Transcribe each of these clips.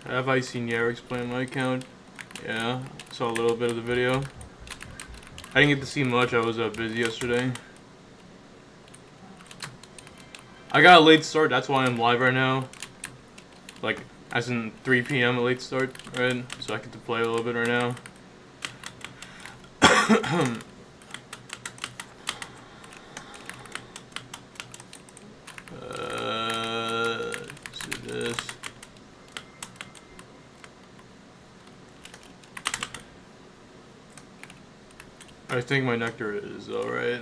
Have I seen Yarrick's play on my account? Yeah, saw a little bit of the video. I didn't get to see much, I was busy yesterday. I got a late start, that's why I'm live right now. Like, as in 3 PM a late start, right? So I get to play a little bit right now. Let's do this. I think my nectar is alright.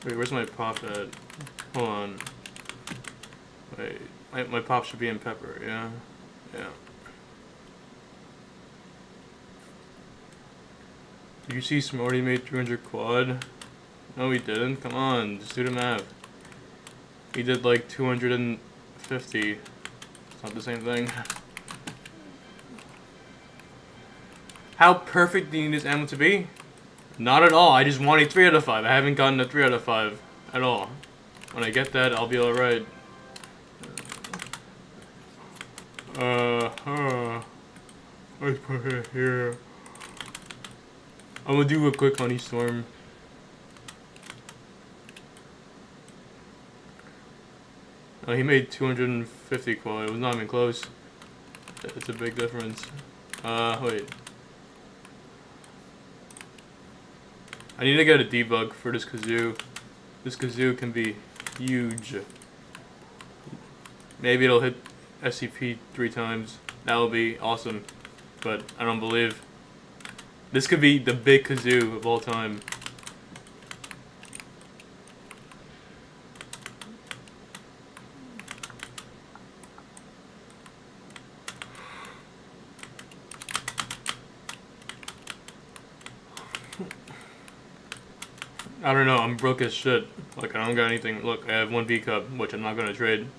Wait, where's my pop at? Hold on. Wait, my pop should be in pepper, yeah? Yeah. Did you see Smarty made 300 quad? No, he didn't. Come on, just do the math. He did like 250. It's not the same thing. How perfect do you need this ammo to be? Not at all. I just want a 3 out of 5. I haven't gotten a 3 out of 5 at all. When I get that, I'll be alright. Let's put it here. I'm gonna do a quick honey storm. Oh, he made 250 quad. It was not even close. It's a big difference. Wait. I need to get a debug for this kazoo. This kazoo can be huge. Maybe it'll hit SCP 3 times. That would be awesome. But I don't believe. This could be the big kazoo of all time. I don't know, I'm broke as shit. Like, I don't got anything. Look, I have 1 B cup, which I'm not gonna trade.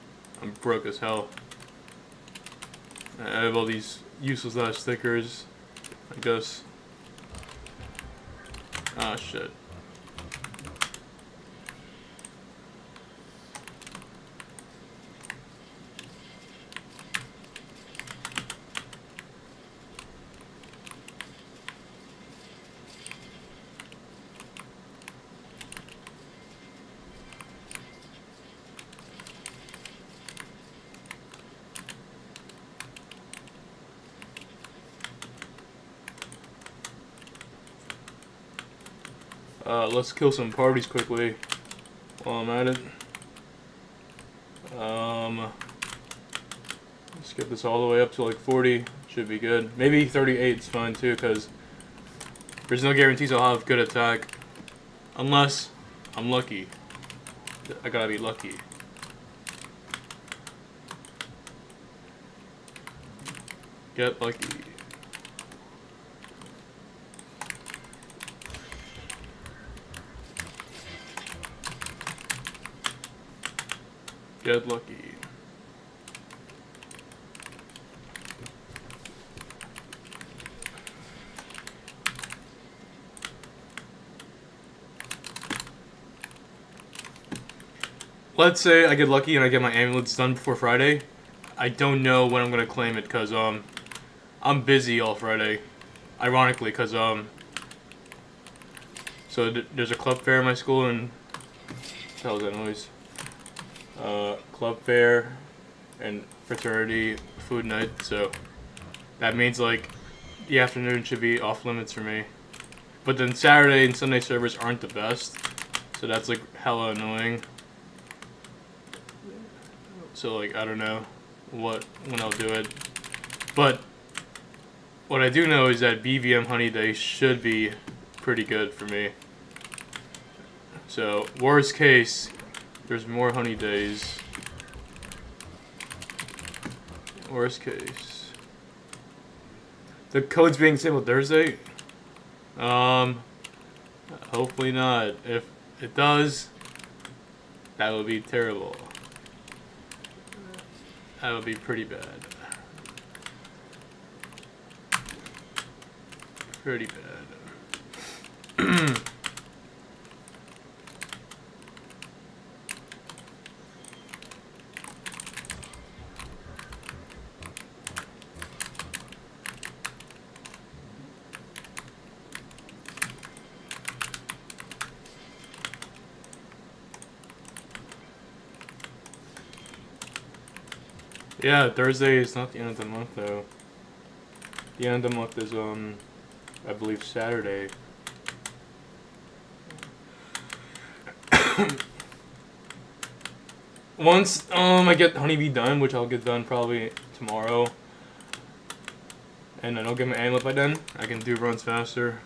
I'm broke as hell. I have all these useless ass stickers, I guess. Ah, shit. Let's kill some parties quickly while I'm at it. Let's get this all the way up to like 40. Should be good. Maybe 38 is fine too, because there's no guarantees I'll have good attack. Unless I'm lucky. I gotta be lucky. Get lucky. Get lucky. Let's say I get lucky and I get my amulets done before Friday. I don't know when I'm gonna claim it because I'm busy all Friday. Ironically, because so there's a club fair in my school and what the hell is that noise? Club fair and fraternity food night, so that means like the afternoon should be off limits for me. But then Saturday and Sunday servers aren't the best, so that's like hella annoying. So like I don't know when I'll do it, but what I do know is that BVM Honey Day should be pretty good for me. So, worst case, there's more Honey Days. Worst case. The code's being disabled Thursday? Hopefully not. If it does, that would be terrible. That would be pretty bad. Pretty bad. Yeah, Thursday is not the end of the month though. The end of the month is I believe Saturday. Once I get Honeybee done, which I'll get done probably tomorrow, and then I'll get my amulet by then, I can do runs faster.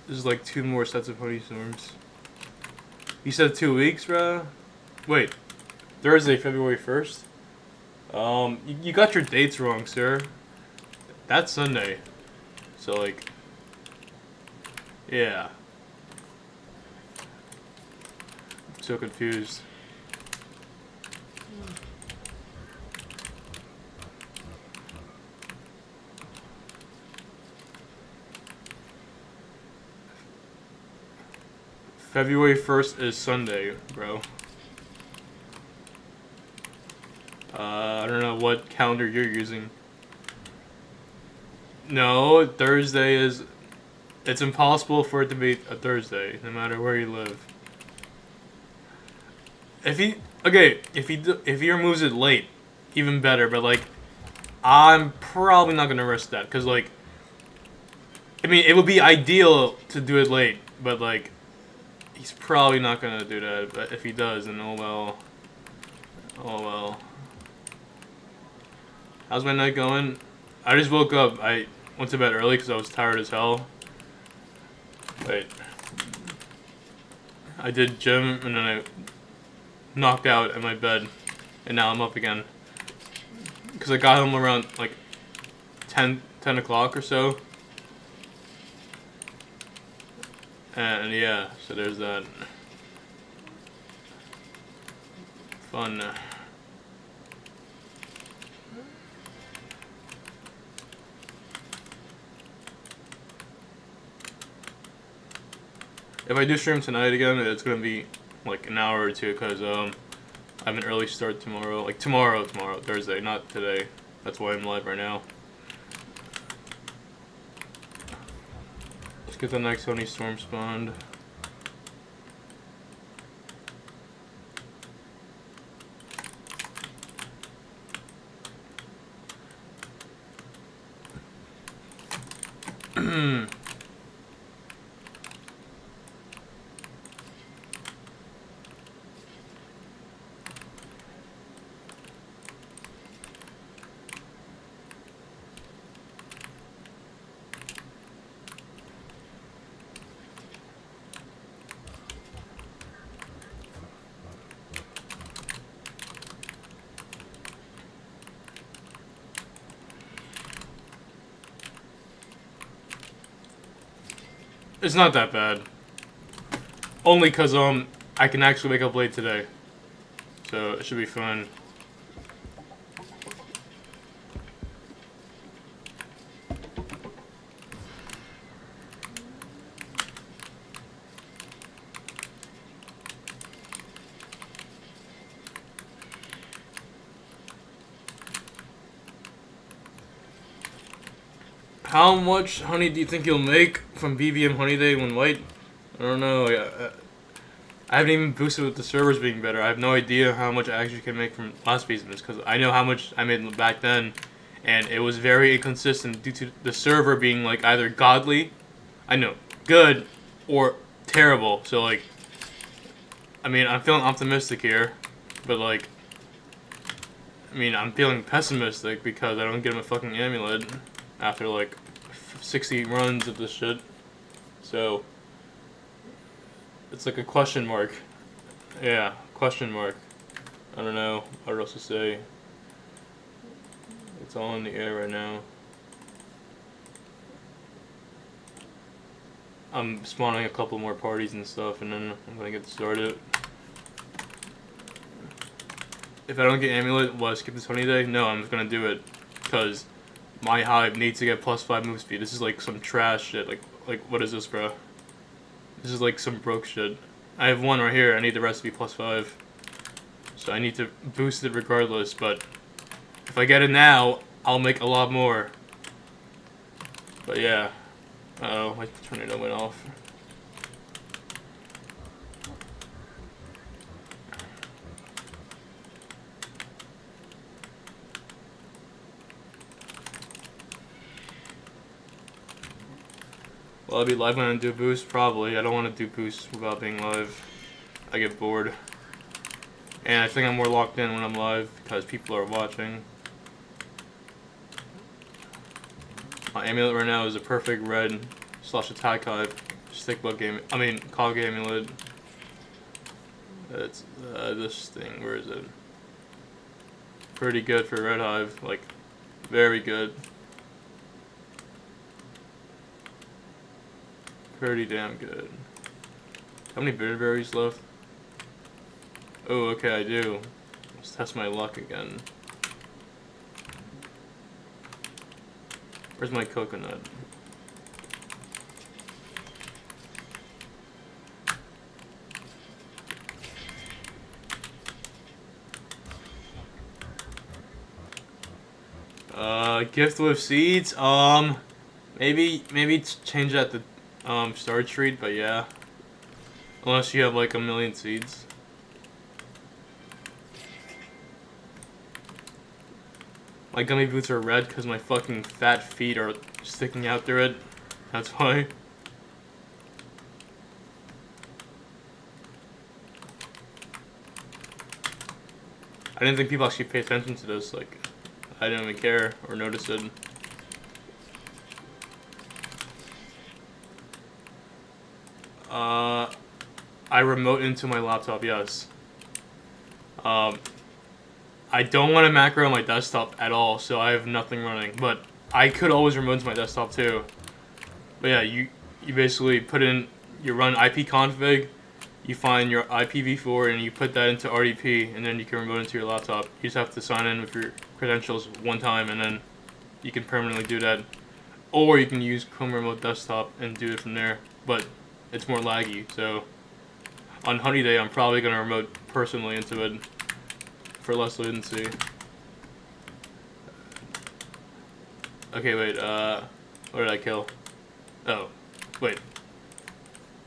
This is like 2 more sets of honey storms. You said 2 weeks, bruh? Wait, Thursday, February 1st? You got your dates wrong, sir. That's Sunday. So, like, yeah. I'm so confused. February 1st is Sunday, bro. I don't know what calendar you're using. No, Thursday is... It's impossible for it to be a Thursday, no matter where you live. If he... Okay, if he removes it late, even better, but, like, I'm probably not gonna risk that, because, like... I mean, it would be ideal to do it late, but, like... He's probably not gonna do that, but if he does, then oh well. Oh well. How's my night going? I just woke up. I went to bed early because I was tired as hell. Wait. I did gym and then I knocked out in my bed. And now I'm up again. Because I got home around like 10 o'clock or so. And yeah, so there's that. Fun. If I do stream tonight again, it's gonna be like an hour or two because I have an early start tomorrow. Like tomorrow, Thursday, not today. That's why I'm live right now. Let's get the next Honey Storm spawned. It's not that bad. Only cause I can actually wake up late today. So it should be fun. How much honey do you think you'll make from BVM Honey Day when white? I don't know. I haven't even boosted with the servers being better. I have no idea how much I actually can make from last business because I know how much I made back then, and it was very inconsistent due to the server being like either godly, I know, good, or terrible. So like, I mean, I'm feeling optimistic here, but like, I mean, I'm feeling pessimistic because I don't get him a fucking amulet. after like 60 runs of this shit. So it's like a question mark. Yeah, question mark. I don't know what else to say. It's all in the air right now. I'm spawning a couple more parties and stuff, and then I'm gonna get started. If I don't get amulet, will I skip this honey day? No, I'm just gonna do it, cause my hive needs to get +5 move speed. This is like some trash shit. Like what is this, bro? This is like some broke shit. I have one right here. I need the rest to be +5, so I need to boost it regardless. But if I get it now, I'll make a lot more. But yeah. Uh-oh, my tornado went off. Well, I'll be live when I do boost, probably. I don't want to do boost without being live. I get bored. And I think I'm more locked in when I'm live because people are watching. My amulet right now is a perfect red / attack hive stick bug game. I mean, cog amulet. It's this thing. Where is it? Pretty good for red hive. Like, very good. Pretty damn good. How many bitter berries left? Oh, okay, I do. Let's test my luck again. Where's my coconut? Gift with seeds? Maybe change that to Star Treat, but yeah. Unless you have like a million seeds. My gummy boots are red because my fucking fat feet are sticking out through it. That's why. I didn't think people actually pay attention to this. Like, I didn't even care or notice it. I remote into my laptop, yes. I don't want to macro on my desktop at all, so I have nothing running. But I could always remote into my desktop too. But yeah, you basically put in, you run ipconfig, you find your IPv4 and you put that into RDP, and then you can remote into your laptop. You just have to sign in with your credentials one time, and then you can permanently do that. Or you can use Chrome Remote Desktop and do it from there, but it's more laggy. So on Honey Day, I'm probably going to remote personally into it for less latency. Okay, wait, what did I kill? Oh, wait.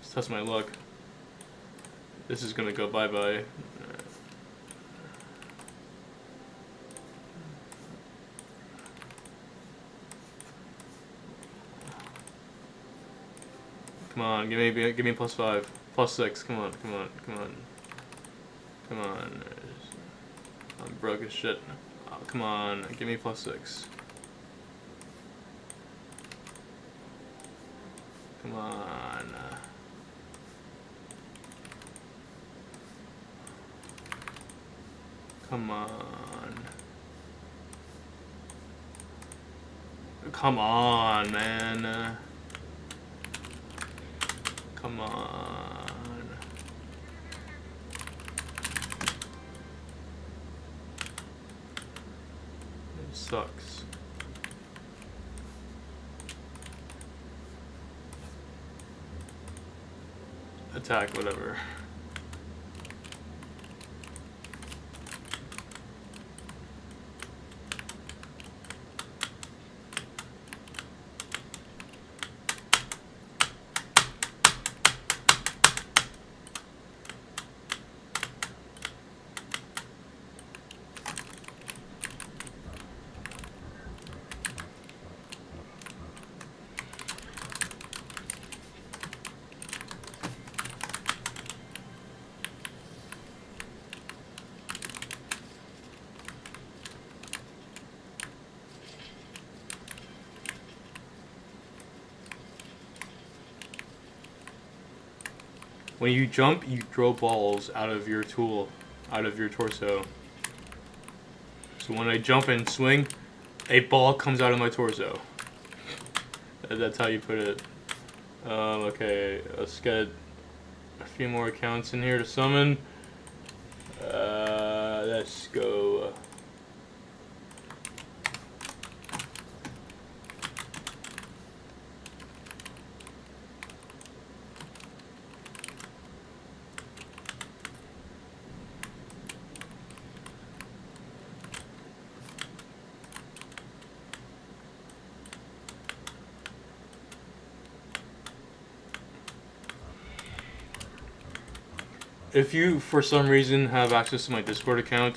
Let's test my luck. This is gonna go bye-bye. Come on, give me +5, +6. Come on. I'm broke as shit. Oh, come on, give me +6. Come on. Come on. Come on, man. Come on. It sucks. Attack, whatever. When you jump, you throw balls out of your tool, out of your torso. So when I jump and swing, a ball comes out of my torso. That's how you put it. Okay, let's get a few more accounts in here to summon. Let's go. If you, for some reason, have access to my Discord account,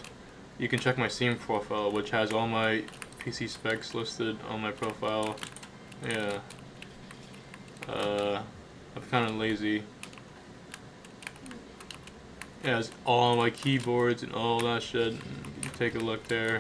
you can check my Steam profile, which has all my PC specs listed on my profile. Yeah. I'm kind of lazy. It has all my keyboards and all that shit. You can take a look there.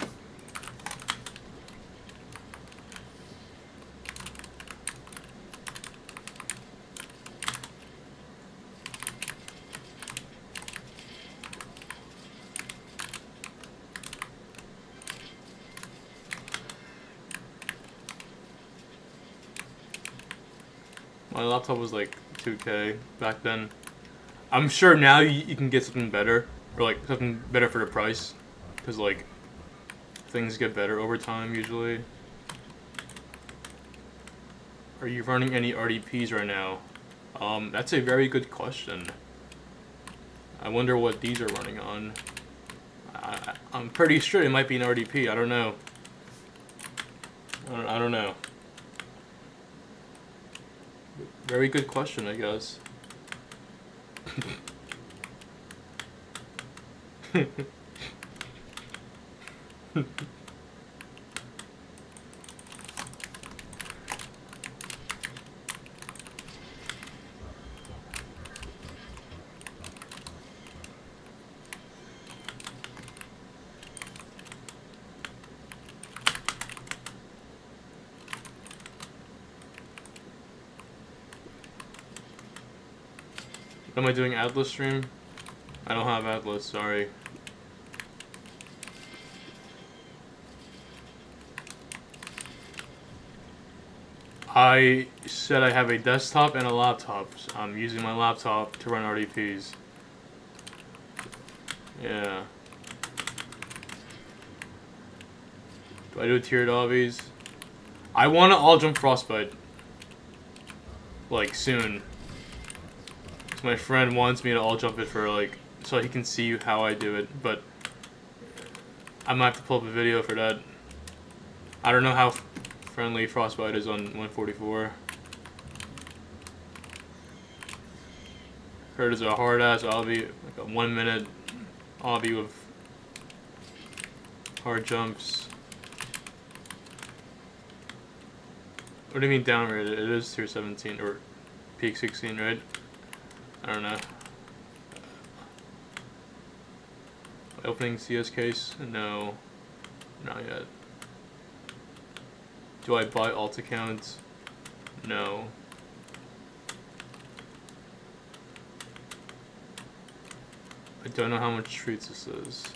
My laptop was like 2K back then. I'm sure now you can get something better, or like something better for the price, because like things get better over time usually. Are you running any RDPs right now? That's a very good question. I wonder what these are running on. I'm pretty sure it might be an RDP. I don't know. I don't know. Very good question, I guess. Am I doing Atlas stream? I don't have Atlas, sorry. I said I have a desktop and a laptop. So I'm using my laptop to run RDPs. Yeah. Do I do tiered obbies? I want to all jump Frostbite. Like, soon. My friend wants me to all jump it for like, so he can see how I do it, but I might have to pull up a video for that. I don't know how friendly Frostbite is on 144. Heard it's a hard ass obby, like a 1 minute obby with hard jumps. What do you mean downrated? It is tier 17 or peak 16, right? I don't know. Opening CS case? No. Not yet. Do I buy alt accounts? No. I don't know how much treats this is.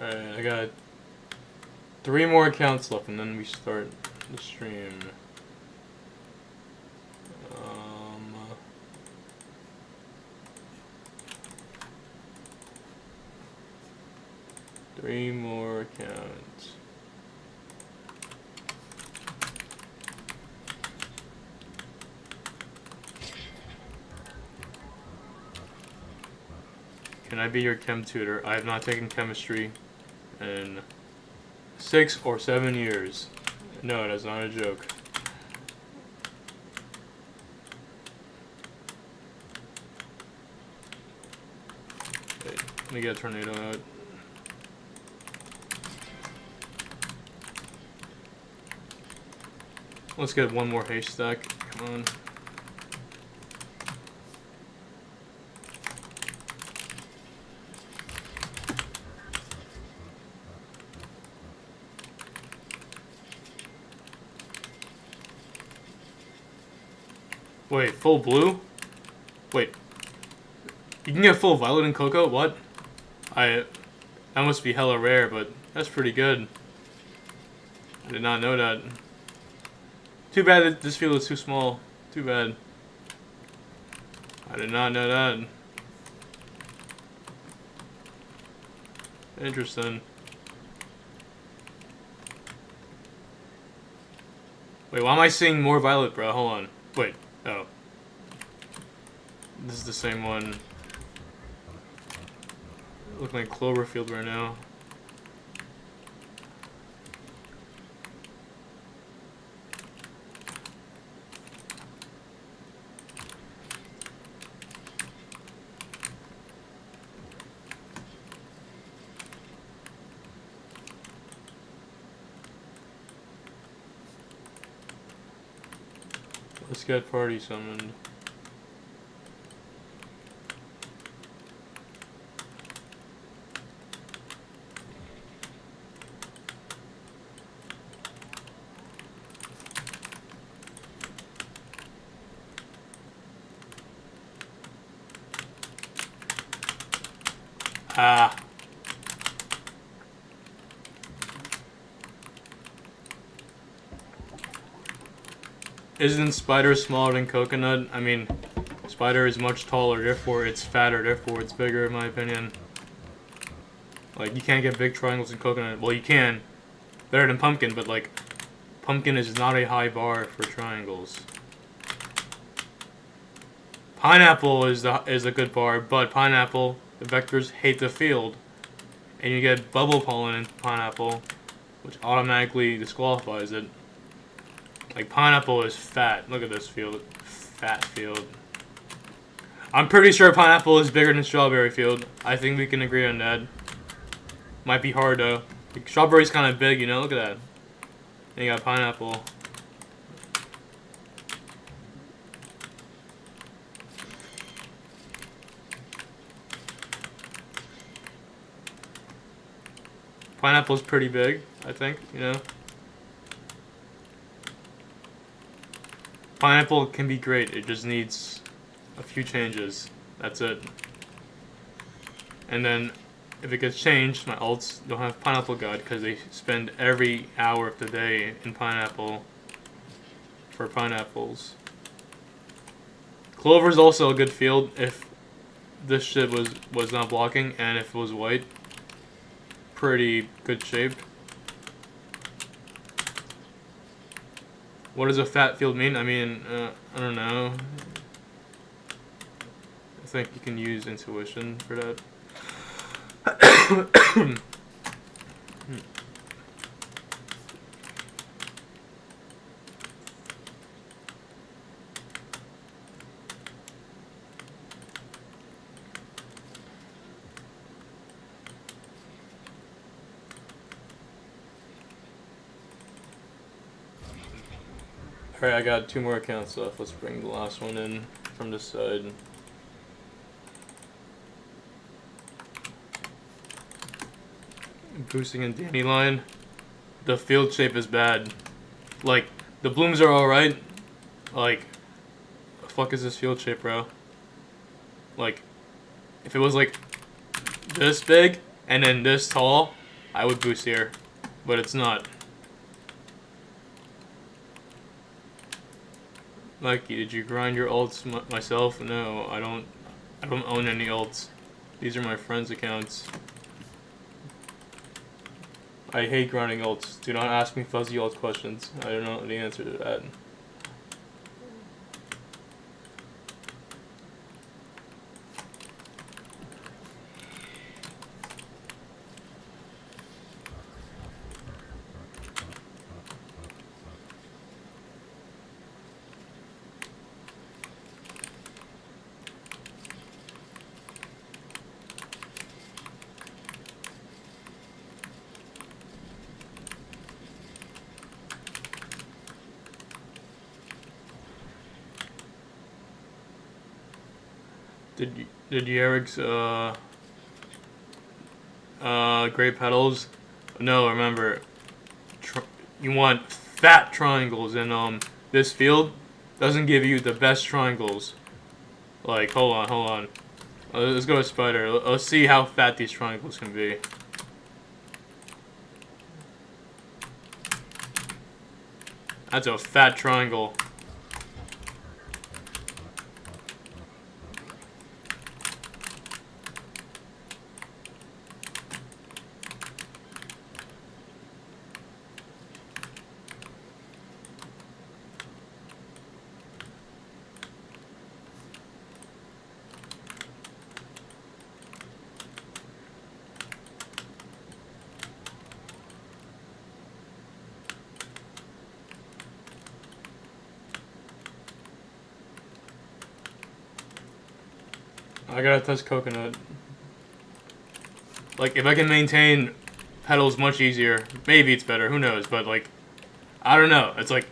Alright, I got 3 more accounts left and then we start the stream. 3 more accounts. Can I be your chem tutor? I have not taken chemistry in 6 or 7 years. No, that's not a joke. Wait, let me get a tornado out. Let's get one more haystack. Come on. Wait, full blue? Wait. You can get full violet and cocoa? What? That must be hella rare, but that's pretty good. I did not know that. Too bad that this field is too small. Too bad. I did not know that. Interesting. Wait, why am I seeing more violet, bro? Hold on. Wait. Oh. This is the same one. Looking like Cloverfield right now. Let's get party summoned. Ah. Isn't spider smaller than coconut? I mean, spider is much taller, therefore it's fatter, therefore it's bigger in my opinion. Like, you can't get big triangles in coconut. Well, you can. Better than pumpkin, but like, pumpkin is not a high bar for triangles. Pineapple is a good bar, but pineapple, the vectors hate the field. And you get bubble pollen in pineapple, which automatically disqualifies it. Like, pineapple is fat. Look at this field. Fat field. I'm pretty sure pineapple is bigger than strawberry field. I think we can agree on that. Might be hard, though. Like, strawberry's kind of big, you know? Look at that. And you got pineapple. Pineapple's pretty big, I think, you know? Pineapple can be great, it just needs a few changes. That's it. And then, if it gets changed, my alts don't have Pineapple God because they spend every hour of the day in Pineapple for pineapples. Clover's also a good field if this shit was not blocking, and if it was white. Pretty good shape. What does a fat field mean? I mean, I don't know. I think you can use intuition for that. Alright, I got 2 more accounts left. Let's bring the last one in from this side. Boosting in Dandelion. The field shape is bad. Like, the blooms are alright. Like, the fuck is this field shape, bro? Like, if it was like this big and then this tall, I would boost here. But it's not. Mikey, did you grind your ults myself? No, I don't own any ults. These are my friends' accounts. I hate grinding ults. Do not ask me fuzzy ult questions. I don't know the answer to that. Did Yerik's great petals? No, remember, you want fat triangles, and this field doesn't give you the best triangles. Like, hold on. Let's go with spider. Let's see how fat these triangles can be. That's a fat triangle. I gotta test coconut. Like, if I can maintain petals much easier, maybe it's better, who knows, but like, I don't know. It's like,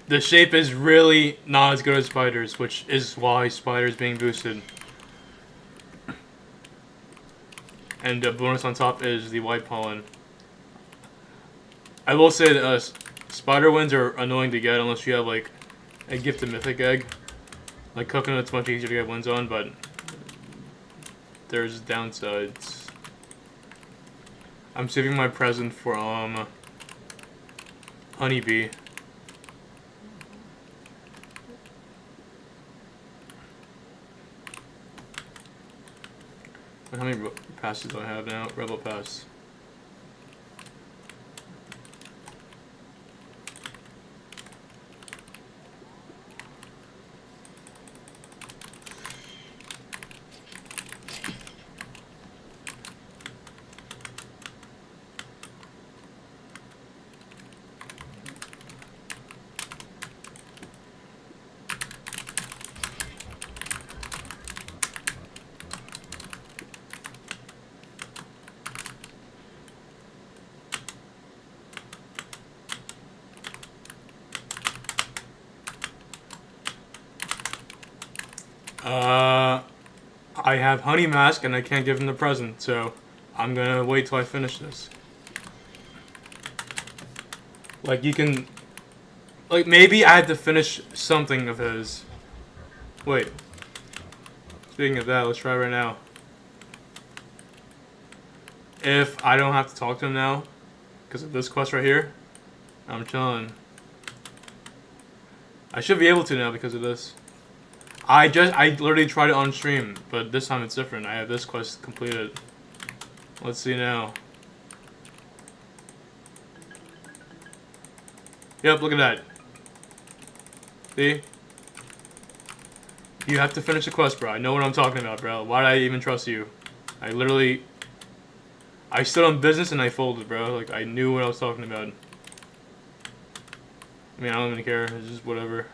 the shape is really not as good as spiders, which is why spiders being boosted. And the bonus on top is the white pollen. I will say that spider wings are annoying to get unless you have like a gifted mythic egg. Like coconut's much easier to get wins on, but there's downsides. I'm saving my present for honeybee. How many passes do I have now? Rebel pass. I have honey mask and I can't give him the present, so I'm gonna wait till I finish this. Like, you can... Like, maybe I had to finish something of his. Wait. Speaking of that, let's try right now. If I don't have to talk to him now, because of this quest right here, I'm chilling. I should be able to now because of this. I literally tried it on stream, but this time it's different. I have this quest completed. Let's see now. Yep, look at that. See? You have to finish the quest, bro. I know what I'm talking about, bro. Why did I even trust you? I stood on business and I folded, bro. Like, I knew what I was talking about. I mean, I don't even care. It's just whatever.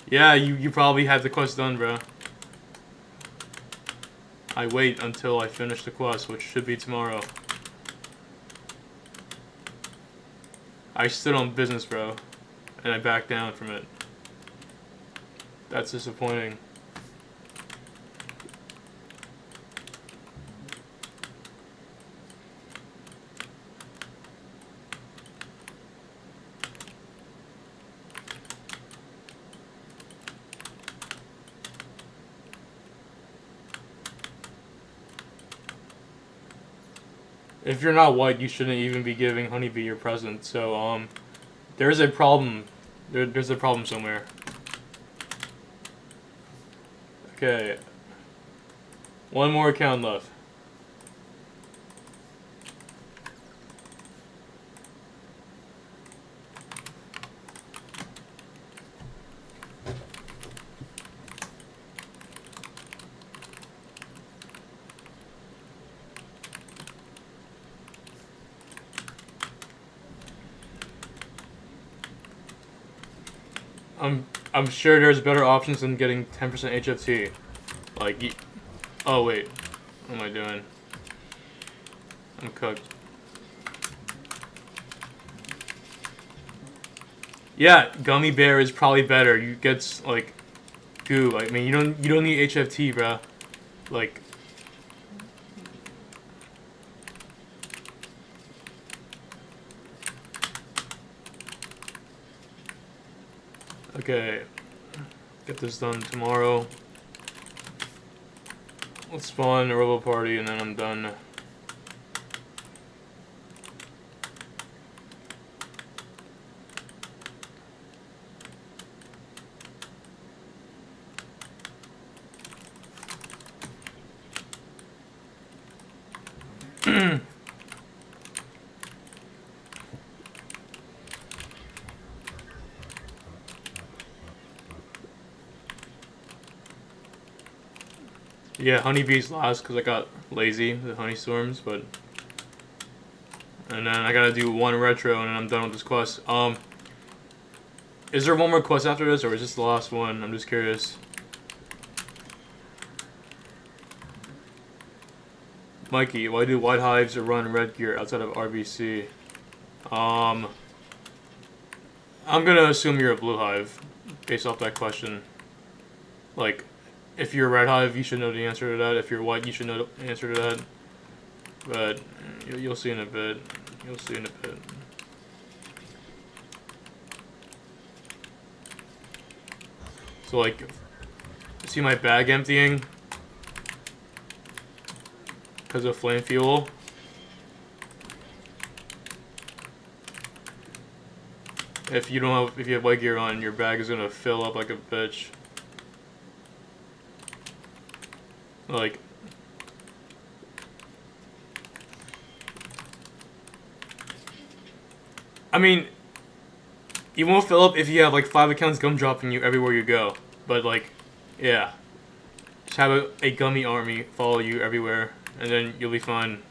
Yeah, you probably had the quest done, bro. I wait until I finish the quest, which should be tomorrow. I stood on business, bro. And I backed down from it. That's disappointing. If you're not white, you shouldn't even be giving Honeybee your present. So, there's a problem. There's a problem somewhere. Okay. One more account left. I'm sure there's better options than getting 10% HFT. Like, oh wait, what am I doing? I'm cooked. Yeah, gummy bear is probably better. You get like goo. I mean, you don't need HFT, bro. Like, okay, get this done tomorrow. Let's spawn a Robo party and then I'm done. Yeah, honeybees last because I got lazy with honey storms, but and then I gotta do one retro and then I'm done with this quest. Is there one more quest after this or is this the last one? I'm just curious. Mikey, why do white hives run red gear outside of RBC? I'm gonna assume you're a blue hive based off that question. Like, if you're a red hive, you should know the answer to that. If you're white, you should know the answer to that. But you'll see in a bit. You'll see in a bit. So like, see my bag emptying because of flame fuel. If you have white gear on, your bag is gonna fill up like a bitch. Like, I mean, you won't fill up if you have like 5 accounts gumdropping you everywhere you go. But like, yeah, just have a gummy army follow you everywhere, and then you'll be fine.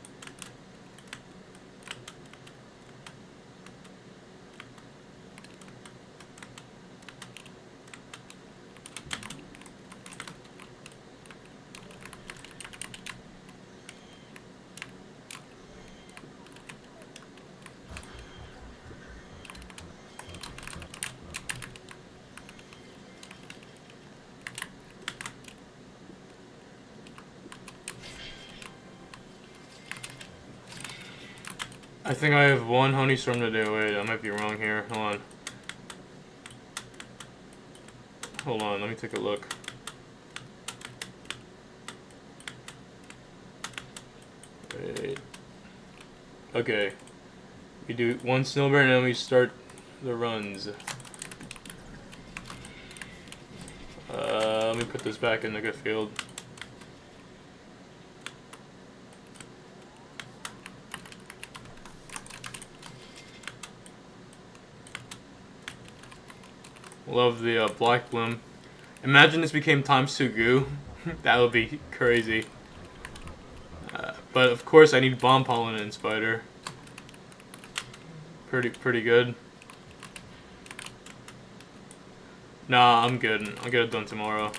I think I have one honey storm today. Wait, I might be wrong here. Hold on. Hold on, let me take a look. Wait. Okay. We do one snowbird and then we start the runs. Let me put this back in the good field. Love the black bloom. Imagine this became ×2 goo. That would be crazy. But of course I need bomb pollen and spider. Pretty good. Nah, I'm good. I'll get it done tomorrow.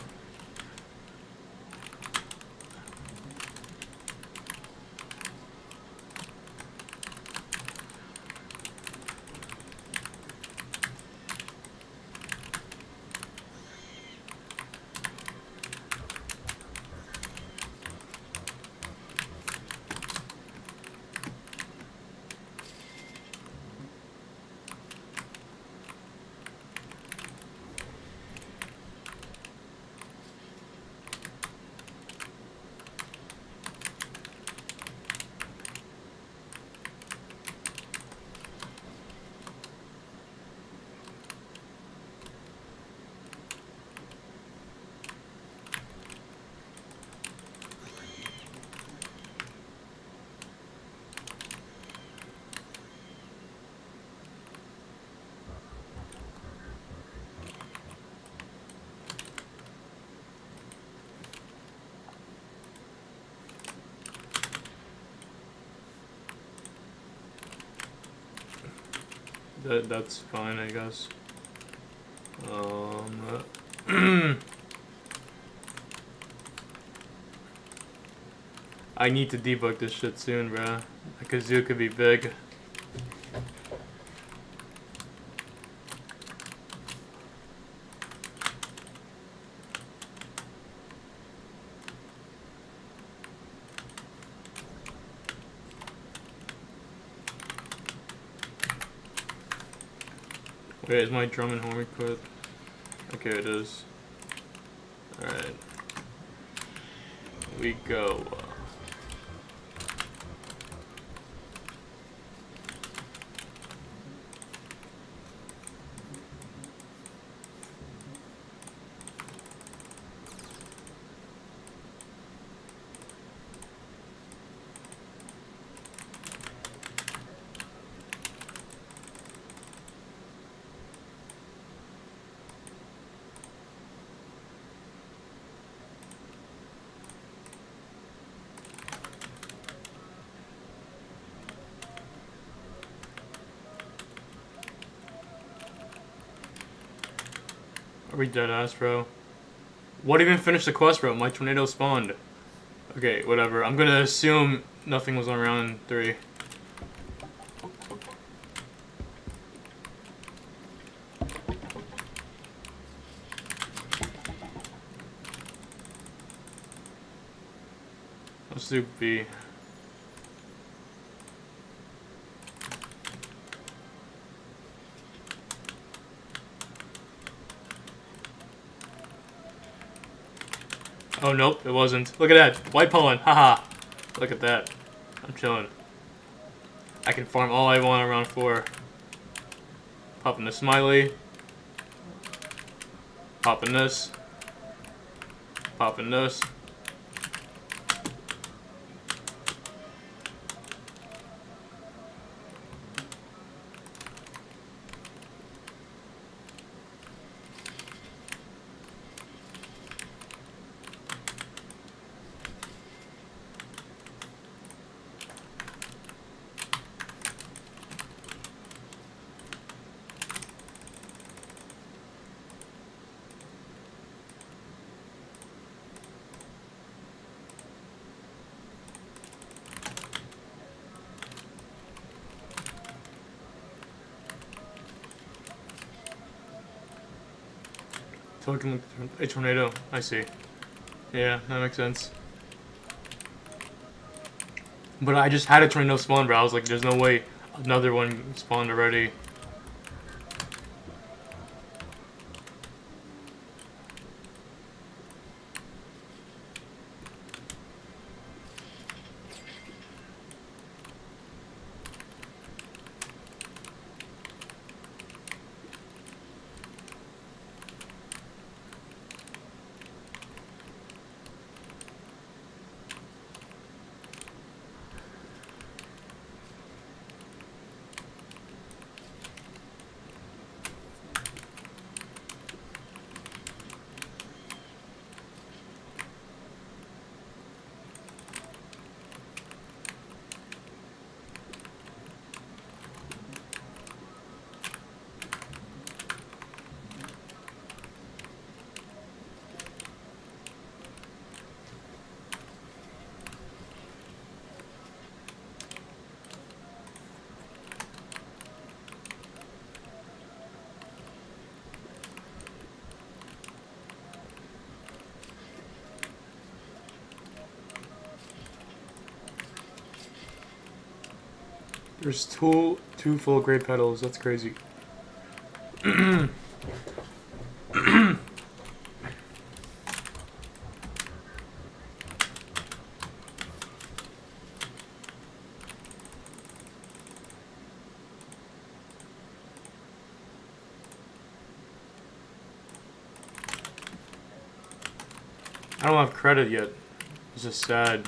That's fine, I guess. I need to debug this shit soon, bruh. A kazoo could be big. Wait, is my drum and horn equipped? Okay, it is. Alright. We go. Are we dead ass, bro? What even finished the quest, bro? My tornado spawned. Okay, whatever. I'm gonna assume nothing was on round 3. Let's do B. Oh, nope, it wasn't. Look at that. White pollen. Haha. Look at that. I'm chilling. I can farm all I want around 4. Popping the smiley. Popping this. Popping this. Token a tornado. I see. Yeah, that makes sense. But I just had a tornado spawn, bro. I was like, there's no way another one spawned already. There's two full gray petals. That's crazy. I don't have credit yet. It's just sad.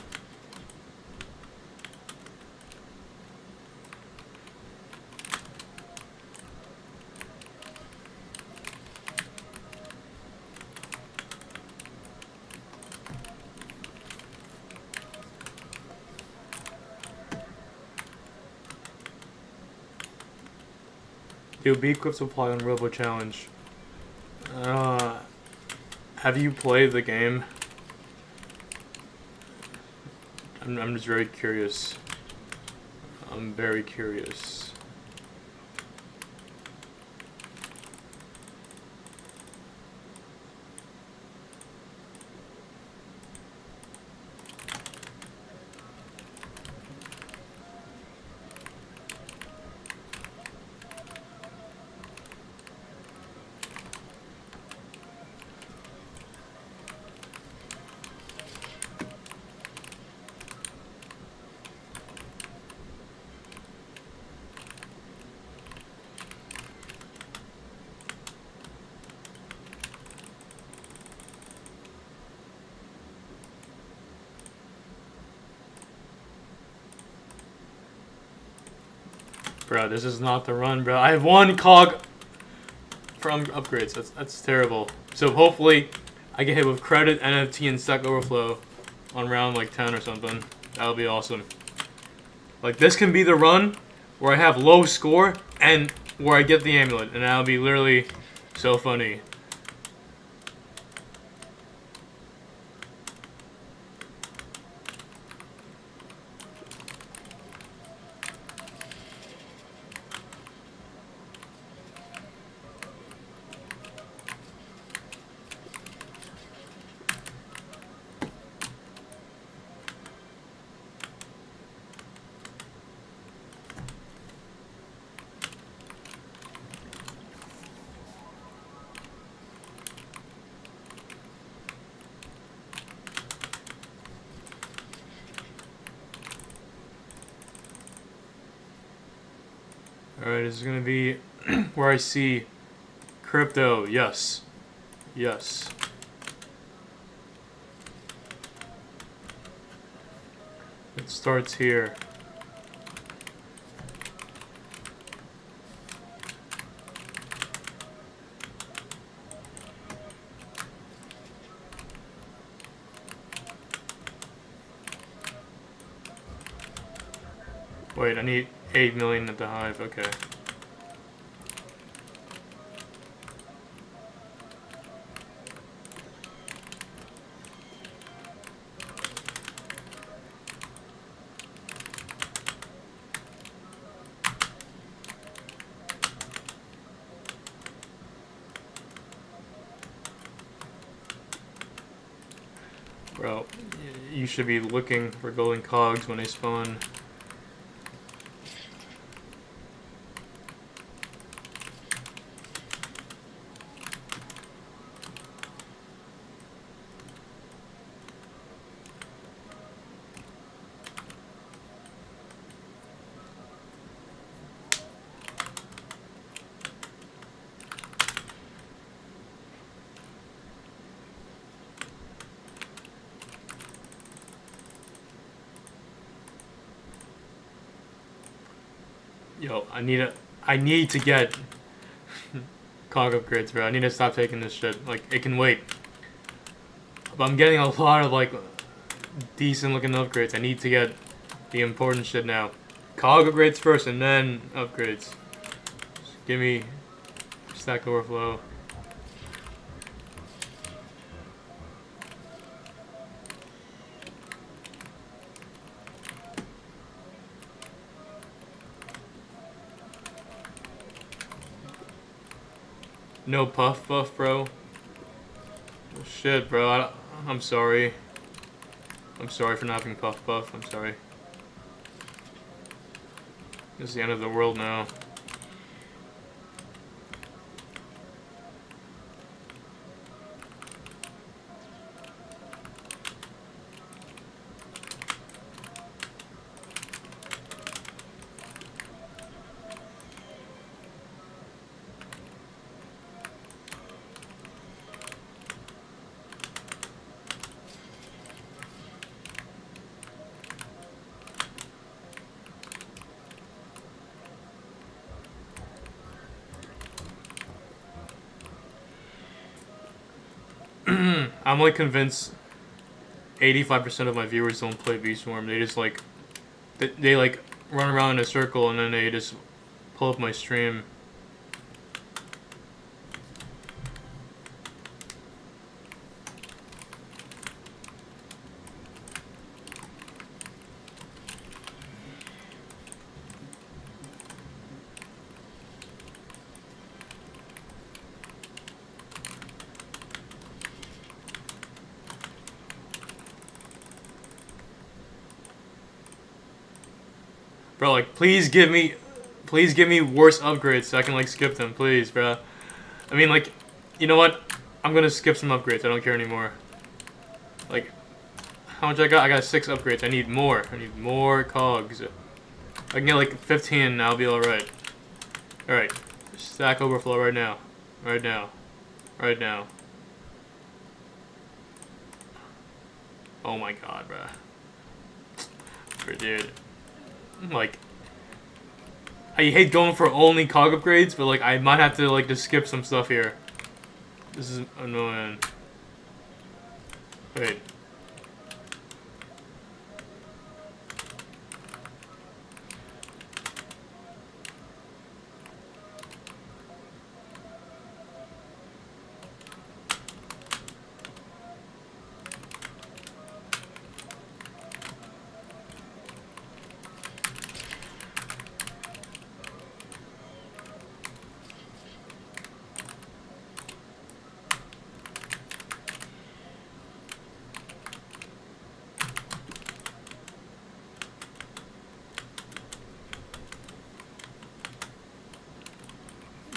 Dude, B equips apply on Robo Challenge. Have you played the game? I'm just very curious. I'm very curious. Bro, this is not the run, bro. I have 1 cog from upgrades. That's terrible. So hopefully I get hit with credit, NFT, and Stack Overflow on round like 10 or something. That would be awesome. Like, this can be the run where I have low score and where I get the amulet, and that would be literally so funny. Alright, this is gonna be where I see crypto. Yes. Yes. It starts here. Wait, I need 8 million at the Hive. Okay. Bro, you should be looking for golden cogs when they spawn. Yo, I need to get cog upgrades, bro. I need to stop taking this shit. Like, it can wait. But I'm getting a lot of, like, decent looking upgrades. I need to get the important shit now. Cog upgrades first and then upgrades. Just give me Stack Overflow. No puff buff, bro. Oh, shit, bro. I'm sorry. I'm sorry for not having puff buff. I'm sorry. This is the end of the world now. I'm like convinced 85% of my viewers don't play V-Swarm. They just like, they like run around in a circle and then they just pull up my stream. Bro, like, please give me worse upgrades so I can, like, skip them, please, bro. I mean, like, you know what? I'm gonna skip some upgrades. I don't care anymore. Like, how much I got? I got 6 upgrades. I need more. I need more cogs. I can get, like, 15 and I'll be alright. Alright. Stack Overflow right now. Right now. Right now. Oh my god, bro. Dude. Like, I hate going for only cog upgrades, but like I might have to like just skip some stuff here. This is annoying. Wait.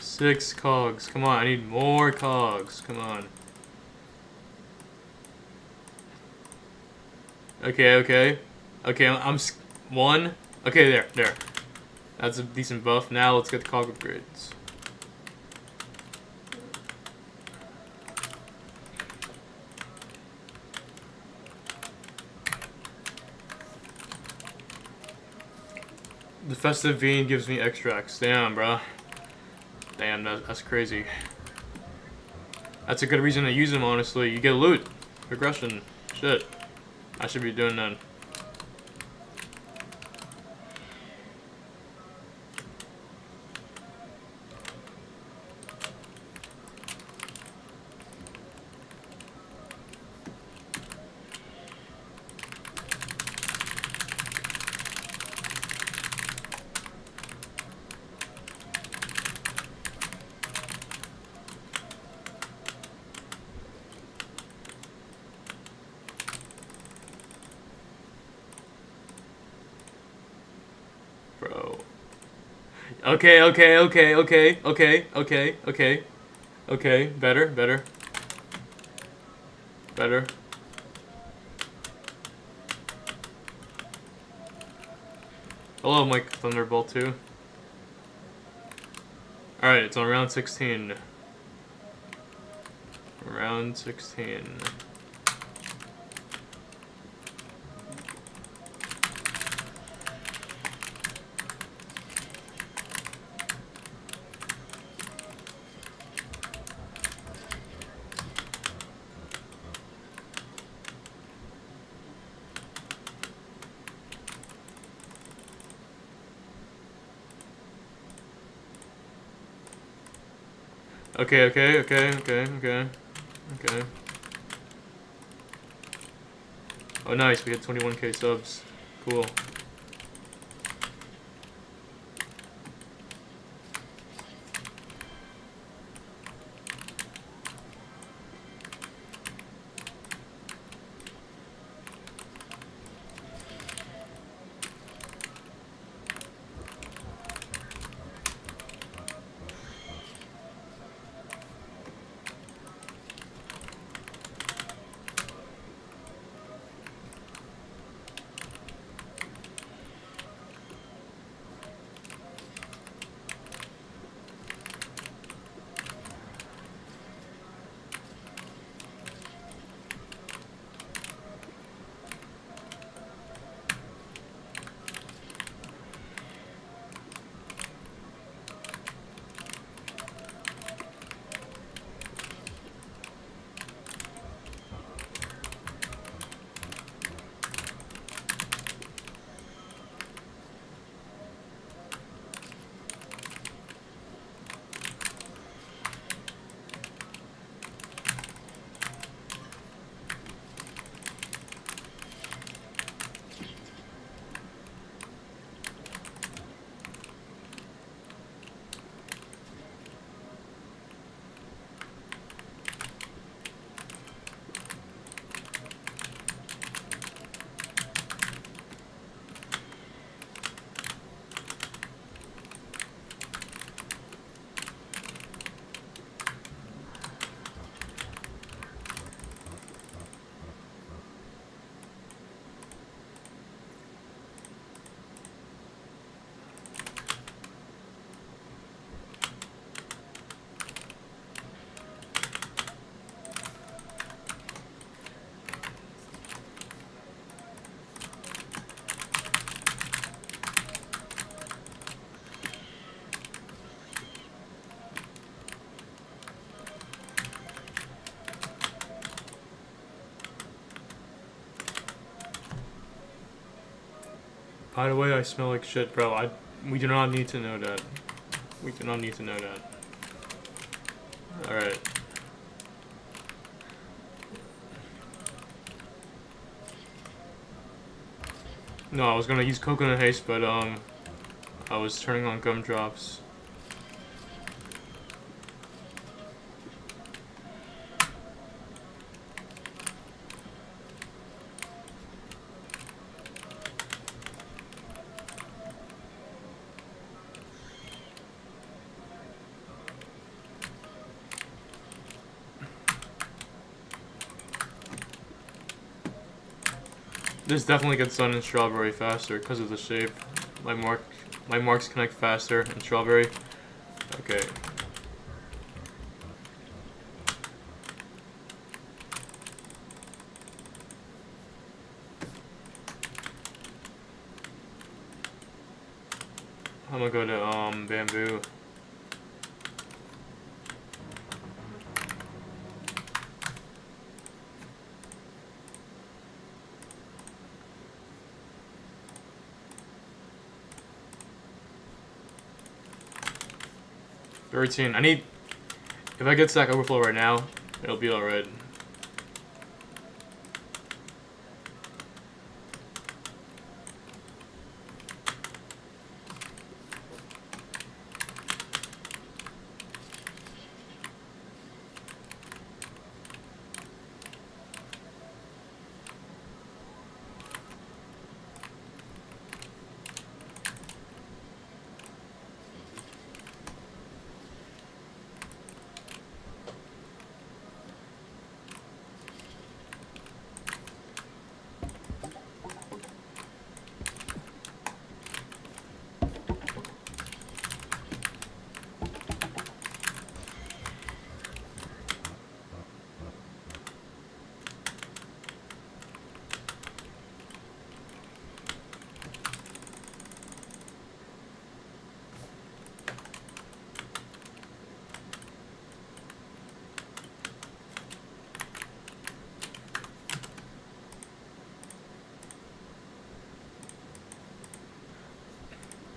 Six cogs. Come on, I need more cogs. Come on. Okay, okay. Okay, I'm one. Okay, there. That's a decent buff. Now let's get the cog upgrades. The festive bean gives me extracts. Damn, bro. Damn, that's crazy. That's a good reason to use them, honestly. You get loot. Progression. Shit. I should be doing that. Bro. Okay. Okay, better. Hello, Mike Thunderbolt 2. Alright, it's on round 16. Round 16. Okay. Oh, nice, we hit 21k subs. Cool. By the way, I smell like shit, bro. We do not need to know that. We do not need to know that. Alright. No, I was gonna use coconut haste, but I was turning on gumdrops. This definitely gets done in strawberry faster because of the shape. My marks connect faster in strawberry. Okay. I'm gonna go to bamboo. Routine. I need. If I get stack overflow right now, it'll be alright.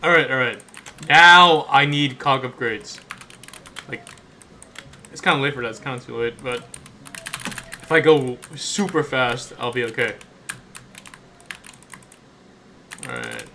Alright. Now I need cog upgrades. Like, it's kind of late for that. It's kind of too late, but if I go super fast, I'll be okay. Alright.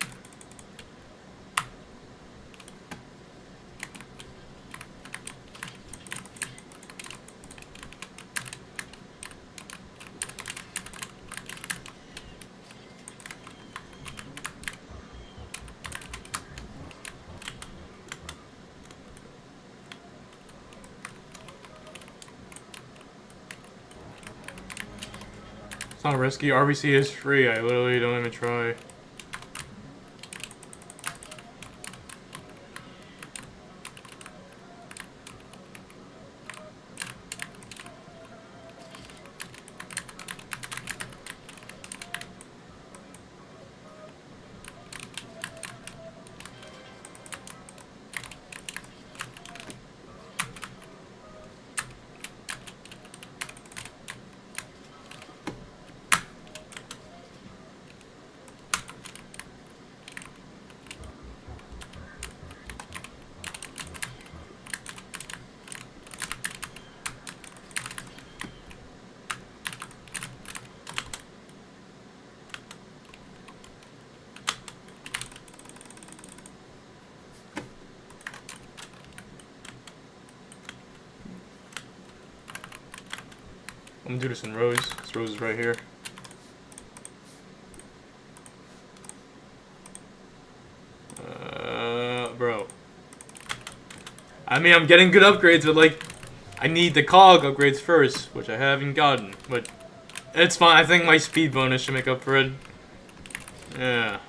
It's not risky. RBC is free. I literally don't even try. I'm gonna do this in rows. This rose is right here. Bro. I mean, I'm getting good upgrades, but like, I need the cog upgrades first, which I haven't gotten. But it's fine. I think my speed bonus should make up for it. Yeah.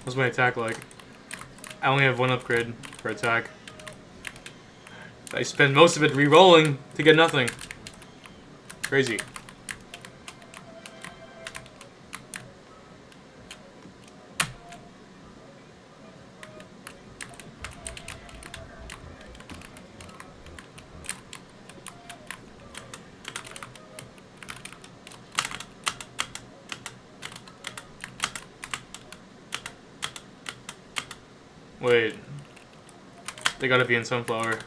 What's my attack like? I only have one upgrade for attack. I spend most of it re-rolling to get nothing. Crazy. Wait. They gotta be in Sunflower.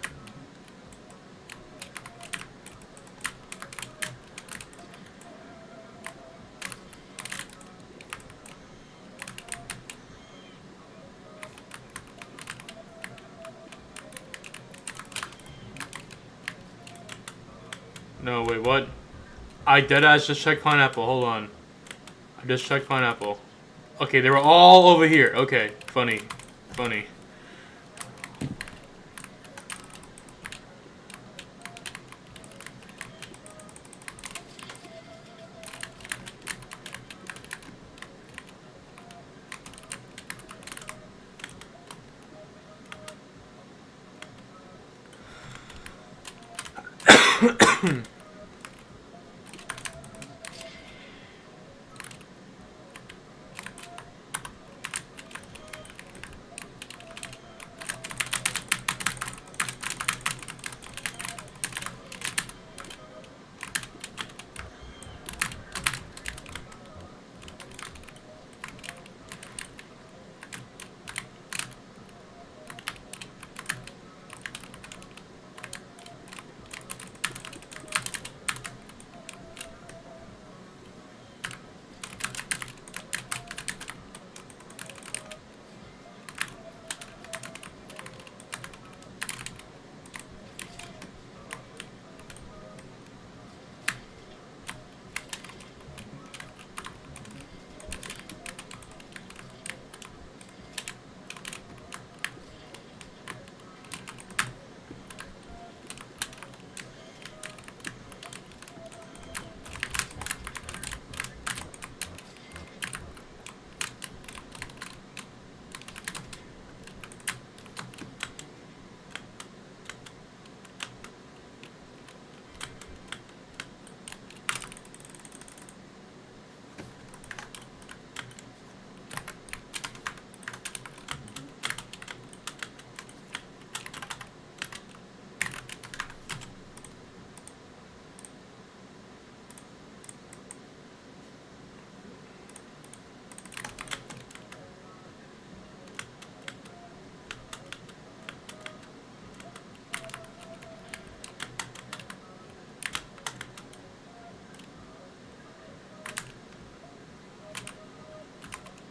No, wait, what? I deadass just checked Pineapple, hold on. I just checked Pineapple. Okay, they were all over here. Okay, funny. Funny.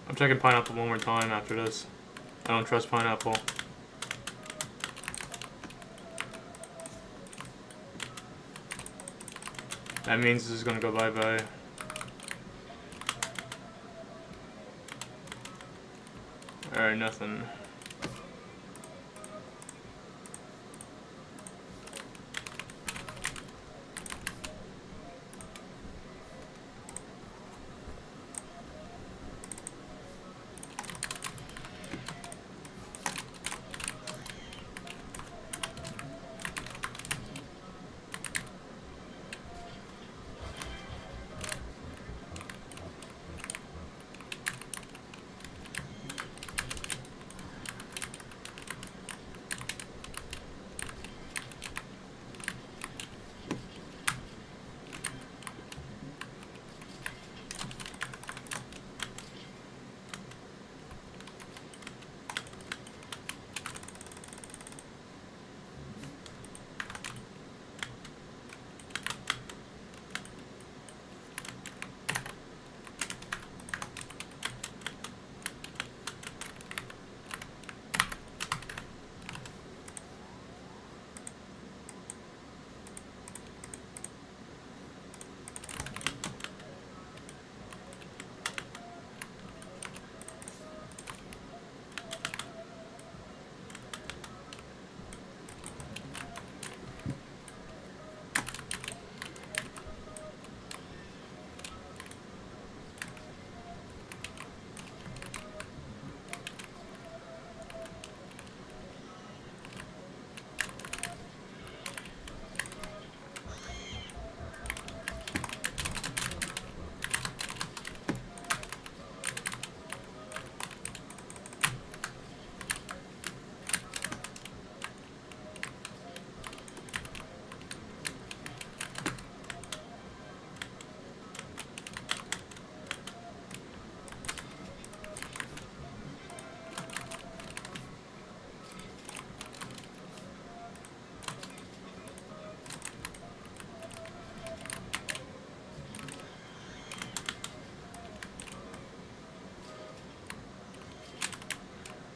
I'm checking Pineapple one more time after this. I don't trust Pineapple. That means this is gonna go bye-bye. Alright, nothing.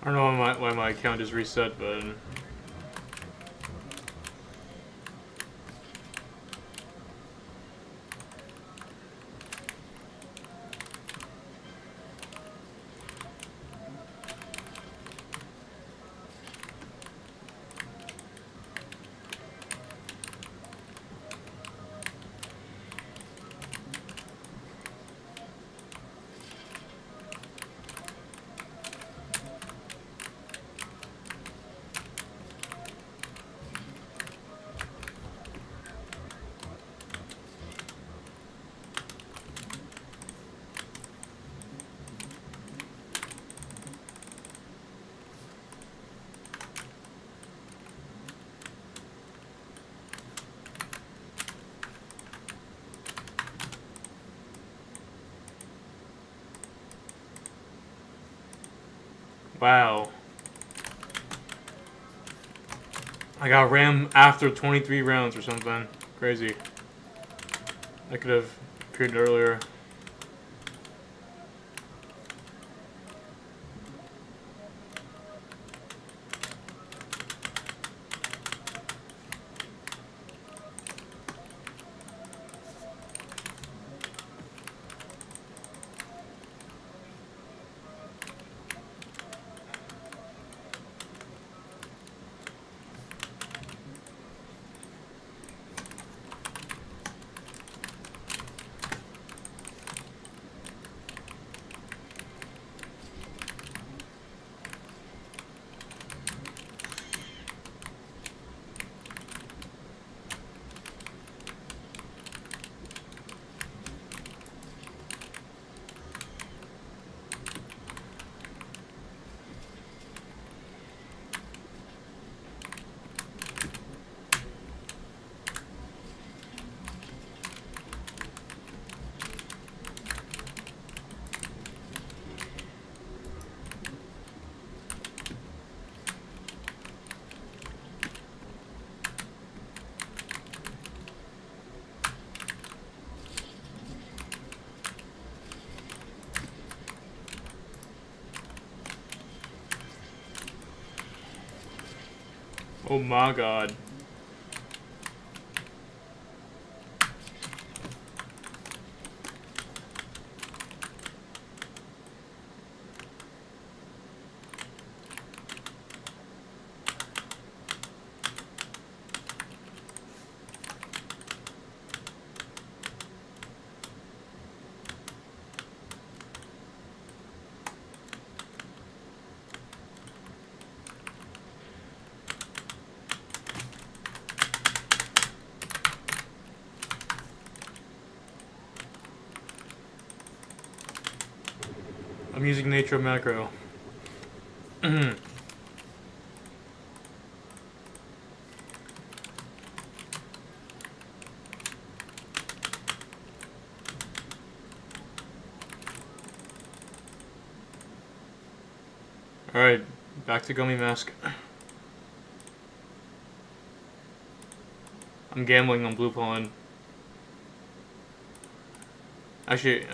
I don't know why my account is reset, but wow. I got ram after 23 rounds or something. Crazy. I could have appeared earlier. Oh my god. I'm using Nitro Macro. Alright, back to Gummy Mask. I'm gambling on Blue Pollen. Actually,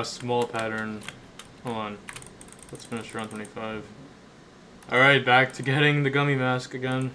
Small pattern. Hold on. Let's finish round 25. Alright, back to getting the gummy mask again.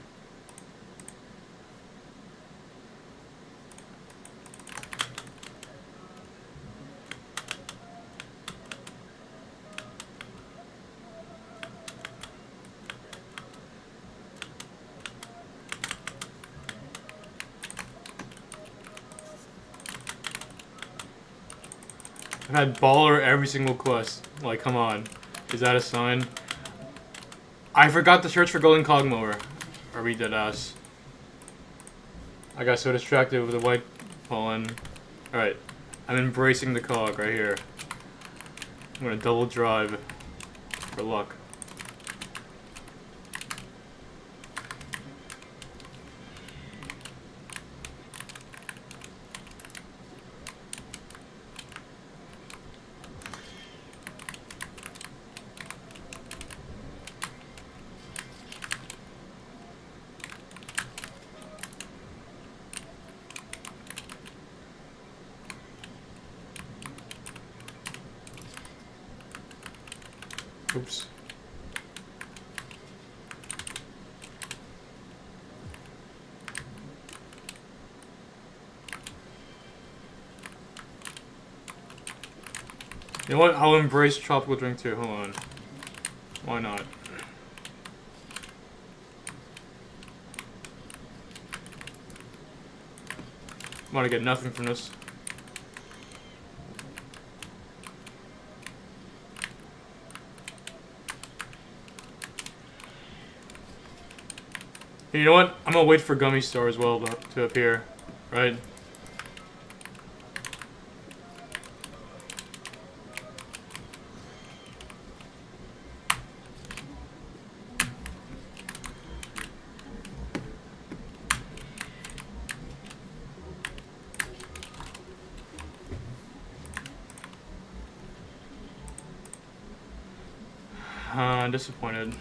I've had baller every single quest. Like, come on. Is that a sign? I forgot to search for golden cog mower. Are we dead ass? I got so distracted with the white pollen. Alright. I'm embracing the cog right here. I'm gonna double drive for luck. Oops. You know what? I'll embrace tropical drink too. Hold on. Why not? I'm gonna get nothing from this. You know what? I'm gonna wait for Gummy Star as well to appear, right? I'm disappointed.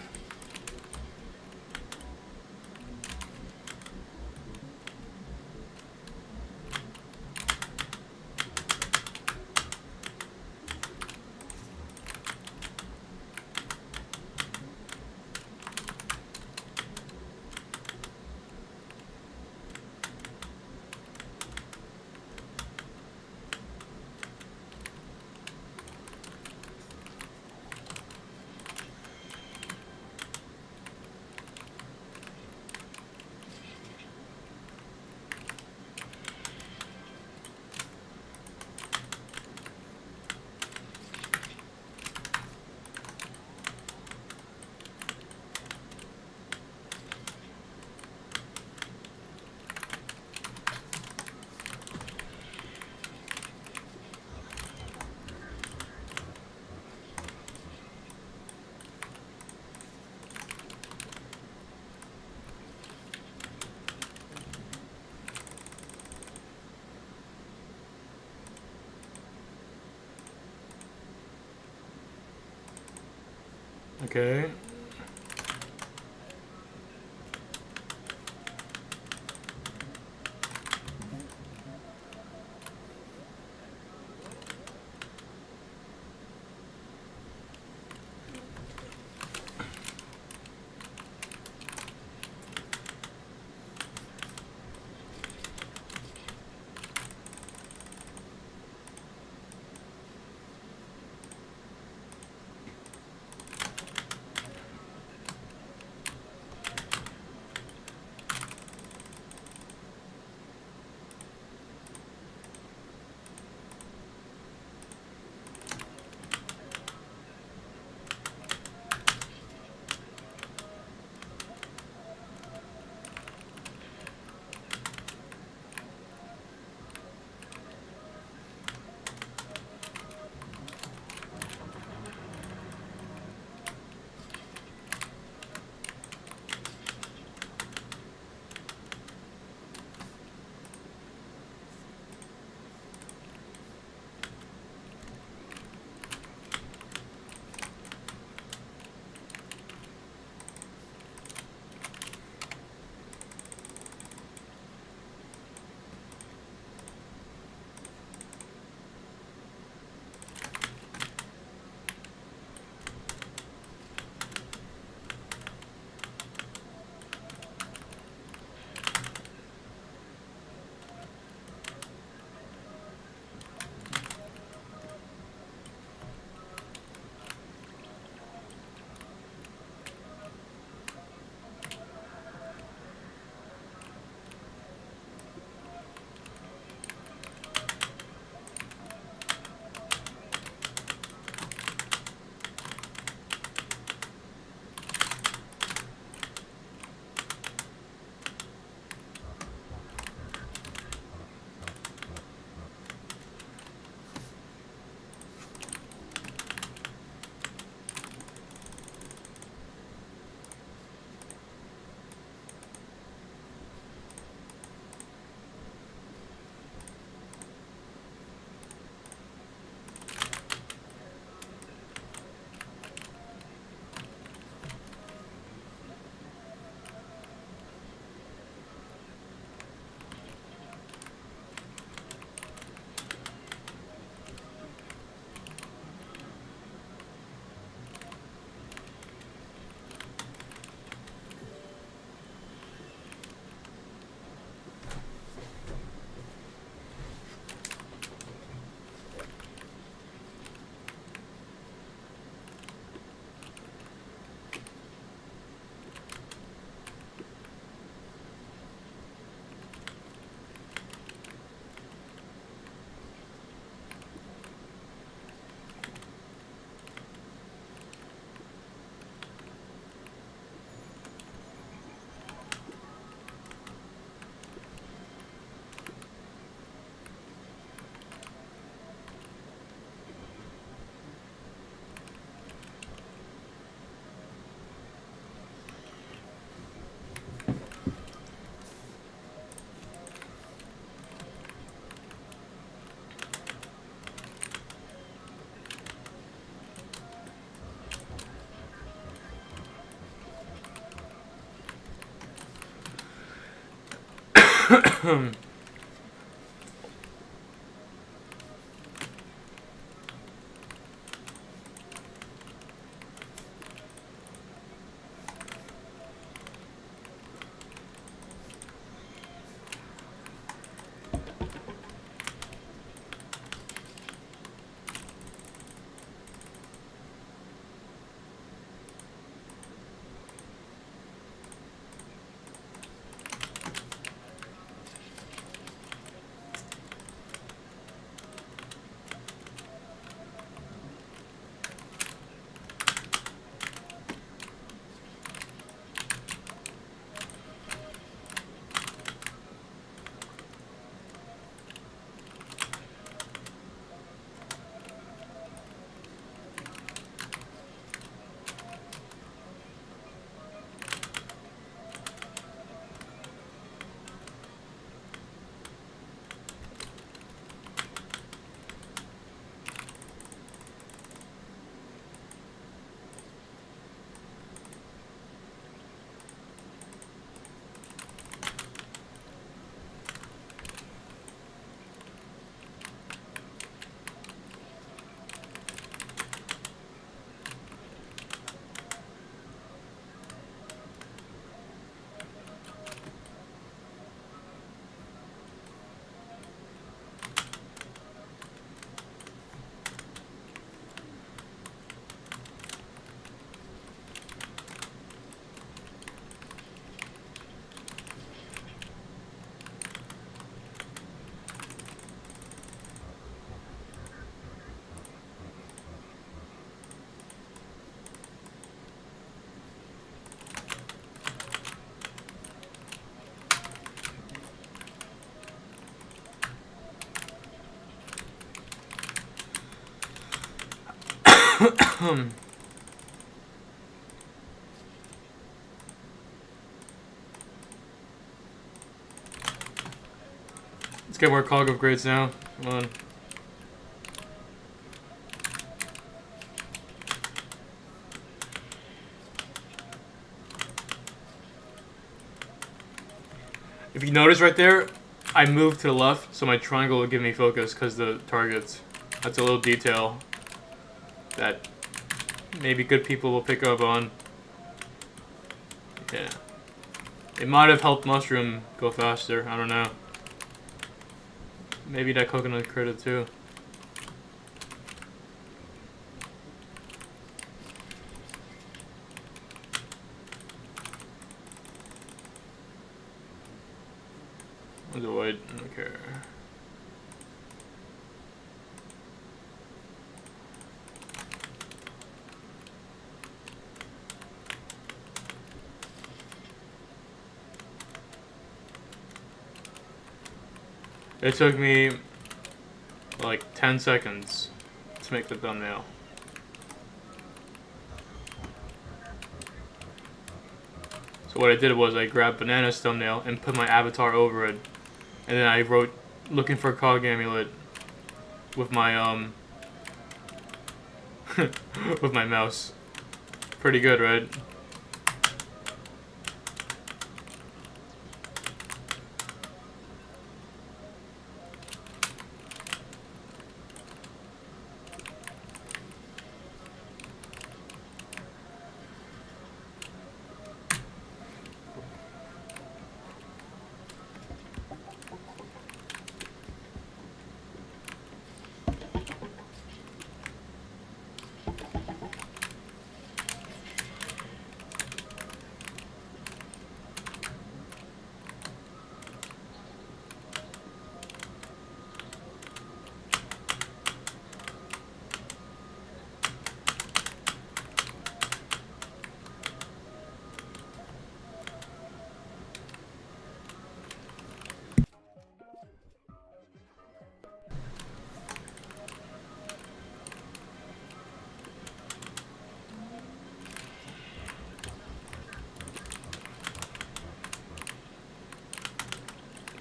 Okay. Let's get more cog upgrades now. Come on. If you notice right there, I moved to the left, so my triangle will give me focus because the targets. That's a little detail that maybe good people will pick up on. Yeah. It might have helped Mushroom go faster, I don't know. Maybe that coconut critted too. Avoid, I don't care. It took me like 10 seconds to make the thumbnail. So what I did was I grabbed Banana's thumbnail and put my avatar over it. And then I wrote looking for cog amulet with my with my mouse. Pretty good, right?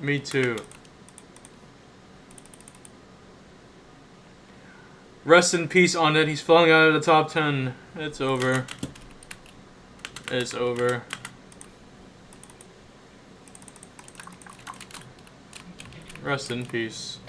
Me too. Rest in peace on it. He's falling out of the top 10. It's over. It's over. Rest in peace.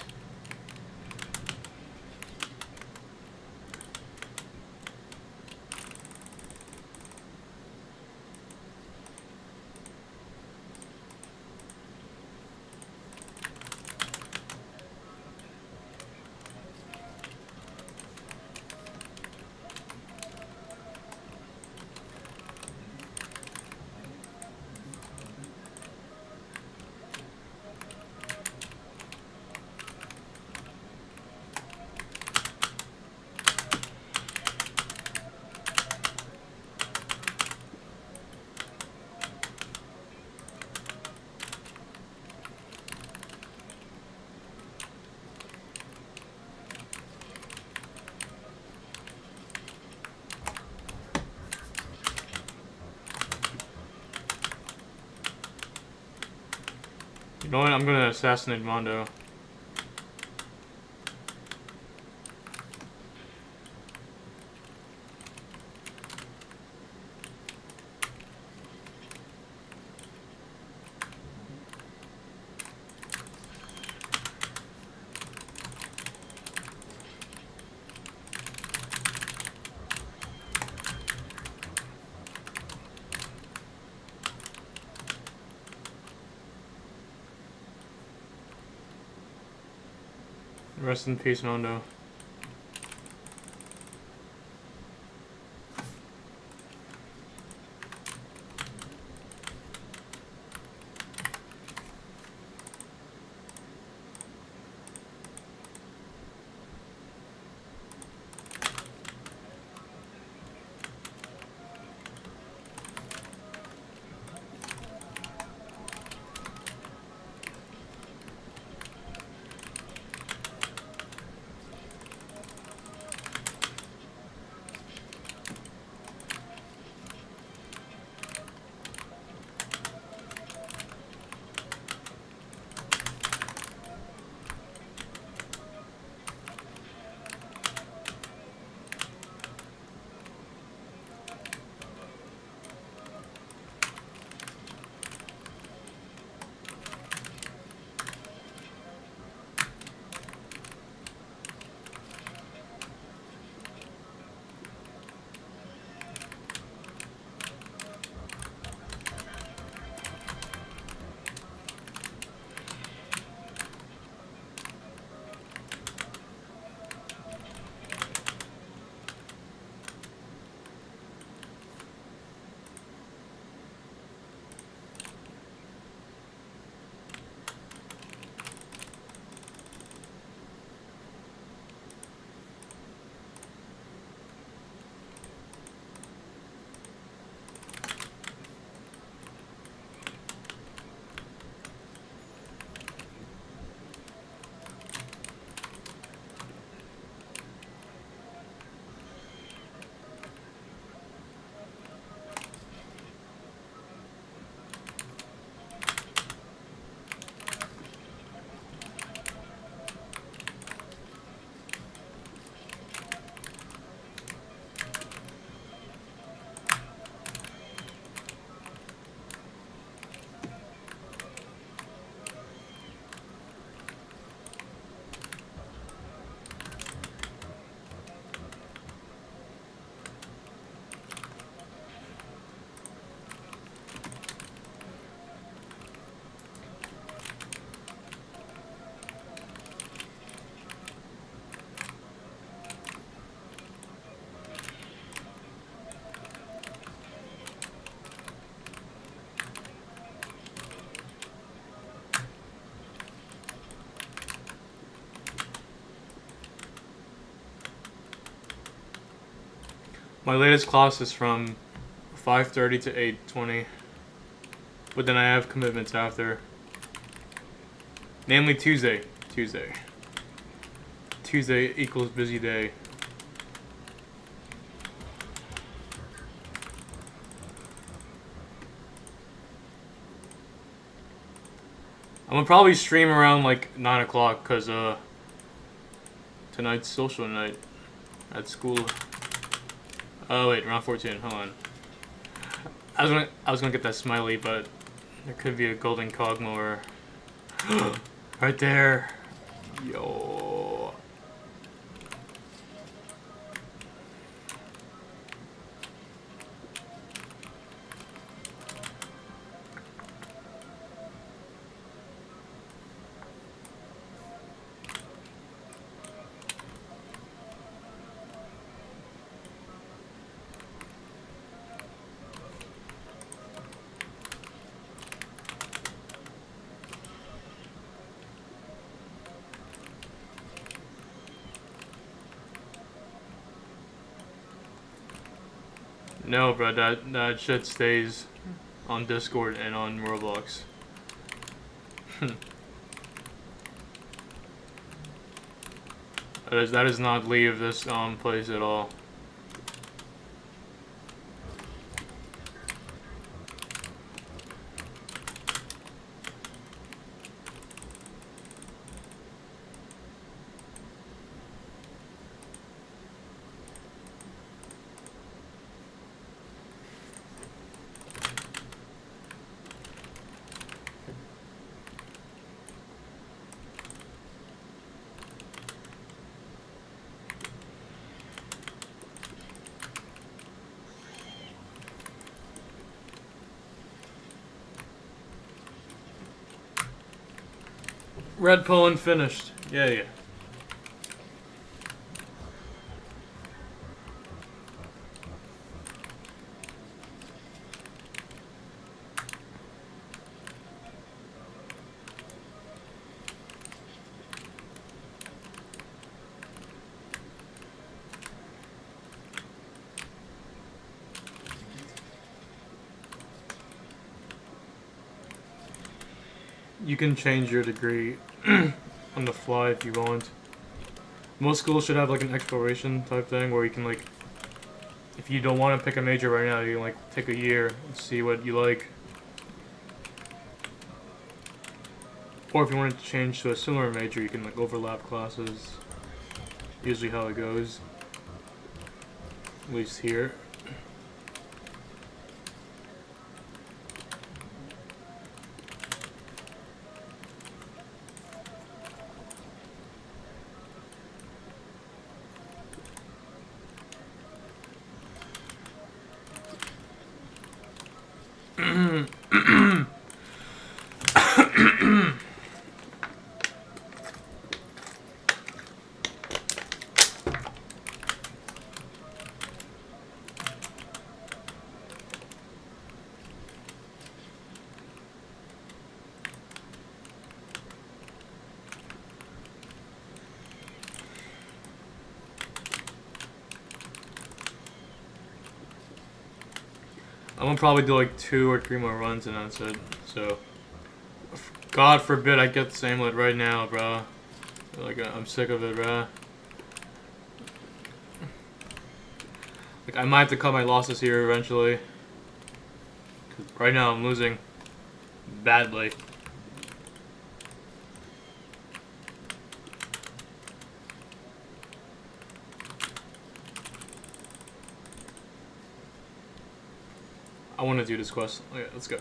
You know what? I'm gonna assassinate Mondo. Rest in peace, Mondo. My latest class is from 5:30 to 8:20, but then I have commitments after. Namely Tuesday. Tuesday equals busy day. I'm gonna probably stream around like 9 o'clock because tonight's social night at school. Oh wait, round 14. Hold on. I was gonna get that smiley, but there could be a golden cogmo or. Right there. Yo. No, bro, that shit stays on Discord and on Roblox. That does not leave this place at all. Red Poland finished. Yay. You can change your degree on the fly if you want. Most schools should have like an exploration type thing where you can like, if you don't want to pick a major right now, you can like take a year and see what you like. Or if you want to change to a similar major, you can like overlap classes. Usually how it goes. At least here. I'm gonna probably do like 2 or 3 more runs and that's it. So, God forbid I get the amulet right now, bro. Like I'm sick of it, bro. Like I might have to cut my losses here eventually. 'Cause right now I'm losing badly. I want to do this quest. Okay, let's go.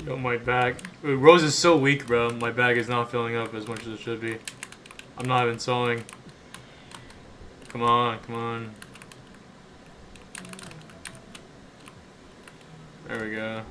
Yo, my bag. Rose is so weak, bro. My bag is not filling up as much as it should be. I'm not installing. Come on, come on. There we go.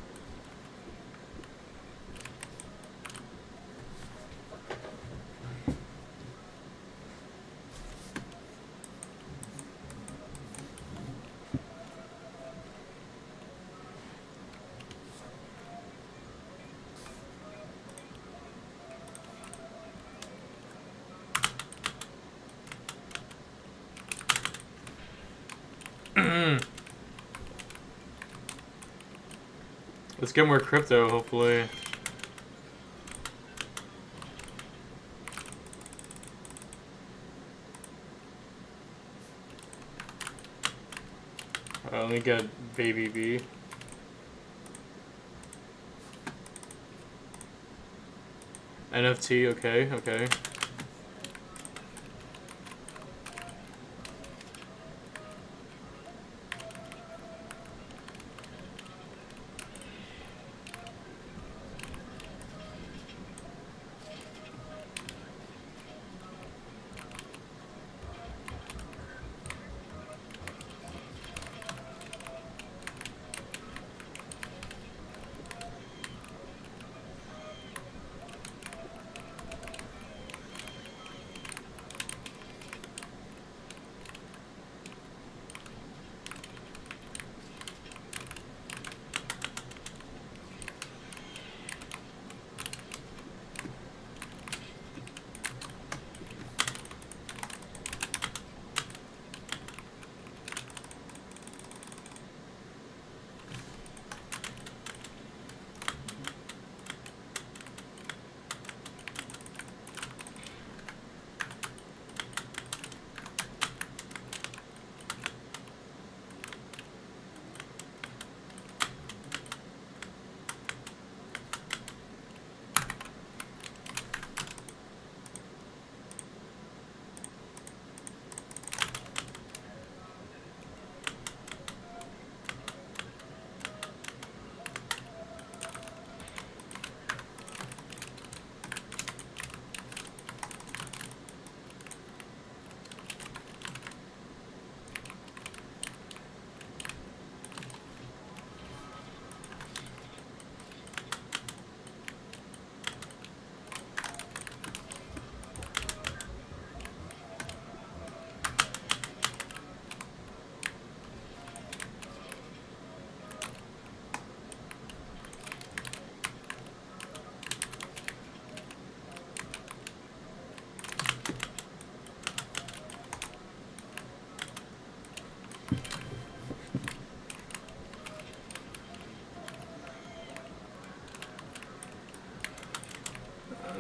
Let's get more crypto, hopefully. Let me get Baby B. NFT, okay, okay.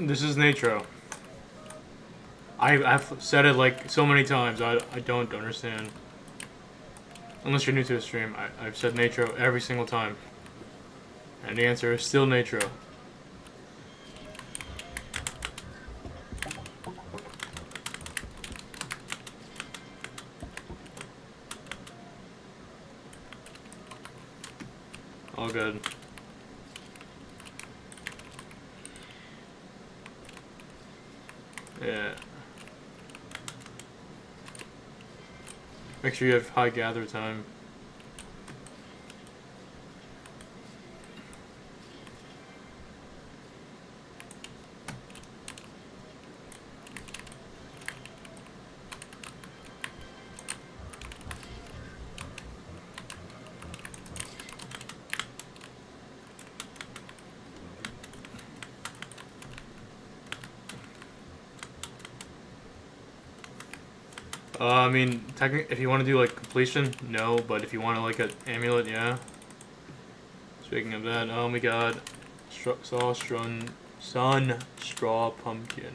This is Natro. I've said it like so many times, I don't understand. Unless you're new to the stream, I've said Natro every single time. And the answer is still Natro. All good. Yeah. Make sure you have high gather time. I mean, technically, if you want to do like completion, no, but if you want to like an amulet, yeah. Speaking of that, oh my god, sun straw pumpkin.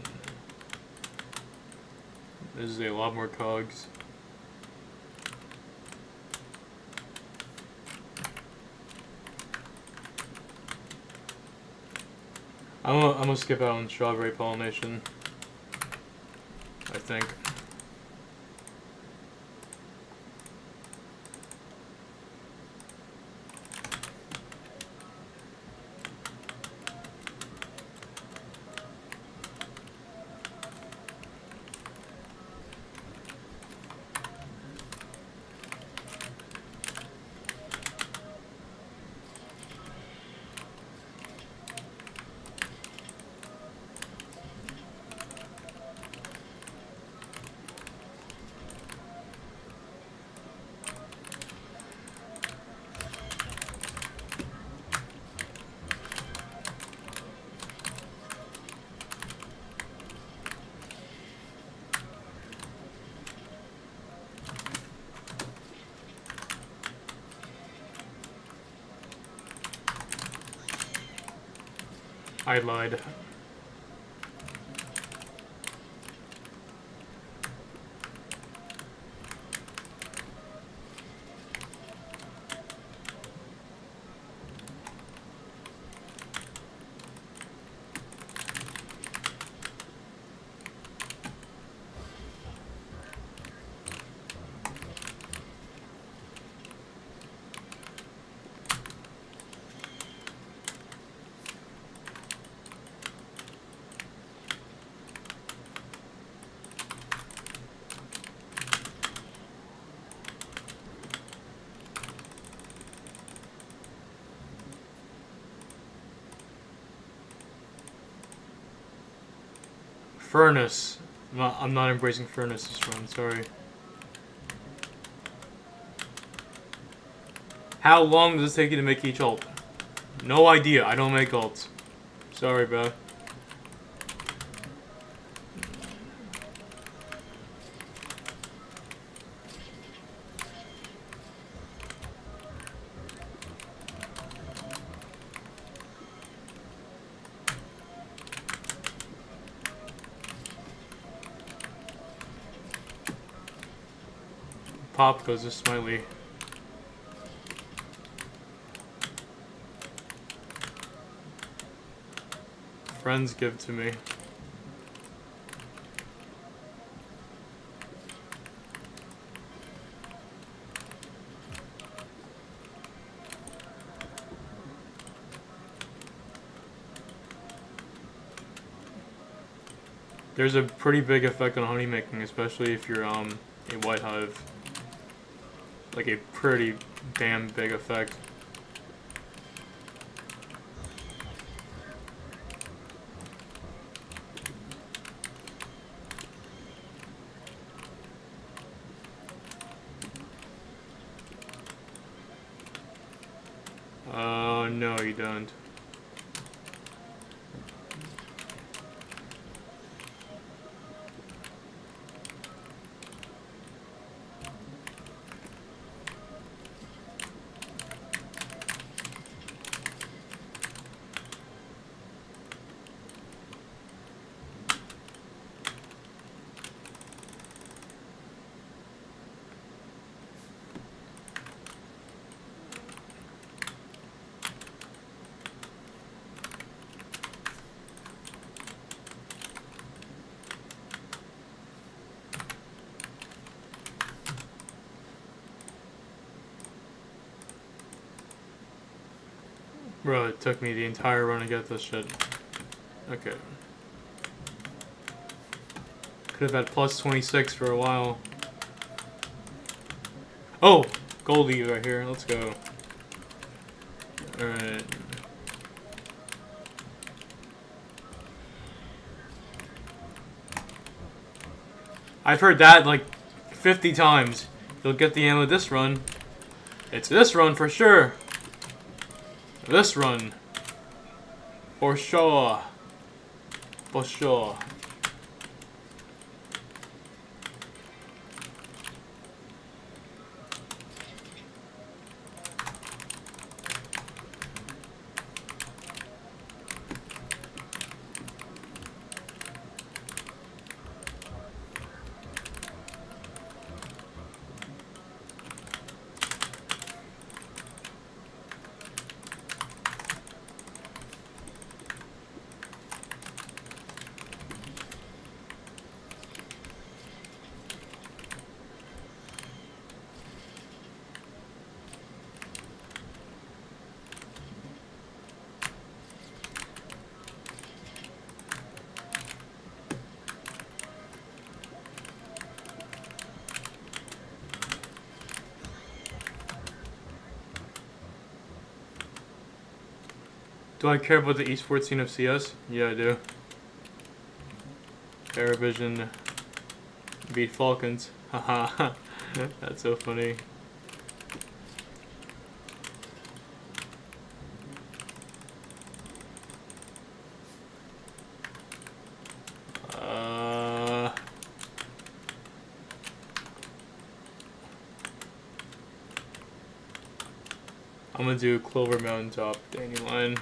This is a lot more cogs. I'm gonna skip out on strawberry pollination, I think. I lied. Furnace. I'm not embracing Furnace this run, sorry. How long does it take you to make each ult? No idea, I don't make ults. Sorry, bro. Pop goes to Smiley. Friends give to me. There's a pretty big effect on honey making, especially if you're a white hive. Like a pretty damn big effect. No, you don't. Bro, it took me the entire run to get this shit. Okay. Could have had plus 26 for a while. Oh! Goldie right here. Let's go. Alright. I've heard that like 50 times. You'll get the ammo this run. It's this run for sure. This run. For sure. For sure. Do I care about the esports scene of CS? Yeah, I do. Paravision beat Falcons. Haha. That's so funny. I'm gonna do Clover Mountain Top Dandelion.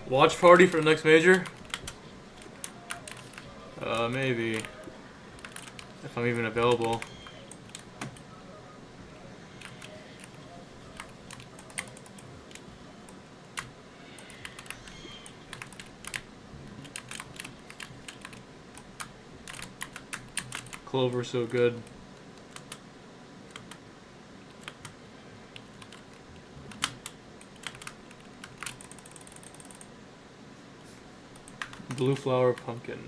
Watch party for the next major? Maybe. If I'm even available. Clover's so good. Blue flower pumpkin.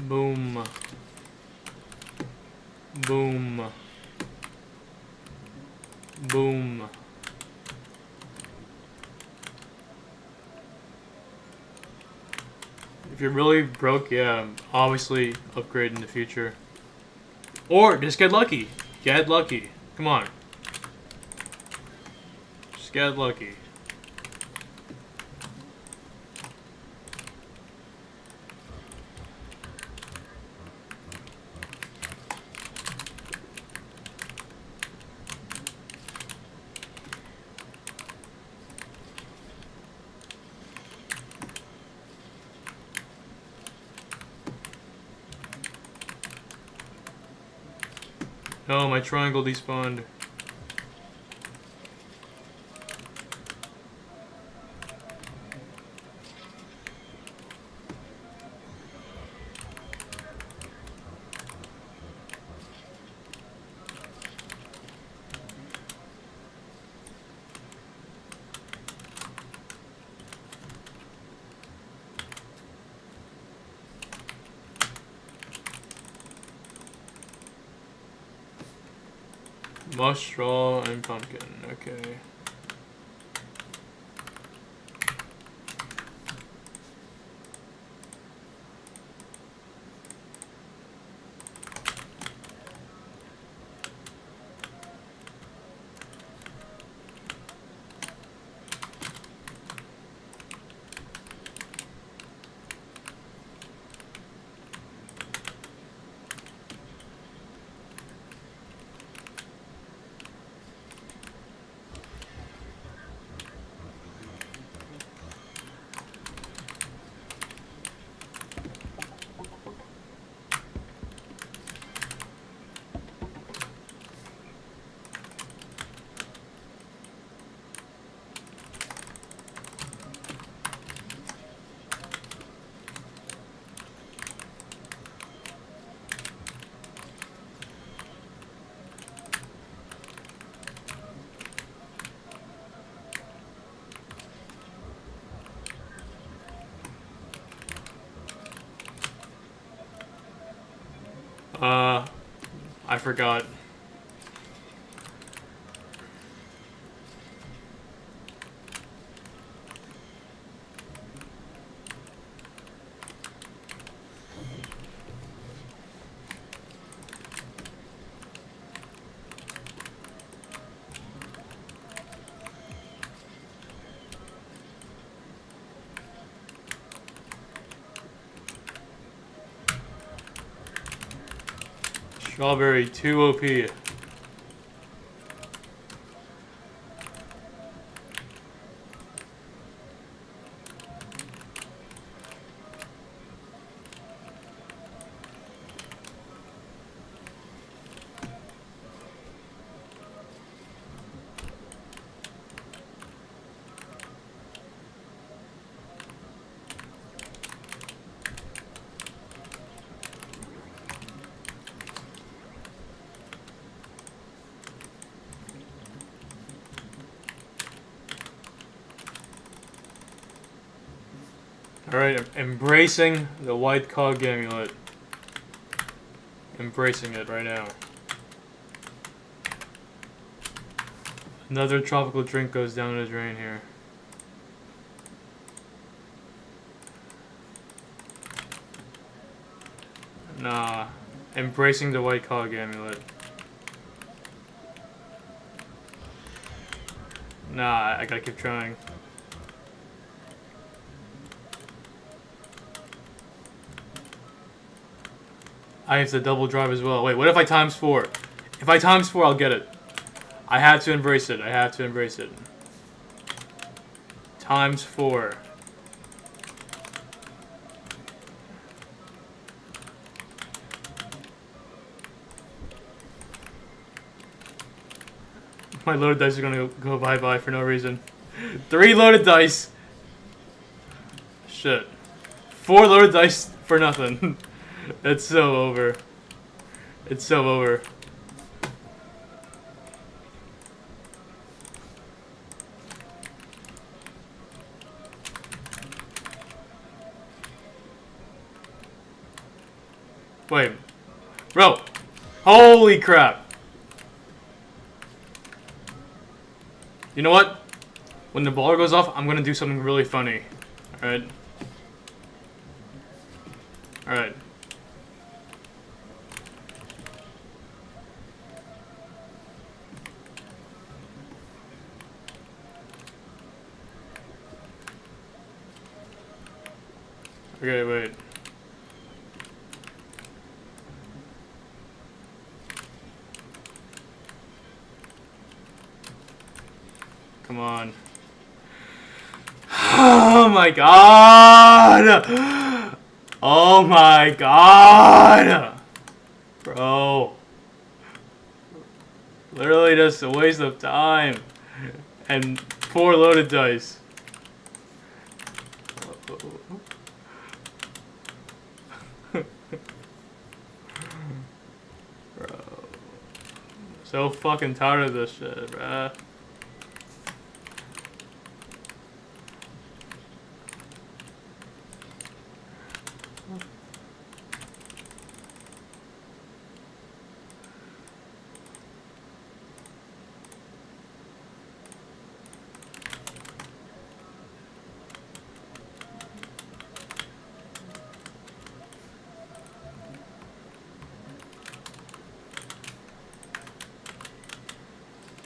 Boom. Boom. Boom. If you're really broke, yeah, obviously upgrade in the future. Or just get lucky. Get lucky. Come on. Just get lucky. No, my triangle despawned. Mush, straw, and pumpkin. Okay. I forgot. Strawberry, 2 OP. Alright, I'm embracing the white cog amulet. Embracing it right now. Another tropical drink goes down the drain here. Nah. Embracing the white cog amulet. Nah, I gotta keep trying. I have to double drive as well. Wait, what if I times 4? If I times 4, I'll get it. I have to embrace it. I have to embrace it. Times 4. My loaded dice are gonna go bye-bye for no reason. 3 loaded dice. Shit. 4 loaded dice for nothing. It's so over. It's so over. Wait. Bro. Holy crap. You know what? When the baller goes off, I'm gonna do something really funny. Alright? Alright. Okay, wait. Come on. Oh my god! Oh my god! Bro. Literally just a waste of time. And 4 loaded dice. Bro. So fucking tired of this shit, bruh.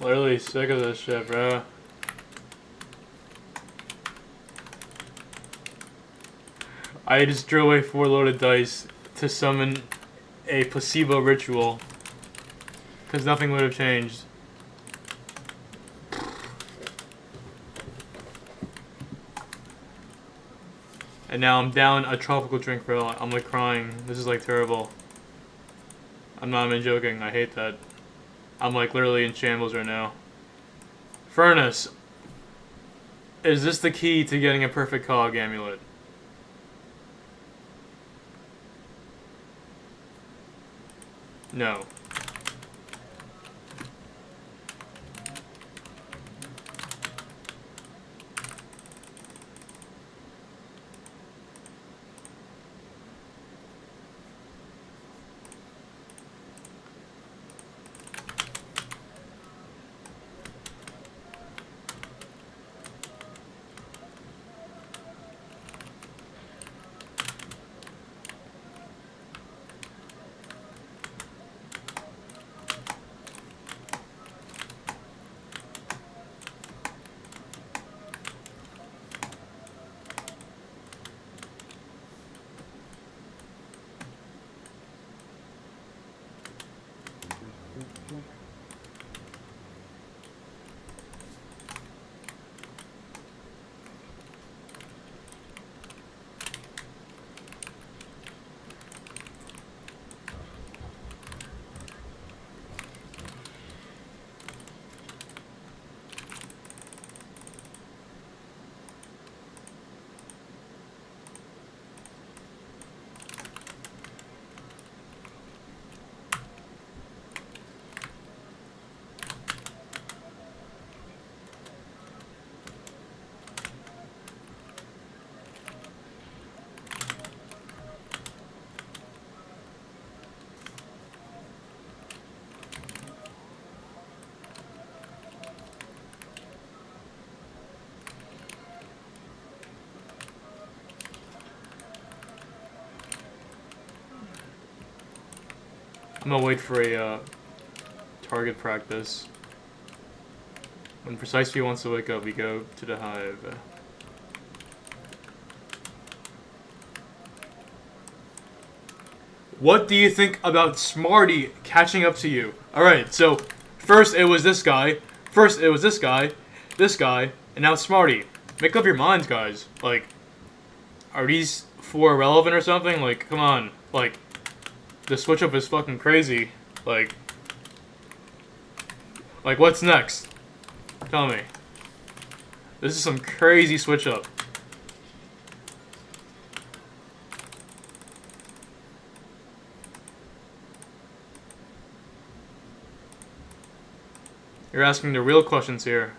Literally sick of this shit, bro. I just drew away 4 loaded dice to summon a placebo ritual. Because nothing would have changed. And now I'm down a tropical drink, bro. I'm like crying. This is like terrible. I'm not even joking. I hate that. I'm like literally in shambles right now. Furnace. Is this the key to getting a perfect cog amulet? No. I'm gonna wait for a target practice. When Precisely wants to wake up, we go to the Hive. What do you think about Smarty catching up to you? Alright, so first it was this guy, this guy, and now it's Smarty. Make up your minds, guys. Like, are these four irrelevant or something? Like, come on. Like, the switch up is fucking crazy. Like, what's next? Tell me. This is some crazy switch up. You're asking the real questions here.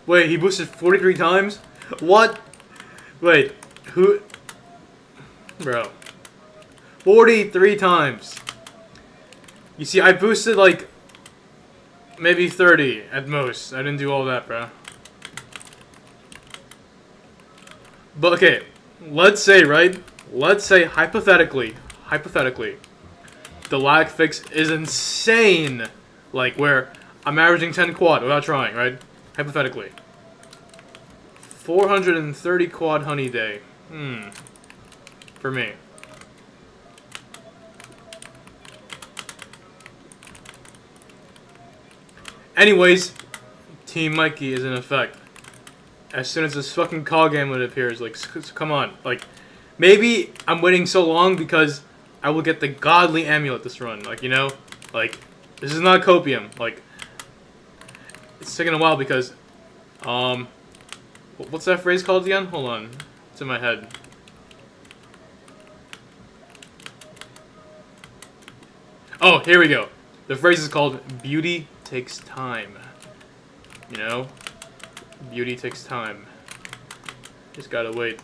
Wait, he boosted 43 times? What? Wait, who? Bro. 43 times. You see, I boosted like maybe 30 at most. I didn't do all that, bro. But okay, let's say, right? Let's say hypothetically, the lag fix is insane. Like where I'm averaging 10 quad without trying, right? Hypothetically. 430 quad honey day. For me. Anyways, Team Mikey is in effect. As soon as this fucking cog amulet appears, like, come on. Like, maybe I'm waiting so long because I will get the godly amulet this run. Like, you know? Like, this is not copium. Like, it's taking a while because, what's that phrase called again? Hold on. It's in my head. Oh, here we go. The phrase is called beauty takes time. You know? Beauty takes time. Just gotta wait.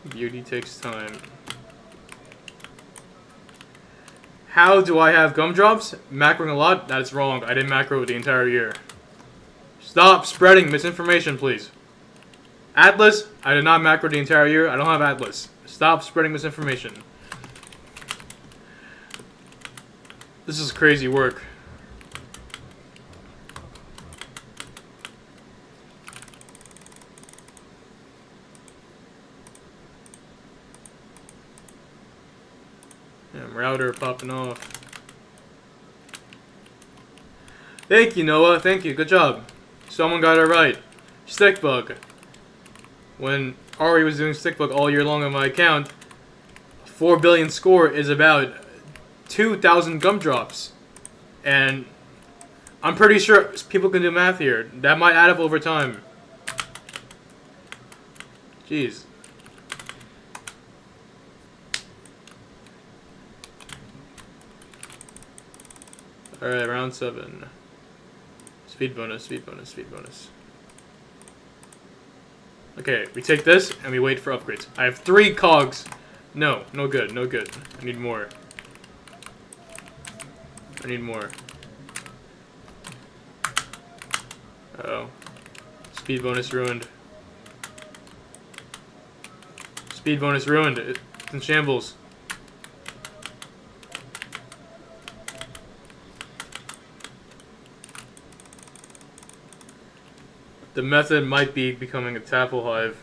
Beauty takes time. How do I have gumdrops? Macroing a lot? That is wrong. I didn't macro the entire year. Stop spreading misinformation, please. Atlas? I did not macro the entire year. I don't have Atlas. Stop spreading misinformation. This is crazy work. Damn, router popping off. Thank you, Noah. Thank you. Good job. Someone got it right. Stickbug. When Ari was doing Stickbug all year long on my account, 4 billion score is about 2,000 gumdrops. And I'm pretty sure people can do math here. That might add up over time. Jeez. Alright, round 7. Speed bonus, speed bonus, speed bonus. Okay, we take this and we wait for upgrades. I have 3 cogs. No, no good, no good. I need more. I need more. Uh-oh. Speed bonus ruined. Speed bonus ruined. It's in shambles. The method might be becoming a Taffel Hive.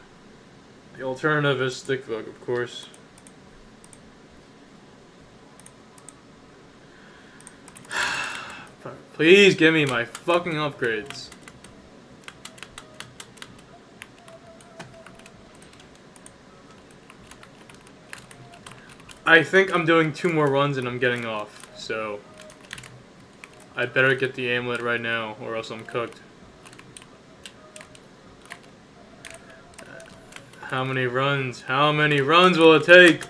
The alternative is Stickbug, of course. Please give me my fucking upgrades. I think I'm doing 2 more runs and I'm getting off, so I better get the amulet right now or else I'm cooked. How many runs? How many runs will it take?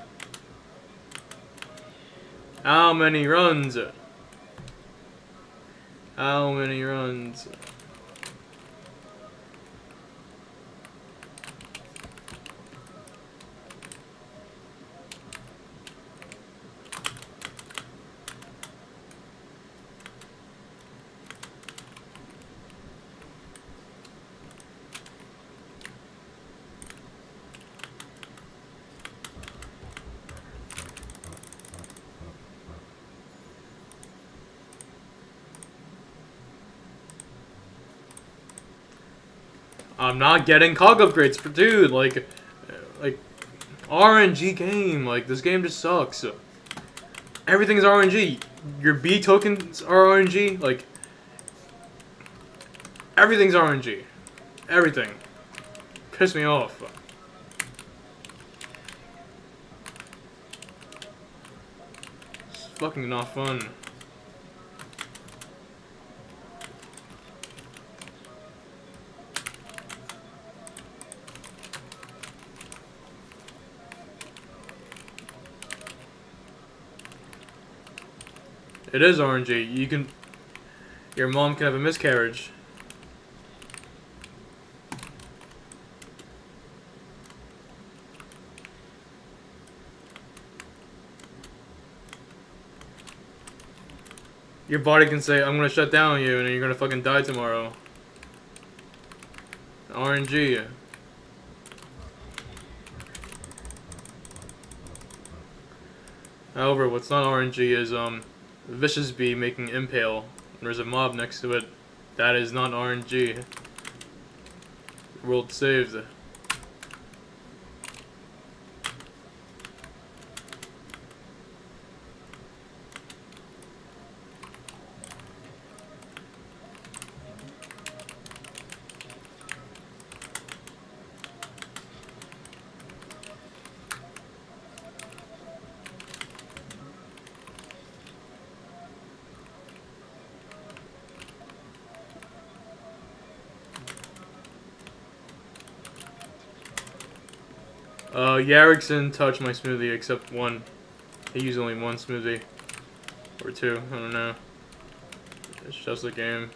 How many runs? How many runs? I'm not getting cog upgrades, but dude, like RNG game. Like, this game just sucks. Everything's RNG. Your B tokens are RNG. Like, everything's RNG. Everything. Piss me off. It's fucking not fun. It is RNG. You can... Your mom can have a miscarriage. Your body can say, I'm gonna shut down you and you're gonna fucking die tomorrow. RNG. However, what's not RNG is, Vicious Bee making Impale. There's a mob next to it. That is not RNG. World saved. Yarrick didn't touch my smoothie except one. He used only one smoothie. Or two, I don't know. It's just a game.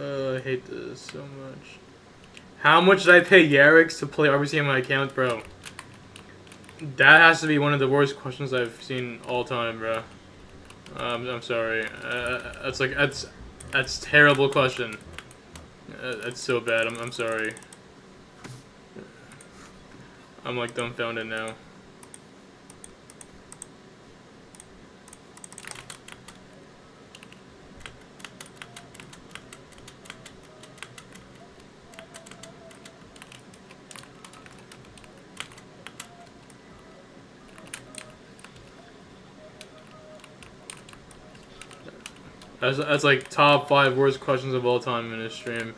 I hate this so much. How much did I pay Yarrick to play RBC on my account, bro? That has to be one of the worst questions I've seen all time, bro. I'm sorry. That's terrible question. That's so bad. I'm sorry. I'm like dumbfounded now. That's like top 5 worst questions of all time in this stream.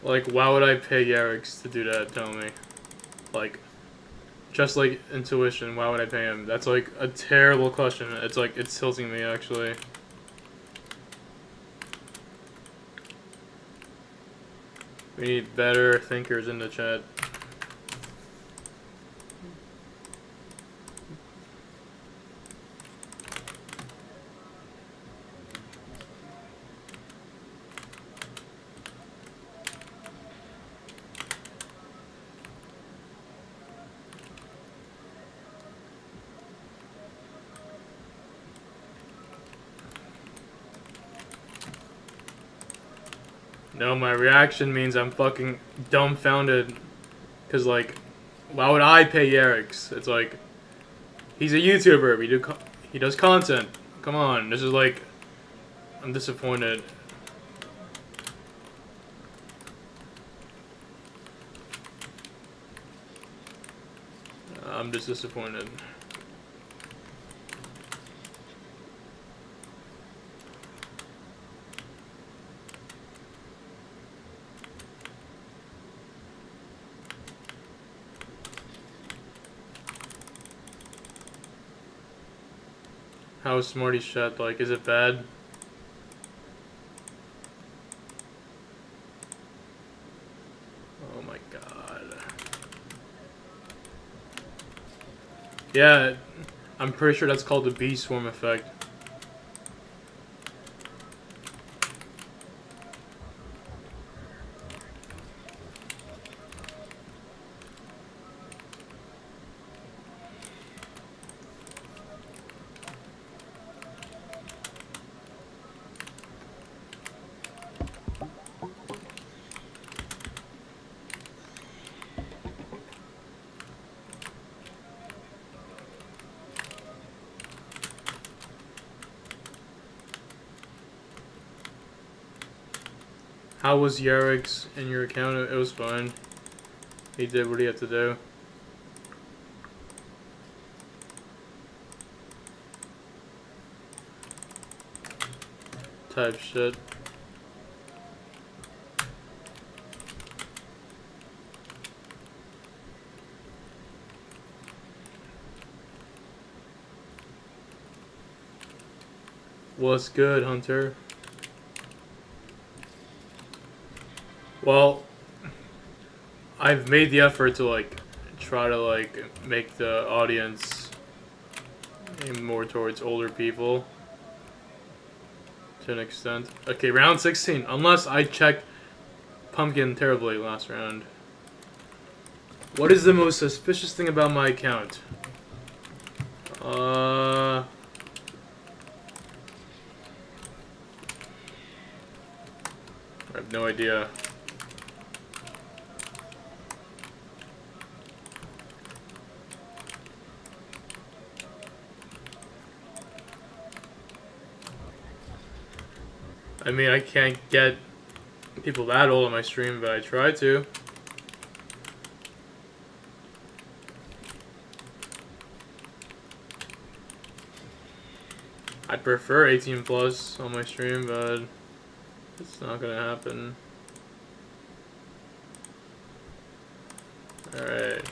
Like, why would I pay Yarrick to do that? Tell me. Like, just like intuition, why would I pay him? That's like a terrible question. It's like, it's tilting me actually. We need better thinkers in the chat. No, my reaction means I'm fucking dumbfounded. Cause like, why would I pay Yarrick? It's like, he's a YouTuber. He does content. Come on, this is like, I'm disappointed. I'm just disappointed. How is Smarty's chat like? Is it bad? Oh my god. Yeah, I'm pretty sure that's called the bee swarm effect. How was Yarek's in your account? It was fine. He did what he had to do. Type shit. What's good, Hunter? Well, I've made the effort to like try to like make the audience aim more towards older people to an extent. Okay, round 16. Unless I checked Pumpkin terribly last round. What is the most suspicious thing about my account? I have no idea. I mean, I can't get people that old on my stream, but I try to. I'd prefer 18 plus on my stream, but it's not gonna happen. Alright.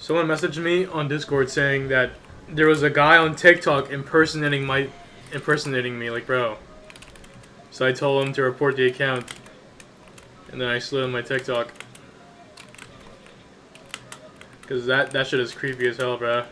Someone messaged me on Discord saying that there was a guy on TikTok impersonating me, like, bro. So I told him to report the account, and then I slid on my TikTok. Cause that shit is creepy as hell, bro.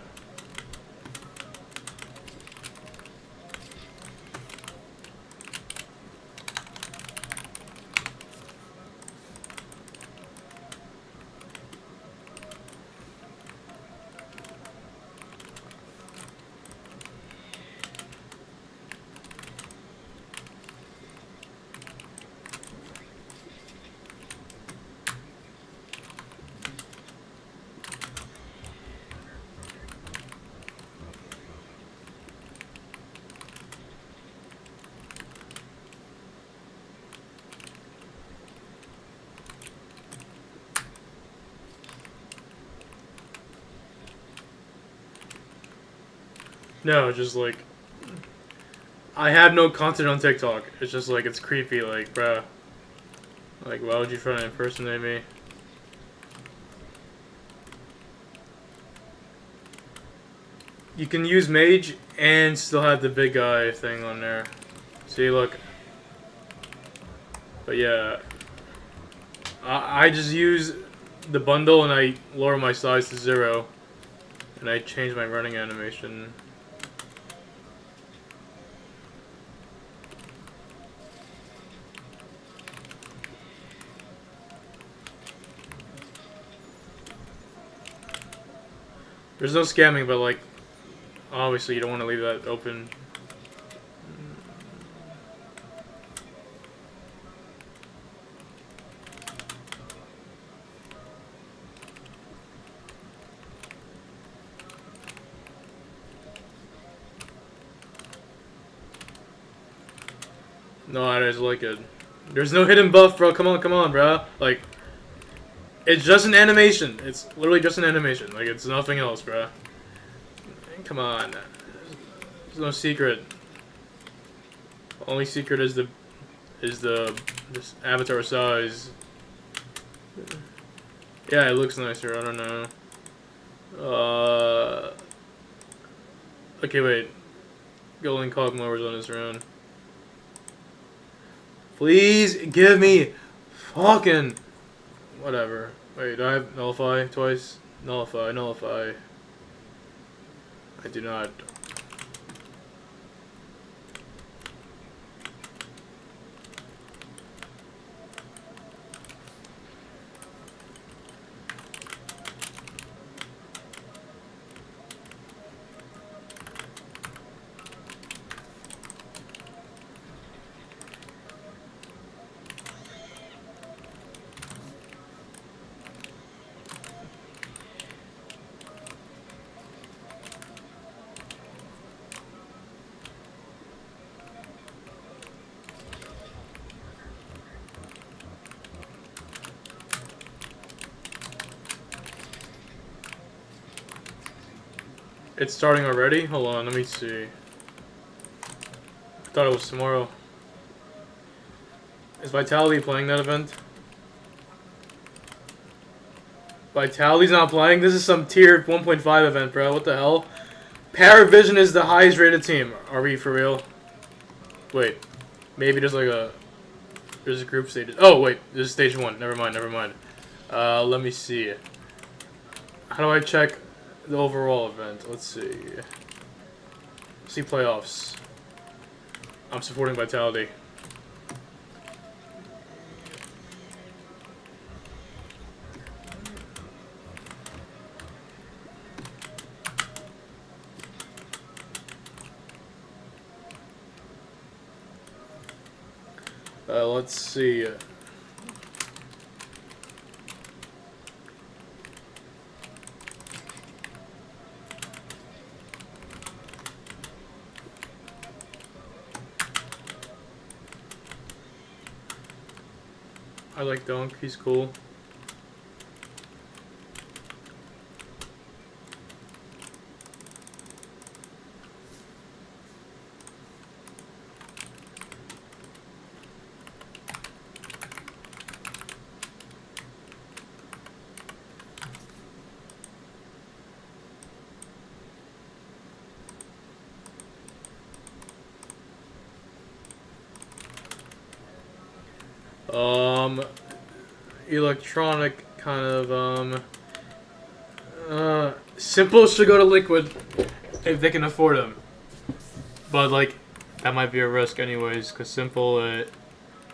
No, just like I have no content on TikTok. It's just like it's creepy, like, bruh. Like, why would you try to impersonate me? You can use mage and still have the big guy thing on there. See, look. But yeah, I just use the bundle and I lower my size to 0, and I change my running animation. There's no scamming, but like, obviously you don't want to leave that open. No, I just like it. There's no hidden buff, bro. Come on, bro. Like, it's just an animation. It's literally just an animation. Like, it's nothing else, bro. Come on. There's no secret. Only secret is this avatar size. Yeah, it looks nicer. I don't know. Okay, wait. Golden Cogmore was on his round. Please give me fucking whatever. Wait, do I have nullify twice? Nullify, nullify. I do not. It's starting already? Hold on, let me see. I thought it was tomorrow. Is Vitality playing that event? Vitality's not playing? This is some tier 1.5 event, bro. What the hell? Paravision is the highest rated team. Are we for real? Wait. Maybe there's like a... There's a group stage. Oh, wait. This is stage 1. Never mind, never mind. Let me see. How do I check the overall event? Let's see. See playoffs. I'm supporting Vitality. Let's see. I like Dunk, he's cool. Electronic kind of, Simple should go to Liquid if they can afford him. But, like, that might be a risk anyways, because Simple,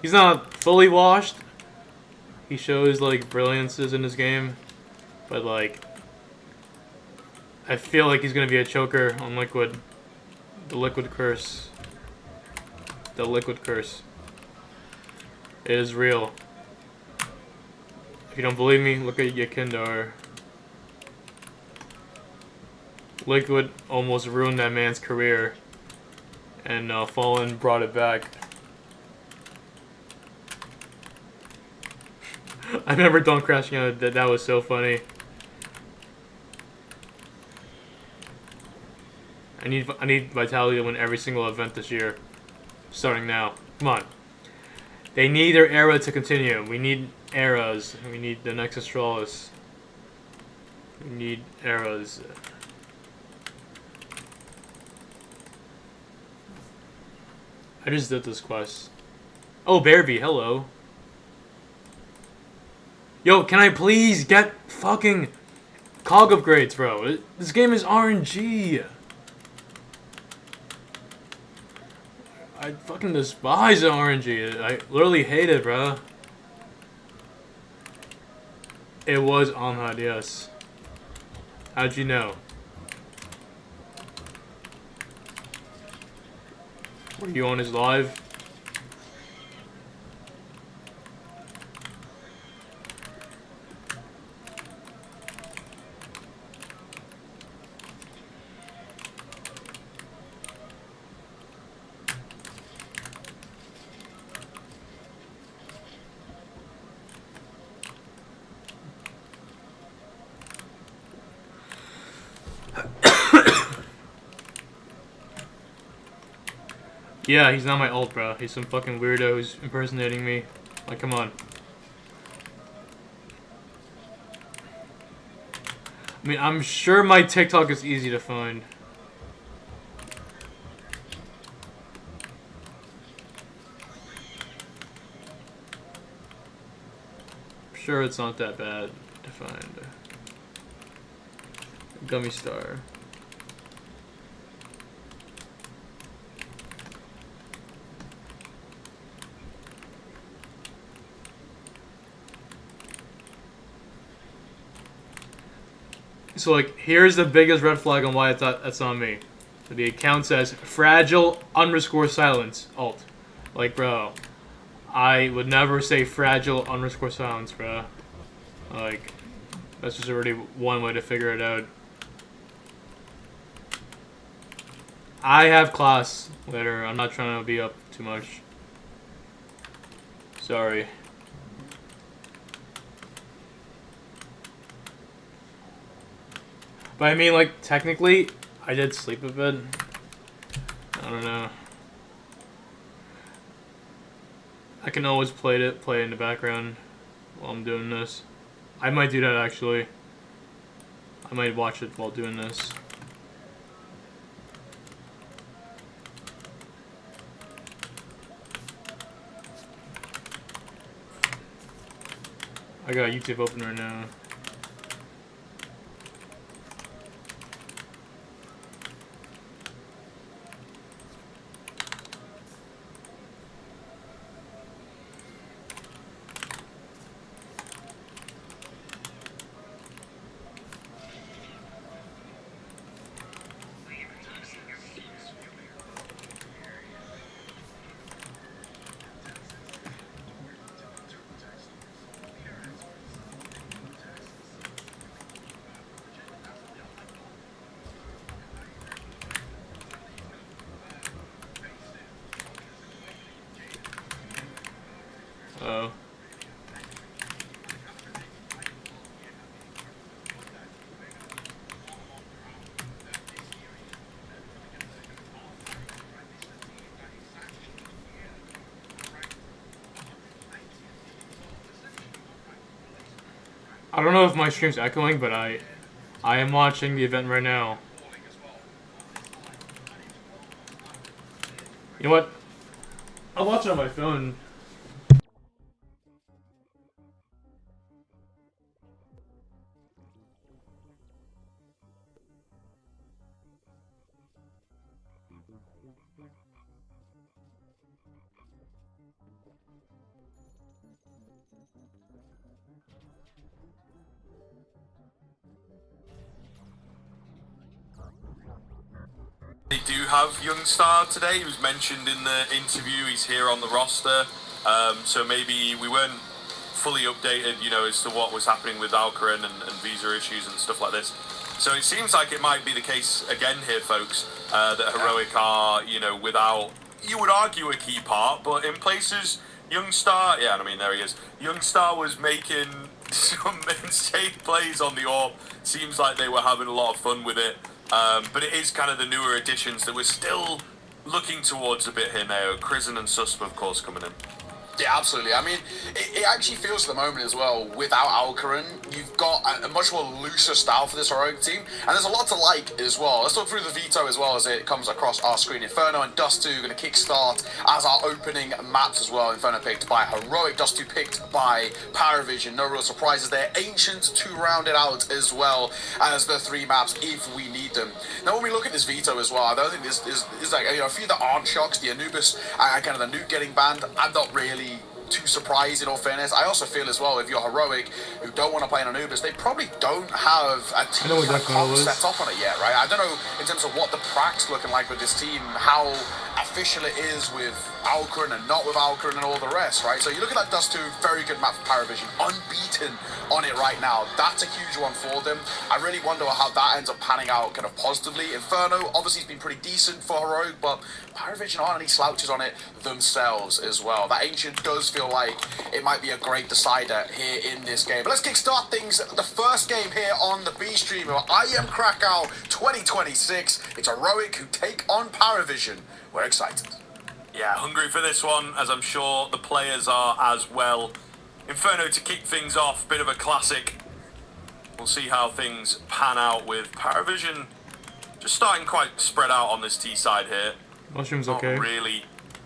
he's not fully washed. He shows, like, brilliances in his game. But, like, I feel like he's going to be a choker on Liquid. The Liquid curse. The Liquid curse. It is real. If you don't believe me, look at Yakindar. Liquid almost ruined that man's career. And Fallen brought it back. I remember Don't crashing out. That was so funny. I need Vitality to win every single event this year. Starting now. Come on. They need their era to continue. We need eras. We need the next Astralis. We need eras. I just did this quest. Oh, Bearby, hello. Yo, can I please get fucking cog upgrades, bro? This game is RNG. I fucking despise the RNG. I literally hate it, bro. It was on HUD, yes. How'd you know? Were you on his live? Yeah, he's not my ult, bro. He's some fucking weirdo who's impersonating me. Like, come on. I mean, I'm sure my TikTok is easy to find. I'm sure it's not that bad to find. Gummy Star. So, like, here's the biggest red flag on why I thought that's on me. So the account says fragile_silence alt. Like, bro, I would never say fragile_silence, bro. Like, that's just already one way to figure it out. I have class later. I'm not trying to be up too much. Sorry. But I mean, like, technically, I did sleep a bit. I don't know. I can always play in the background while I'm doing this. I might do that, actually. I might watch it while doing this. I got YouTube open right now. Oh. I don't know if my stream's echoing, but I am watching the event right now. You know what? I'll watch it on my phone. They do have Youngstar today. He was mentioned in the interview. He's here on the roster. So maybe we weren't fully updated, you know, as to what was happening with Alcaran and visa issues and stuff like this. So it seems like it might be the case again here, folks, that Heroic are, you know, without, you would argue, a key part, but in places, Youngstar, yeah, I mean, there he is. Youngstar was making some insane plays on the AWP. Seems like they were having a lot of fun with it. But it is kind of the newer additions that we're still looking towards a bit here now. Crizzen and Susp, of course, coming in. Yeah, absolutely. I mean, it actually feels at the moment as well, without Alcaran, you've got a much more looser style for this Heroic team, and there's a lot to like as well. Let's talk through the veto as well as it comes across our screen. Inferno and Dust 2 going to kickstart as our opening maps as well. Inferno picked by Heroic, Dust 2 picked by Paravision. No real surprises there. Ancient to round it out as well as the 3 maps if we need them. Now, when we look at this veto as well, I don't think there's like, you know, a few that aren't shocks. The Anubis and kind of the nuke getting banned, I'm not really too surprised, in all fairness. I also feel as well, if you're Heroic who don't want to play an Anubis, they probably don't have a team set up on it yet, right? I don't know in terms of what the pracs looking like with this team, how official it is with Alcaran and not with Alcaran and all the rest, right? So you look at that Dust 2, very good map for Paravision, unbeaten on it right now. That's a huge one for them. I really wonder how that ends up panning out kind of positively. Inferno obviously has been pretty decent for Heroic, but Paravision aren't any slouches on it themselves as well. That Ancient does feel like it might be a great decider here in this game. But let's kickstart things. The first game here on the B stream of I Am Krakow 2026. It's Heroic who take on Paravision. We're excited. Yeah, hungry for this one, as I'm sure the players are as well. Inferno to kick things off, bit of a classic. We'll see how things pan out with Paravision just starting quite spread out on this T side here. Mushroom's Not okay. really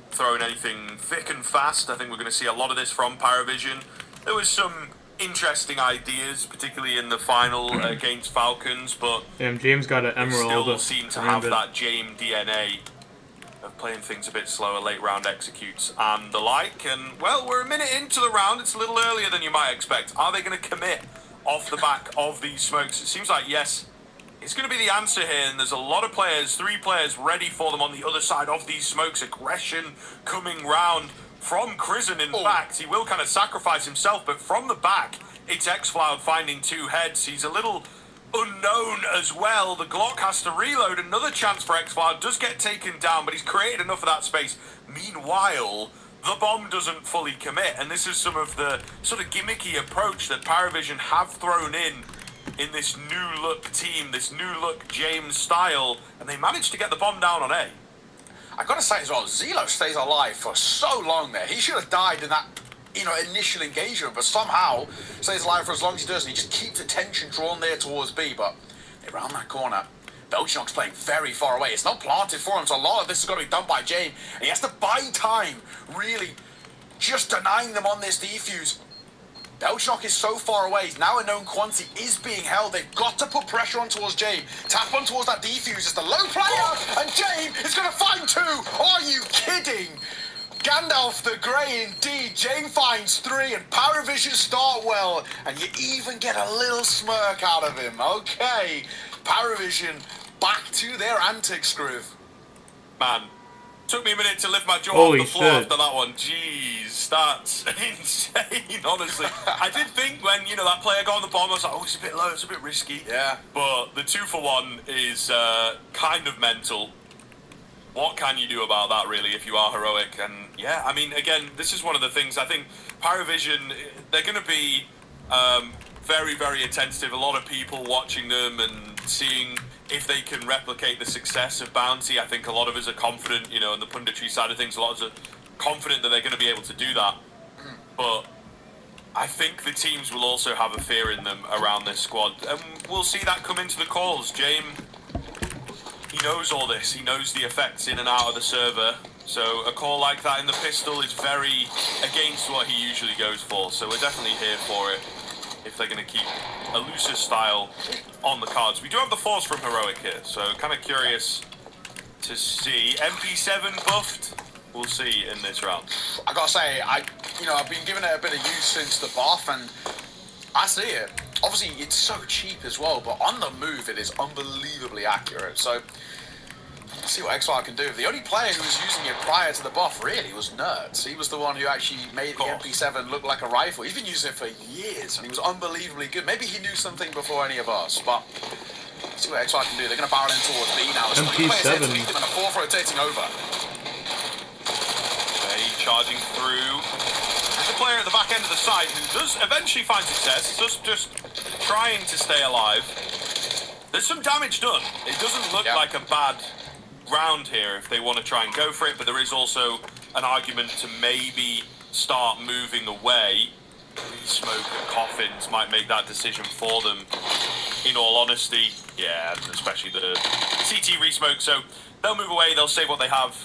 throwing anything thick and fast. I think we're going to see a lot of this from Paravision. There was some interesting ideas, particularly in the final against Falcons, but Damn, James got an they emerald. still seem to have that James DNA of playing things a bit slower, late round executes and the like. And, well, we're a minute into the round. It's a little earlier than you might expect. Are they going to commit off the back of these smokes? It seems like yes. It's going to be the answer here, and there's a lot of players, 3 players ready for them on the other side of these smokes. Aggression coming round from Crizzen, in fact. He will kind of sacrifice himself, but from the back, it's xFloud finding 2 heads. He's a little unknown as well. The Glock has to reload. Another chance for xFloud. Does get taken down, but he's created enough of that space. Meanwhile, the bomb doesn't fully commit, and this is some of the sort of gimmicky approach that Paravision have thrown in this new look team, this new look James style, and they managed to get the bomb down on A. I gotta say as well, Zelo stays alive for so long there. He should have died in that, initial engagement, but somehow stays alive for as long as he does, and he just keeps attention drawn there towards B. But around that corner, Belchinok's playing very far away. It's not planted for him, so a lot of this is going to be done by James, and he has to buy time, really, just denying them on this defuse. Belchinok is so far away. He's now a known quantity, is being held. They've got to put pressure on towards James. Tap on towards that defuse. It's the low player, and James is going to find 2. Are you kidding? Gandalf the Grey indeed. James finds 3, and Paravision start well, and you even get a little smirk out of him. Okay, Paravision back to their antics, Groove. Man, took me a minute to lift my jaw Holy off the floor shit. after that one. Jeez, that's insane, honestly. I did think when, that player got on the bomb, I was like, oh, it's a bit low, it's a bit risky. Yeah. But the 2-for-1 is kind of mental. What can you do about that, really, if you are heroic? And, yeah, I mean, again, this is one of the things, I think Paravision, they're going to be very, very attentive. A lot of people watching them and seeing if they can replicate the success of Bounty. I think a lot of us are confident, in the punditry side of things, a lot of us are confident that they're going to be able to do that. But I think the teams will also have a fear in them around this squad. And we'll see that come into the calls. James, he knows all this. He knows the effects in and out of the server. So a call like that in the pistol is very against what he usually goes for. So we're definitely here for it if they're going to keep a looser style on the cards. We do have the Force from Heroic here, so kind of curious to see. MP7 buffed, we'll see in this round. I gotta say, I've been giving it a bit of use since the buff, and I see it. Obviously, it's so cheap as well, but on the move, it is unbelievably accurate. So, let's see what xFloud can do. The only player who was using it prior to the buff, really, was Nerds. He was the one who actually made the MP7 look like a rifle. He's been using it for years, and he was unbelievably good. Maybe he knew something before any of us, but let's see what xFloud can do. They're going to barrel in towards B now. There's 3 players here to beat them, and a 4th rotating over. Okay, charging through. There's a player at the back end of the site who does eventually find success, just trying to stay alive. There's some damage done. It doesn't look like a bad round here if they want to try and go for it, but there is also an argument to maybe start moving away. Smoke and coffins might make that decision for them, in all honesty. Yeah, especially the CT resmoke, so they'll move away, they'll save what they have,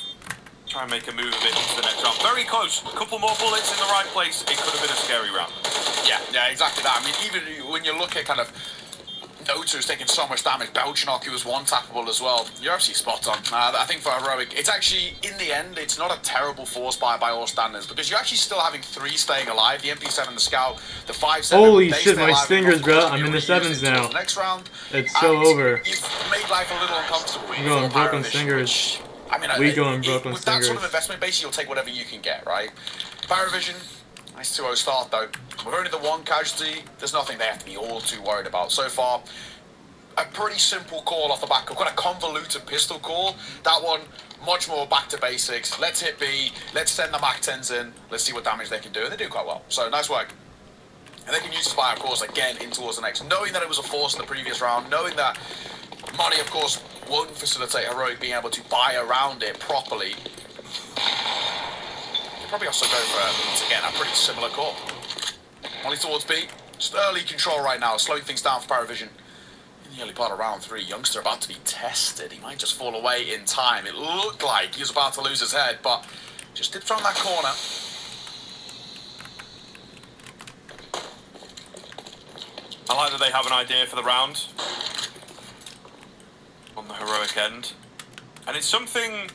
try and make a move of it into the next round. Very close, a couple more bullets in the right place, it could have been a scary round. Yeah, exactly that. I mean, even when you look at kind of Notu's taking so much damage, Belchinok, who was one-tappable as well. You're absolutely spot on. I think for Heroic, it's actually, in the end, it's not a terrible force by all standards, because you're actually still having 3 staying alive, the MP7, the Scout, the 5-7. Holy shit, my stingers, bro. I'm in the 7s now. The next round, it's so over. You've made life a little uncomfortable. I'm going Brooklyn Stingers. I mean, we going Brooklyn with that Stingers. sort of investment, basically, you'll take whatever you can get, right? Paravision, nice 2-0 start, though. With only the 1 casualty, there's nothing they have to be all too worried about. So far, a pretty simple call off the back of quite a convoluted pistol call. That one, much more back to basics. Let's hit B, let's send the MAC-10s in, let's see what damage they can do, and they do quite well. So, nice work. And they can use the Spire, of course, again, in towards the next. Knowing that it was a force in the previous round, knowing that money, of course, won't facilitate Heroic being able to buy around it properly. probably also go for, once again, a pretty similar call. Only towards B. Just early control right now, slowing things down for Paravision. In the early part of round 3, Youngster about to be tested. He might just fall away in time. It looked like he was about to lose his head, but just dipped around that corner. I like that they have an idea for the round on the heroic end. And it's something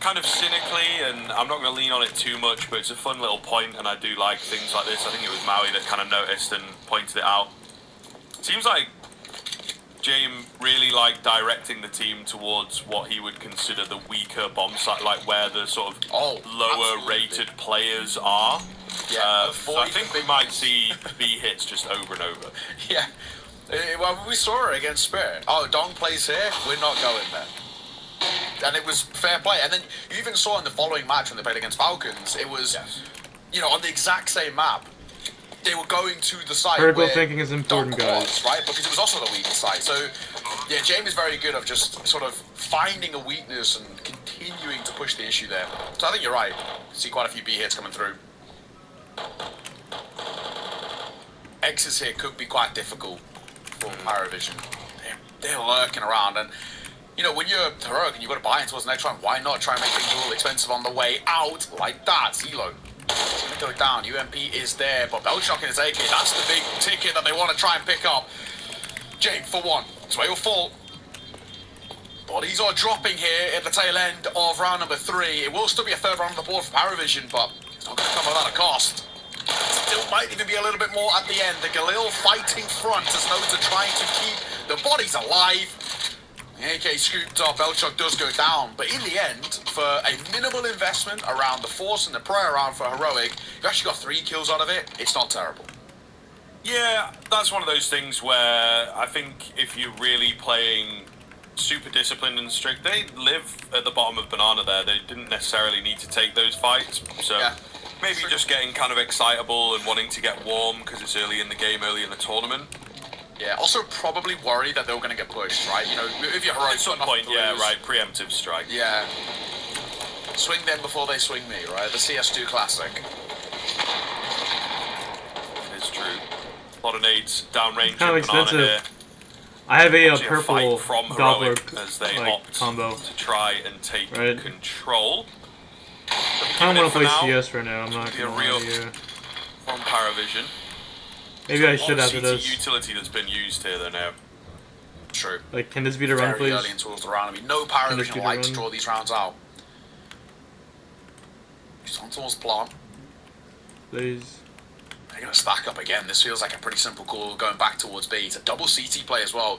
kind of cynically, and I'm not going to lean on it too much, but it's a fun little point, and I do like things like this. I think it was Maui that kind of noticed and pointed it out. Seems like James really liked directing the team towards what he would consider the weaker bomb site, like where the sort of lower rated players are. Yeah, so I think we might see B hits just over and over. Yeah, well, we saw it against Spirit. Oh, Dong plays here, we're not going there. And it was fair play. And then you even saw in the following match when they played against Falcons, it was, you know, on the exact same map. They were going to the site Critical where thinking is important, Dong guys. was, right? Because it was also the weakest site. So, yeah, James is very good of just sort of finding a weakness and continuing to push the issue there. So I think you're right. See quite a few B hits coming through. X's here could be quite difficult for Paravision. They're lurking around, and you know, when you're heroic and you've got to buy into towards the next round, why not try and make things a little expensive on the way out like that? Zelo, it's going to go down. UMP is there, but Belchok in his AK, that's the big ticket that they want to try and pick up. Jake, for one, it's where you'll fall. Bodies are dropping here at the tail end of round number 3. It will still be a third round on the board for Paravision, but it's not going to come without a cost. Still might even be a little bit more at the end. The Galil fighting front as those are trying to keep the bodies alive. The AK scooped up, Belchok does go down, but in the end, for a minimal investment around the Force and the prior round for Heroic, you actually got 3 kills out of it. It's not terrible. Yeah, that's one of those things where I think if you're really playing super disciplined and strict, they live at the bottom of Banana there. They didn't necessarily need to take those fights, so yeah, maybe just getting kind of excitable and wanting to get warm because it's early in the game, early in the tournament. Yeah, also probably worried that they were going to get pushed, right? You know, if you're Heroic, at some point, yeah, right, preemptive strike. Yeah. Swing them before they swing me, right? The CS2 classic. It is true. A lot of nades downrange Kind of in Banana expensive. here. I have a Actually, purple from gobbler Heroic as they like, opt combo. to try and take control. I kind of want to play CS right now. I'm not be a gonna real lie to you. from Paravision. Maybe I should after CT this. utility that's been used here though now. True. Like, can this be the run, Very please? early in towards the round. I mean, no Paravision like to draw these rounds out. Just on towards Plant. Please. They're going to stack up again. This feels like a pretty simple call going back towards B. It's a double CT play as well.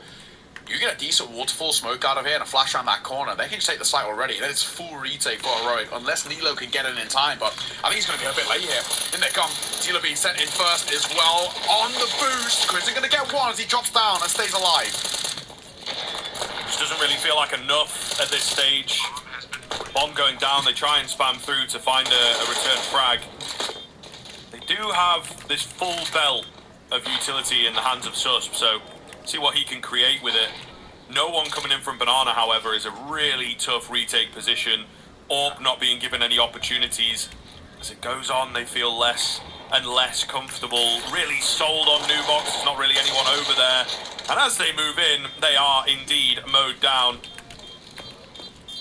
You get a decent waterfall smoke out of here and a flash around that corner. They can just take the site already. Then it's full retake for Heroic, unless Nilo can get in time. But I think he's going to be a bit late here. In they come. Zila being sent in first as well. On the boost. Chris is going to get one as he drops down and stays alive. Which doesn't really feel like enough at this stage. Bomb going down. They try and spam through to find a return frag. They do have this full belt of utility in the hands of Susp, so see what he can create with it. No one coming in from Banana, however, is a really tough retake position. Orb not being given any opportunities. As it goes on, they feel less and less comfortable. Really sold on Nubox. There's not really anyone over there. And as they move in, they are indeed mowed down.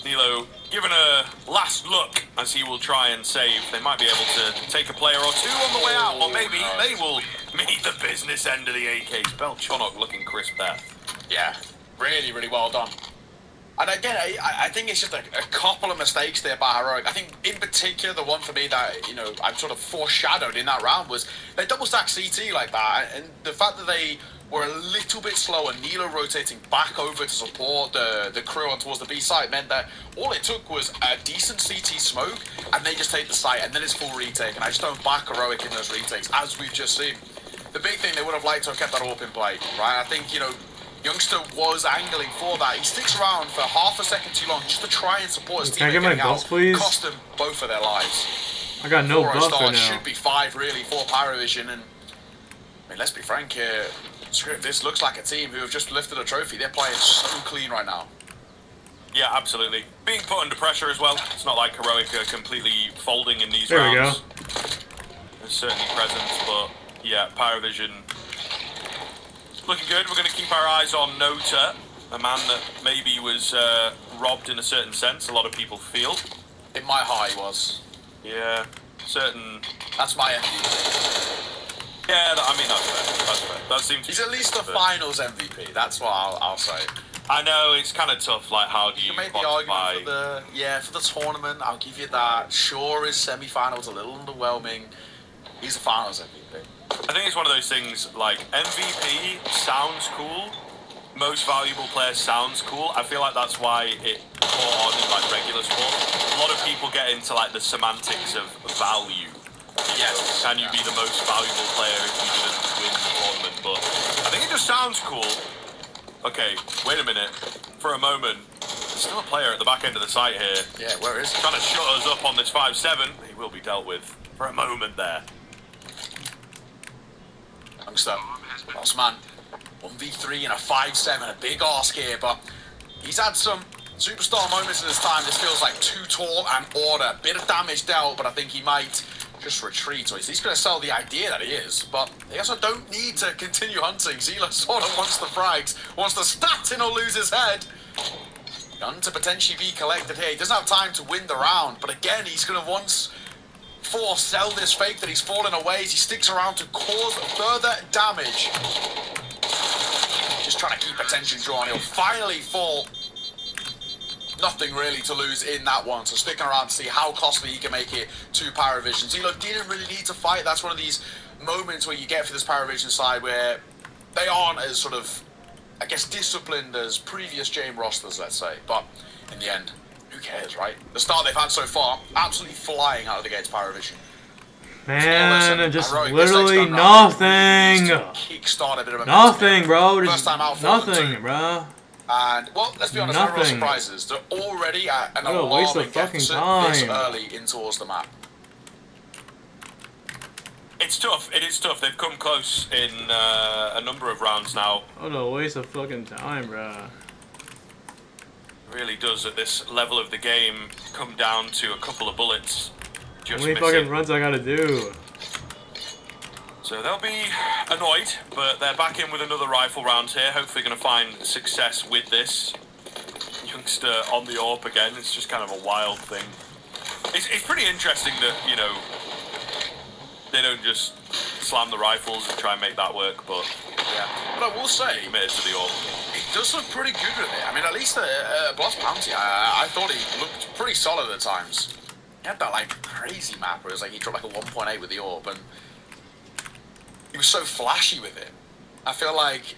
Nilo given a last look as he will try and save. They might be able to take a player or two on the way out, or maybe they will meet the business end of the AKs. Belchonok looking crisp there. Yeah, really, really well done. And again, I think it's just a couple of mistakes there by Heroic. I think in particular, the one for me that, you know, I've sort of foreshadowed in that round was they double stack CT like that. And the fact that they were a little bit slower, Nilo rotating back over to support the crew on towards the B site meant that all it took was a decent CT smoke and they just take the site and then it's full retake. And I just don't back Heroic in those retakes, as we've just seen. The big thing, they would have liked to have kept that AWP in play, right? I think, you know, Youngster was angling for that. He sticks around for half a second too long just to try and support his team. Can I get my buffs, please? Cost them both of their lives. I got no 4 buff stars right now. should be 5 really for Paravision. And I mean, let's be frank here. This looks like a team who have just lifted a trophy. They're playing so clean right now. Yeah, absolutely. Being put under pressure as well. It's not like Heroic are completely folding in these There rounds. we go. There's certainly presence, but yeah, Pyrovision looking good. We're going to keep our eyes on Nota, a man that maybe was robbed in a certain sense. A lot of people feel. In my heart, he was. Yeah, certain. That's my MVP. Yeah, I mean that's fair. That's fair. That seems. He's at least the finals MVP. That's what I'll say. I know it's kind of tough. Like, how do you You can make the quantify? argument for the tournament. I'll give you that. Sure, his semi-finals a little underwhelming. He's the finals MVP. I think it's one of those things. Like, MVP sounds cool. Most valuable player sounds cool. I feel like that's why it caught on in like regular sport. A lot of people get into like the semantics of value. Yes, can you be the most valuable player if you didn't win the tournament? But I think it just sounds cool. Okay, wait a minute. For a moment, there's still a player at the back end of the site here. Yeah, where is he? Trying to shut us up on this 5-7. He will be dealt with for a moment there. Youngster, boss man, 1v3 in a 5-7, a big ask here, but he's had some superstar moments in his time. This feels like too tall and order. Bit of damage dealt, but I think he might just retreat, or he's going to sell the idea that he is, but they also don't need to continue hunting. Zila sort of wants the frags, wants to stat in or lose his head. Gun to potentially be collected here. He doesn't have time to win the round, but again, he's going to once sell this fake that he's fallen away as he sticks around to cause further damage. Just trying to keep attention drawn. He'll finally fall. Nothing really to lose in that one, so sticking around to see how costly he can make it to Pyrovision. Zelo didn't really need to fight. That's one of these moments where you get for this Pyrovision side where they aren't as sort of, I guess, disciplined as previous Jame rosters, let's say. But in the end, who cares, right? The start they've had so far, absolutely flying out of the gates, Pyrovision. Man, just Heroic, literally nothing. Kickstart a bit of a Nothing, bro. First time out for Nothing, bro. And, well, let's be honest, no real Nothing. surprises. They're already at an What a waste alarming of fucking deficit time. this early in towards the map. It's tough. It is tough. They've come close in a number of rounds now. What a waste of fucking time, bro. Really does at this level of the game come down to a couple of bullets. How Just many missing. fucking runs I gotta do? So they'll be annoyed, but they're back in with another rifle round here. Hopefully going to find success with this. Youngster on the AWP again. It's just kind of a wild thing. It's pretty interesting that, you know, they don't just slam the rifles and try and make that work, but Yeah. But I will say, committed to the AWP. he does look pretty good with it. I mean, at least Blast Bounty, I thought he looked pretty solid at times. He had that, like, crazy map where it was like he dropped like a 1.8 with the AWP, and he was so flashy with it. I feel like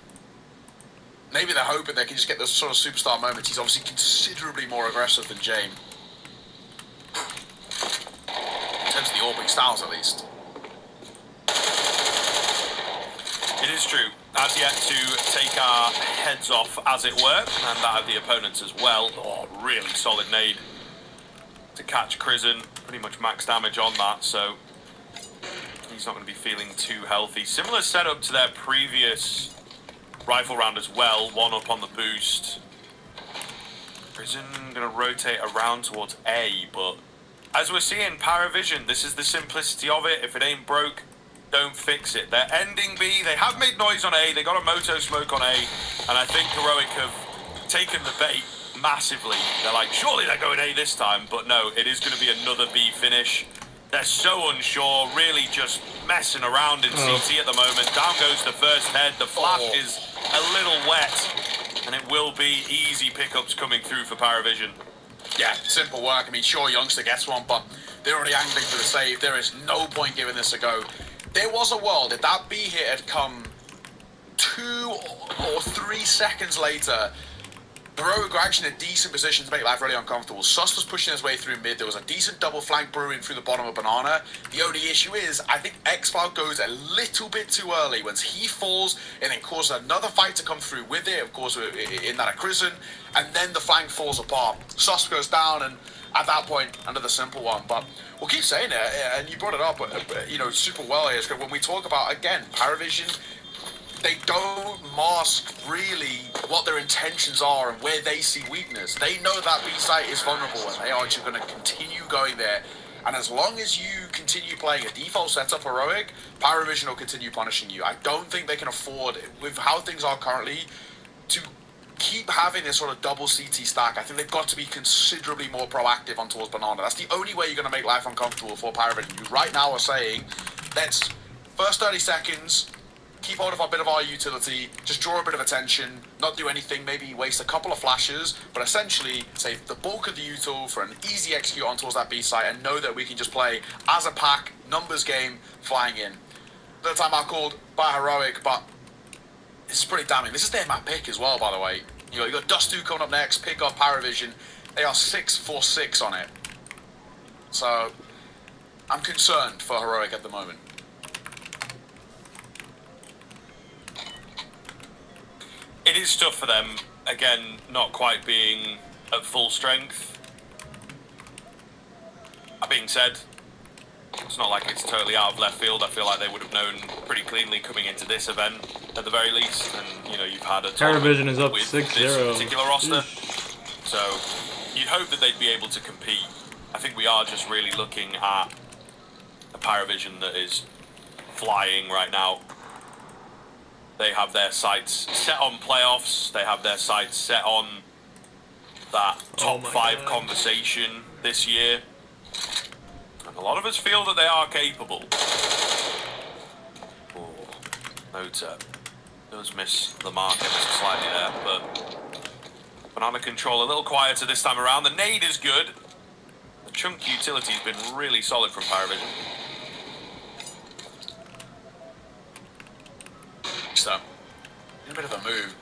maybe they're hoping they can just get those sort of superstar moments. He's obviously considerably more aggressive than Jame. In terms of the AWPing styles, at least. It is true. As yet to take our heads off, as it were, and that of the opponents as well. Oh, really solid nade to catch Crizzen. Pretty much max damage on that, so he's not going to be feeling too healthy. Similar setup to their previous rifle round as well. One up on the boost. Crizzen going to rotate around towards A, but as we're seeing, Pyrovision, this is the simplicity of it. If it ain't broke, don't fix it. They're ending B. They have made noise on A. They got a moto smoke on A, and I think Heroic have taken the bait massively. They're like, surely they're going A this time, but no, it is going to be another B finish. They're so unsure, really just messing around in CT at the moment. Down goes the first head. The flash is a little wet, and it will be easy pickups coming through for Pyrovision. Yeah, simple work. I mean, sure, Youngster gets one, but they're already angling for the save. There is no point giving this a go. There was a world, if that B hit had come 2 or 3 seconds later, Heroic were actually in a decent position to make life really uncomfortable. Sus was pushing his way through mid. There was a decent double flank brewing through the bottom of Banana. The only issue is, I think X-Cloud goes a little bit too early. Once he falls, and then causes another fight to come through with it, of course, in that of Crizzen, and then the flank falls apart. Sus goes down, and at that point, another simple one. But we'll keep saying it, and you brought it up, you know, super well here. When we talk about, again, Pyrovision, they don't mask really what their intentions are and where they see weakness. They know that B site is vulnerable and they are just going to continue going there. And as long as you continue playing a default setup heroic, Pyrovision will continue punishing you. I don't think they can afford, with how things are currently, to keep having this sort of double CT stack. I think they've got to be considerably more proactive on towards Banana. That's the only way you're going to make life uncomfortable for Pyrovision. You right now are saying, let's, first 30 seconds, keep hold of a bit of our utility, just draw a bit of attention, not do anything, maybe waste a couple of flashes, but essentially save the bulk of the util for an easy execute on towards that B site and know that we can just play as a pack, numbers game, flying in. The time I called by heroic, but this is pretty damning. This is their map pick as well, by the way. You got Dust2 coming up next, pick up Pyrovision. They are 6-4-6 on it. So I'm concerned for heroic at the moment. It is tough for them, again, not quite being at full strength. That being said, it's not like it's totally out of left field. I feel like they would have known pretty cleanly coming into this event, at the very least. And, you know, you've had a Pyrovision is up with 6-0. this particular roster. So you'd hope that they'd be able to compete. I think we are just really looking at a Pyrovision that is flying right now. They have their sights set on playoffs. They have their sights set on that top 5 conversation this year. And a lot of us feel that they are capable. Oh, Nota does miss the mark ever so slightly there, but Banana control a little quieter this time around. The nade is good. The chunk utility has been really solid from Pyrovision. So, in a bit of a move.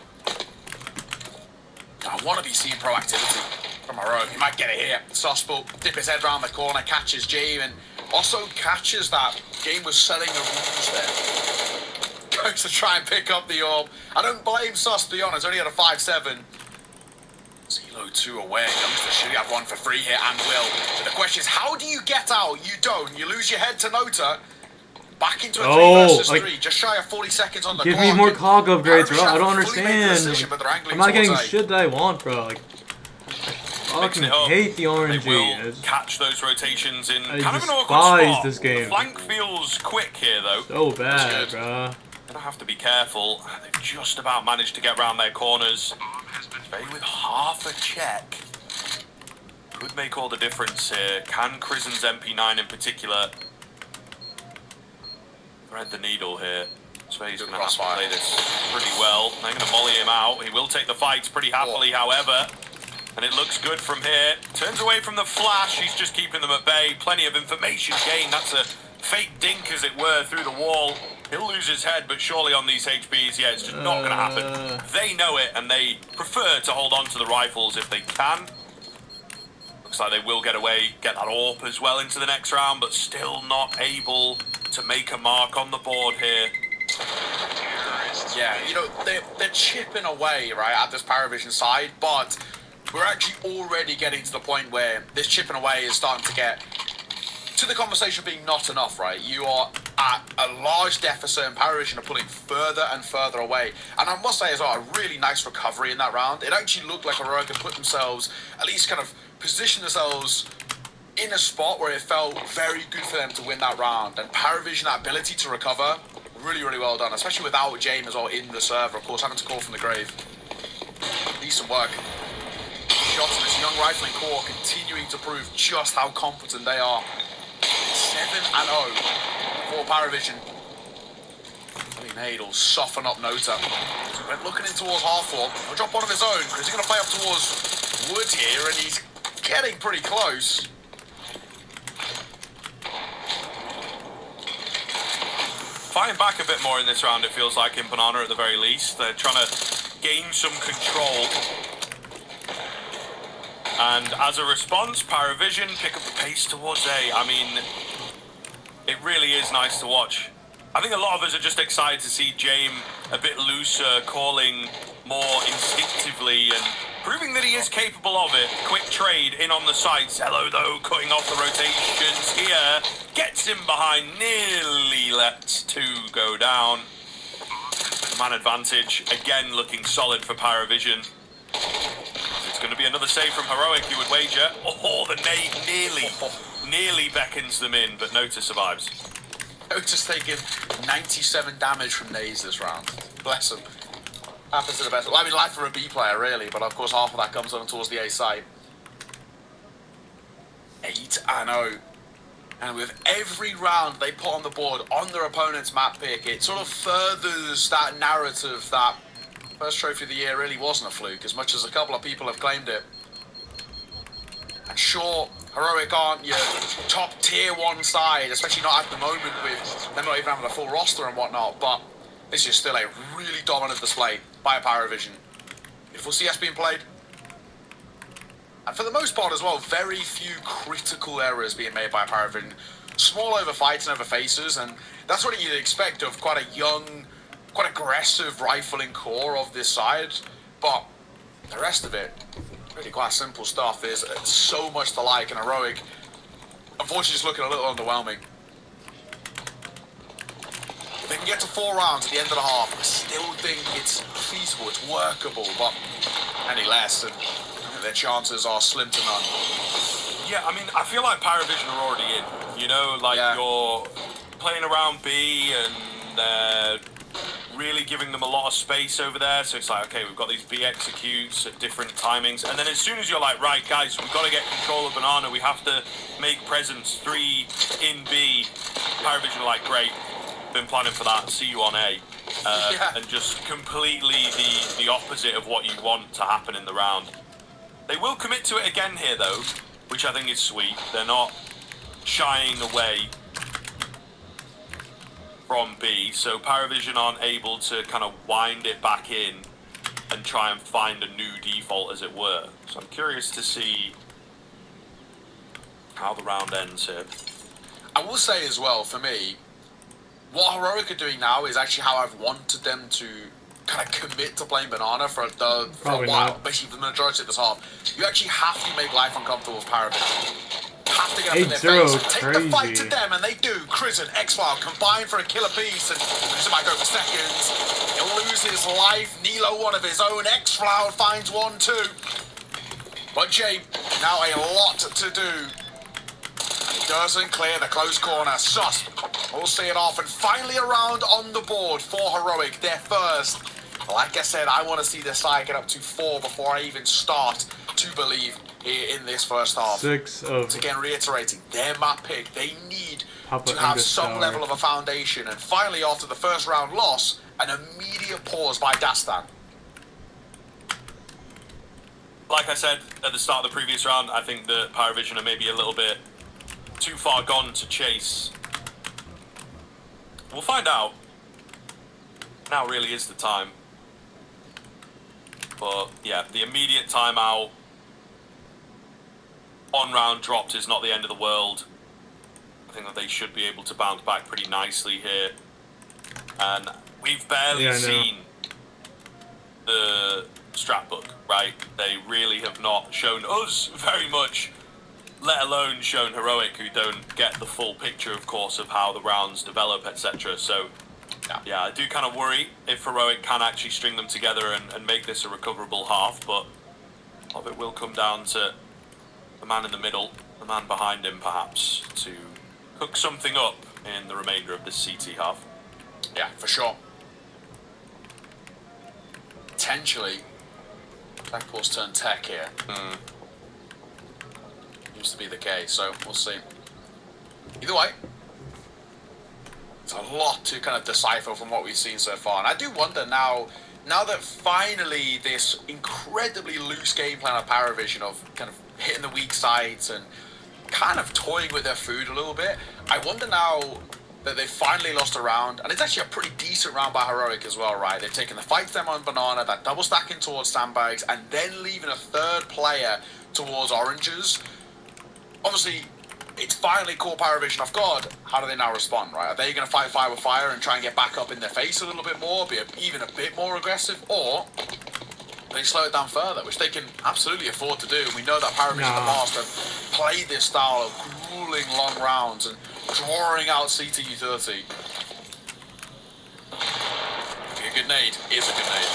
I want to be seeing proactivity from heroic. He might get it here. Sospel, dip his head around the corner, catches Jame, and also catches that Game was selling the rules there. Goes to try and pick up the orb. I don't blame Sus, to be honest. Only had a 5-7. Zelo 2 away. Youngster should have one for free here and will. But the question is, how do you get out? You don't. You lose your head to Nota. Back into a 3 versus 3, just shy of 40 seconds on the clock. Give me more cog upgrades, bro. I don't Decision, understand. I'm not getting shit that I want, bro. Like, I fucking hate the RNG. They will catch those rotations in I kind of an awkward spot. despise this game. The flank feels quick here, though. So bad, bro. Gonna have to be careful. They've just about managed to get around their corners. Bay with half a check could make all the difference here. Can Krizen's MP9 in particular thread the needle here? Sve's going to have to play this pretty well. They're going to molly him out. He will take the fights pretty happily, however. And it looks good from here. Turns away from the flash. He's just keeping them at bay. Plenty of information gained. That's a fake dink, as it were, through the wall. He'll lose his head, but surely on these HPs, yeah, it's just not going to happen. They know it, and they prefer to hold on to the rifles if they can. Looks like they will get away, get that AWP as well into the next round, but still not able to make a mark on the board here. Yeah, you know, they're chipping away, right, at this Pyrovision side, but we're actually already getting to the point where this chipping away is starting to get to the conversation being not enough, right? You are at a large deficit and Pyrovision are pulling further and further away. And I must say as well, a really nice recovery in that round. It actually looked like Heroic had put themselves, at least kind of position themselves in a spot where it felt very good for them to win that round. And Pyrovision, that ability to recover, really, really well done, especially without James as well in the server, of course, having to call from the grave. Decent work. Shots in this young rifling core continuing to prove just how competent they are. 7-0 for Pyrovision. Nade will soften up Nota. So we're looking in towards half-wall. He'll drop one of his own, because he's going to play up towards Wood here, and he's getting pretty close. Fighting back a bit more in this round, it feels like, in Banana at the very least. They're trying to gain some control. And as a response, Pyrovision pick up the pace towards A. I mean, it really is nice to watch. I think a lot of us are just excited to see Jame a bit looser, calling more instinctively and proving that he is capable of it. Quick trade in on the side. Zello, though, cutting off the rotations here. Gets him behind, nearly lets 2 go down. man advantage. Again, looking solid for Pyrovision. It's going to be another save from Heroic, you would wager. Oh, the nade nearly beckons them in, but Nota survives. Nota's taking 97 damage from nades this round. Bless him. Happens to the best. Well, I mean, life for a B player, really, but of course half of that comes on towards the A side. 8-0. And with every round they put on the board on their opponent's map pick, it sort of furthers that narrative that first trophy of the year really wasn't a fluke, as much as a couple of people have claimed it. And sure, Heroic aren't your top tier 1 side, especially not at the moment with them not even having a full roster and whatnot, but this is still a really dominant display by Pyrovision. Beautiful CS being played. And for the most part as well, very few critical errors being made by Pyrovision. Small over fights and over faces, and that's what you'd expect of quite a young, quite aggressive rifling core of this side. But the rest of it, really quite simple stuff. There's so much to like in Heroic. Unfortunately, it's looking a little underwhelming. If they can get to 4 rounds at the end of the half, I still think it's feasible, it's workable, but any less, and their chances are slim to none. Yeah, I mean, I feel like Pyrovision are already in. You know, like you're playing around B and they're really giving them a lot of space over there. So it's like, okay, we've got these B executes at different timings. And then as soon as you're like, right, guys, we've got to get control of Banana. We have to make presence 3 in B. Pyrovision are like, great, been planning for that. See you on A. And just completely the opposite of what you want to happen in the round. They will commit to it again here, though, which I think is sweet. They're not shying away from B, so Pyrovision aren't able to kind of wind it back in and try and find a new default, as it were. So I'm curious to see how the round ends here. I will say as well, for me, what Heroic are doing now is actually how I've wanted them to kind of commit to playing Banana for a while, basically for the majority of this half. You actually have to make life uncomfortable with Pyrovision. You have to get up in their face and take the fight to them, and they do. Crizzen, X-File combine for a killer piece, and Crizzen might go for seconds. He'll lose his life. Nilo, one of his own. X-File finds one too. But Jay, now a lot to do. He doesn't clear the close corner. Sus will see it off, and finally a round on the board for Heroic, their first. Like I said, I want to see this side get up to 4 before I even start to believe here in this first half. 6 of... Once again, reiterating, their map pick, they need to have some level of a foundation. And finally, after the first round loss, an immediate pause by Dastan. Like I said at the start of the previous round, I think that Pyrovision are maybe a little bit too far gone to chase. We'll find out. Now really is the time. But yeah, the immediate timeout on round dropped is not the end of the world. I think that they should be able to bounce back pretty nicely here. And we've barely seen the strat book, right? They really have not shown us very much, let alone shown Heroic, who don't get the full picture, of course, of how the rounds develop, etc. So yeah, I do kind of worry if Heroic can actually string them together and make this a recoverable half, but a lot of it will come down to the man in the middle, the man behind him perhaps, to cook something up in the remainder of this CT half. Yeah, for sure. Potentially, Blackpool's turn tech here. Used to be the case, so we'll see. Either way, it's a lot to kind of decipher from what we've seen so far. And I do wonder now that finally this incredibly loose game plan of Pyrovision of kind of hitting the weak sides and kind of toying with their food a little bit, I wonder now that they've finally lost a round, and it's actually a pretty decent round by Heroic as well, right? They've taken the fight to them on Banana, that double stacking towards sandbags, and then leaving a third player towards oranges. Obviously, it's finally caught Pyrovision off guard. How do they now respond, right? Are they going to fight fire with fire and try and get back up in their face a little bit more, be even a bit more aggressive, or they slow it down further, which they can absolutely afford to do. And we know that Pyrovision in the past have played this style of grueling long rounds and drawing out CT utility. a good nade. Is a good nade.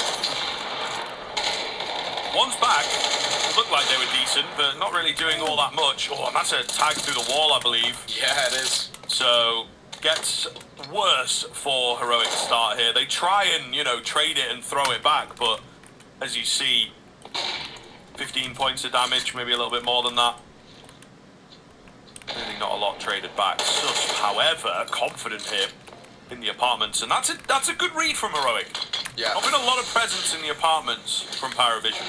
One's back. It looked like they were decent, but not really doing all that much. Oh, and that's a tag through the wall, I believe. Yeah, it is. So, gets worse for Heroic start here. They try and, you know, trade it and throw it back, but as you see, 15 points of damage, maybe a little bit more than that. Really not a lot traded back. Sus, however, confident here in the apartments, and that's a good read from Heroic. Yeah. Not been a lot of presence in the apartments from Paravision.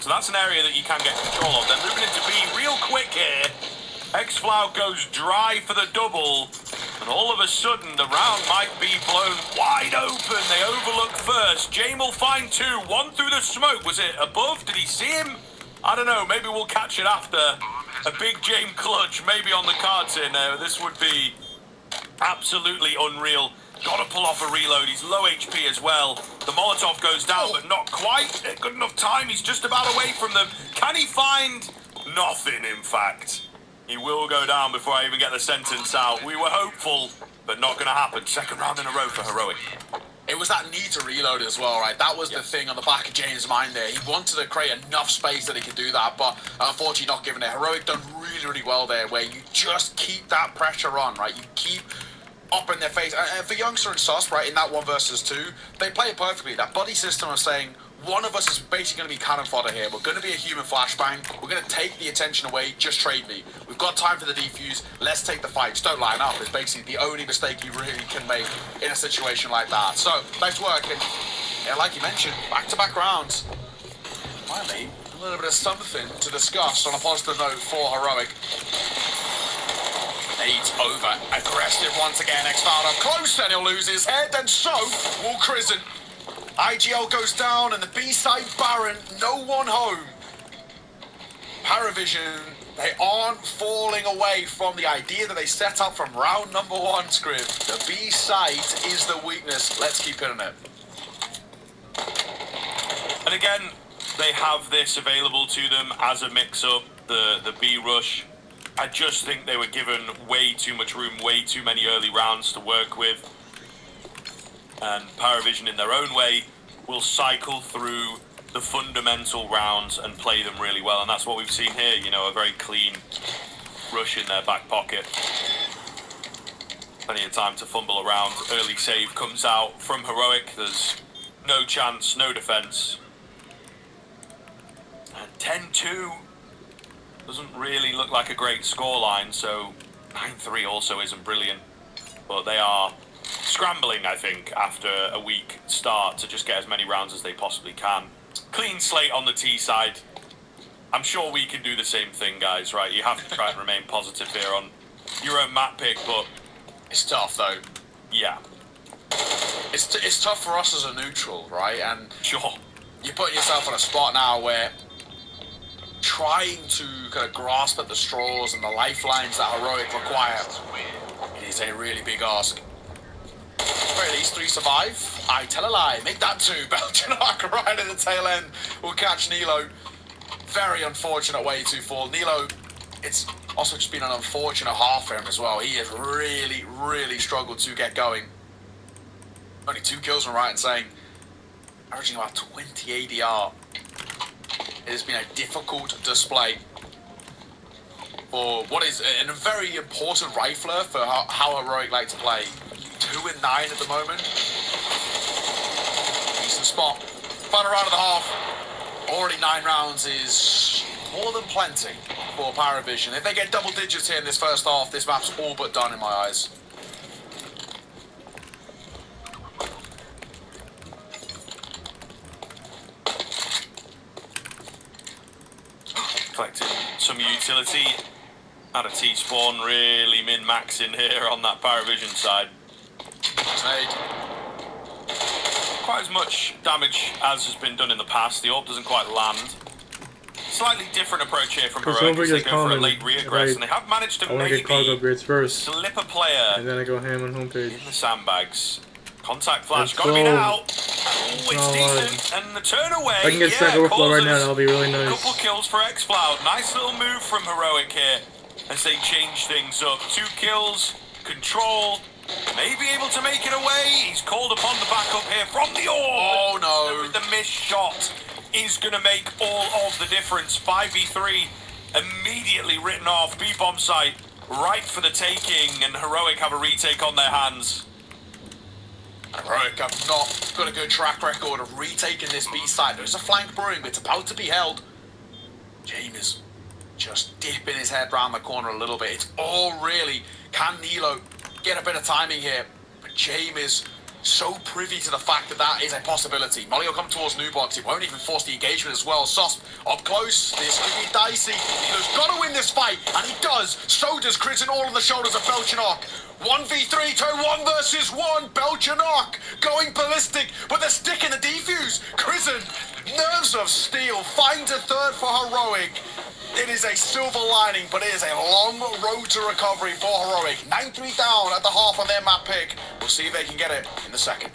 So that's an area that you can get control of. They're moving into B real quick here. Xflow goes dry for the double, and all of a sudden the round might be blown wide open. They overlook first. Jame will find two. One through the smoke. Was it above? Did he see him? I don't know. Maybe we'll catch it after. A big Jame clutch maybe on the cards here now. This would be absolutely unreal. Gotta pull off a reload. He's low HP as well. The Molotov goes down, but not quite. Good enough time. He's just about away from them. Can he find? Nothing, in fact. He will go down before I even get the sentence out. We were hopeful, but not going to happen. Second round in a row for Heroic. It was that need to reload as well, right? That was the thing on the back of James' mind there. He wanted to create enough space that he could do that, but unfortunately not given it. Heroic done really, really well there, where you just keep that pressure on, right? You keep up in their face. And for Youngster and Sus, right, in that 1 versus 2, they play it perfectly. That buddy system of saying, one of us is basically going to be cannon fodder here. We're going to be a human flashbang. We're going to take the attention away. Just trade me. We've got time for the defuse. Let's take the fights. Don't line up. It's basically the only mistake you really can make in a situation like that. So, nice work. And yeah, like you mentioned, back-to-back rounds. Finally, a little bit of something to discuss on a positive note for Heroic. Nades over. Aggressive once again. Xflow up close, and he'll lose his head. And so will Crizzen. IGL goes down, and the B-side Baron, no one home. Paravision, they aren't falling away from the idea that they set up from round number 1, Scrib. The B-side is the weakness. Let's keep hitting it. And again, they have this available to them as a mix-up, the B-rush. I just think they were given way too much room, way too many early rounds to work with. And Paravision, in their own way, will cycle through the fundamental rounds and play them really well. And that's what we've seen here, you know, a very clean rush in their back pocket. Plenty of time to fumble around. Early save comes out from Heroic. There's no chance, no defense. And 10-2 doesn't really look like a great scoreline, so 9-3 also isn't brilliant. But they are scrambling, I think, after a weak start to just get as many rounds as they possibly can. Clean slate on the T side. I'm sure we can do the same thing, guys, right? You have to try and remain positive here on your own map pick, but It's tough, though. yeah, It's tough for us as a neutral, right? And sure. you're putting yourself in a spot now where trying to kind of grasp at the straws and the lifelines that Heroic require is a really big ask. At the very least, 3 survive. I tell a lie. Make that 2. Belgian Arc right at the tail end will catch Nilo. Very unfortunate way to fall. Nilo, it's also just been an unfortunate half for him as well. He has really, really struggled to get going. Only 2 kills from right and saying, averaging about 20 ADR. It has been a difficult display for what is a very important rifler for how Heroic like to play. 2 and 9 at the moment. Decent spot. Final round of the half. Already 9 rounds is more than plenty for Paravision. If they get double digits here in this first half, this map's all but done in my eyes. Collecting some utility out of T-spawn, really min-maxing here on that Paravision side. Nade. Quite as much damage as has been done in the past. The orb doesn't quite land. Slightly different approach here from Heroic as they go for a late reaggress, and they have managed to I want to get cargo maybe upgrades first, slip a player and then I go ham on homepage. in the sandbags. Contact flash, Let's gotta be go. now. Oh, it's decent, and the turn away. If I can get stack overflow right now, causes that'll be really a nice. couple kills for Xflow. Nice little move from Heroic here as they change things up. 2 kills, control, May be able to make it away. He's called upon the backup here from the orb. Oh no. The missed shot is going to make all of the difference. 5v3 immediately written off. B-bomb site right for the taking, and Heroic have a retake on their hands. Heroic have not got a good track record of retaking this B side. There's a flank brewing, but it's about to be held. James just dipping his head round the corner a little bit. It's all really, can Nilo get a bit of timing here? But James is so privy to the fact that that is a possibility. Molly will come towards New Box. He won't even force the engagement as well. Sosp up close. This could be dicey. Nilo's got to win this fight, and he does. So does Crimson, all on the shoulders of Belchanok. 1v3, turn 1 versus 1. Belchanok going ballistic, but they're sticking the defuse. Crimson, nerves of steel, finds a third for Heroic. It is a silver lining, but it is a long road to recovery for Heroic. 9-3 down at the half on their map pick. We'll see if they can get it in the second.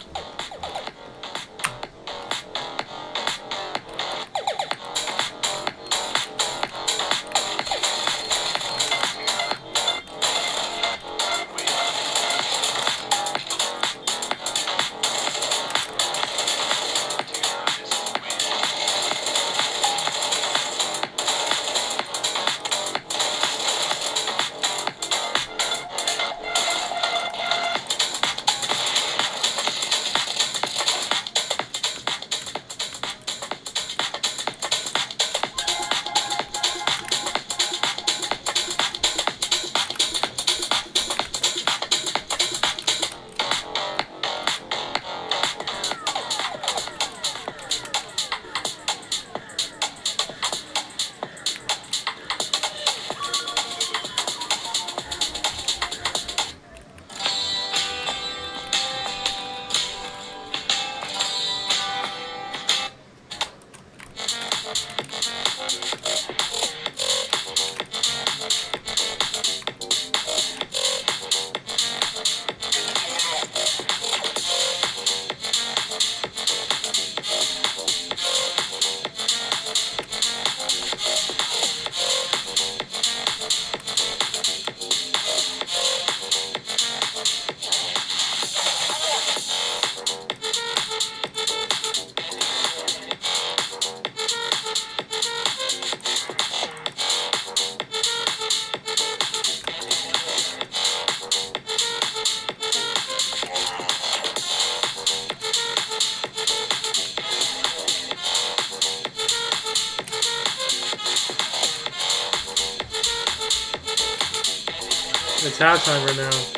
It's halftime right now.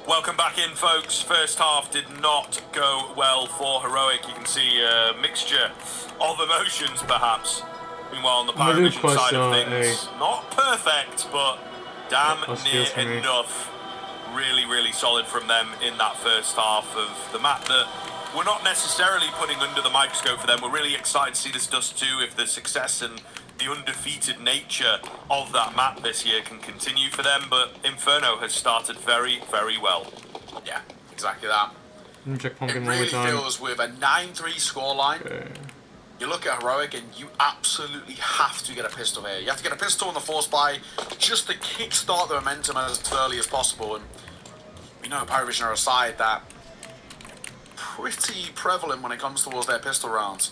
Welcome back in, folks. First half did not go well for Heroic. You can see a mixture of emotions, perhaps. Meanwhile, on the Pyrovision side of things, not perfect, but damn near enough. Really, really solid from them in that first half of the map that we're not necessarily putting under the microscope for them. We're really excited to see this Dust 2 if the success and the undefeated nature of that map this year can continue for them, but Inferno has started very, very well. Yeah, Exactly that. Let me check It Pumpkin one more really time. feels with a 9-3 scoreline. Okay. You look at Heroic and you absolutely have to get a pistol here. You have to get a pistol on the force buy just to kickstart the momentum as early as possible. And we know Pyrovision are a side that pretty prevalent when it comes towards their pistol rounds.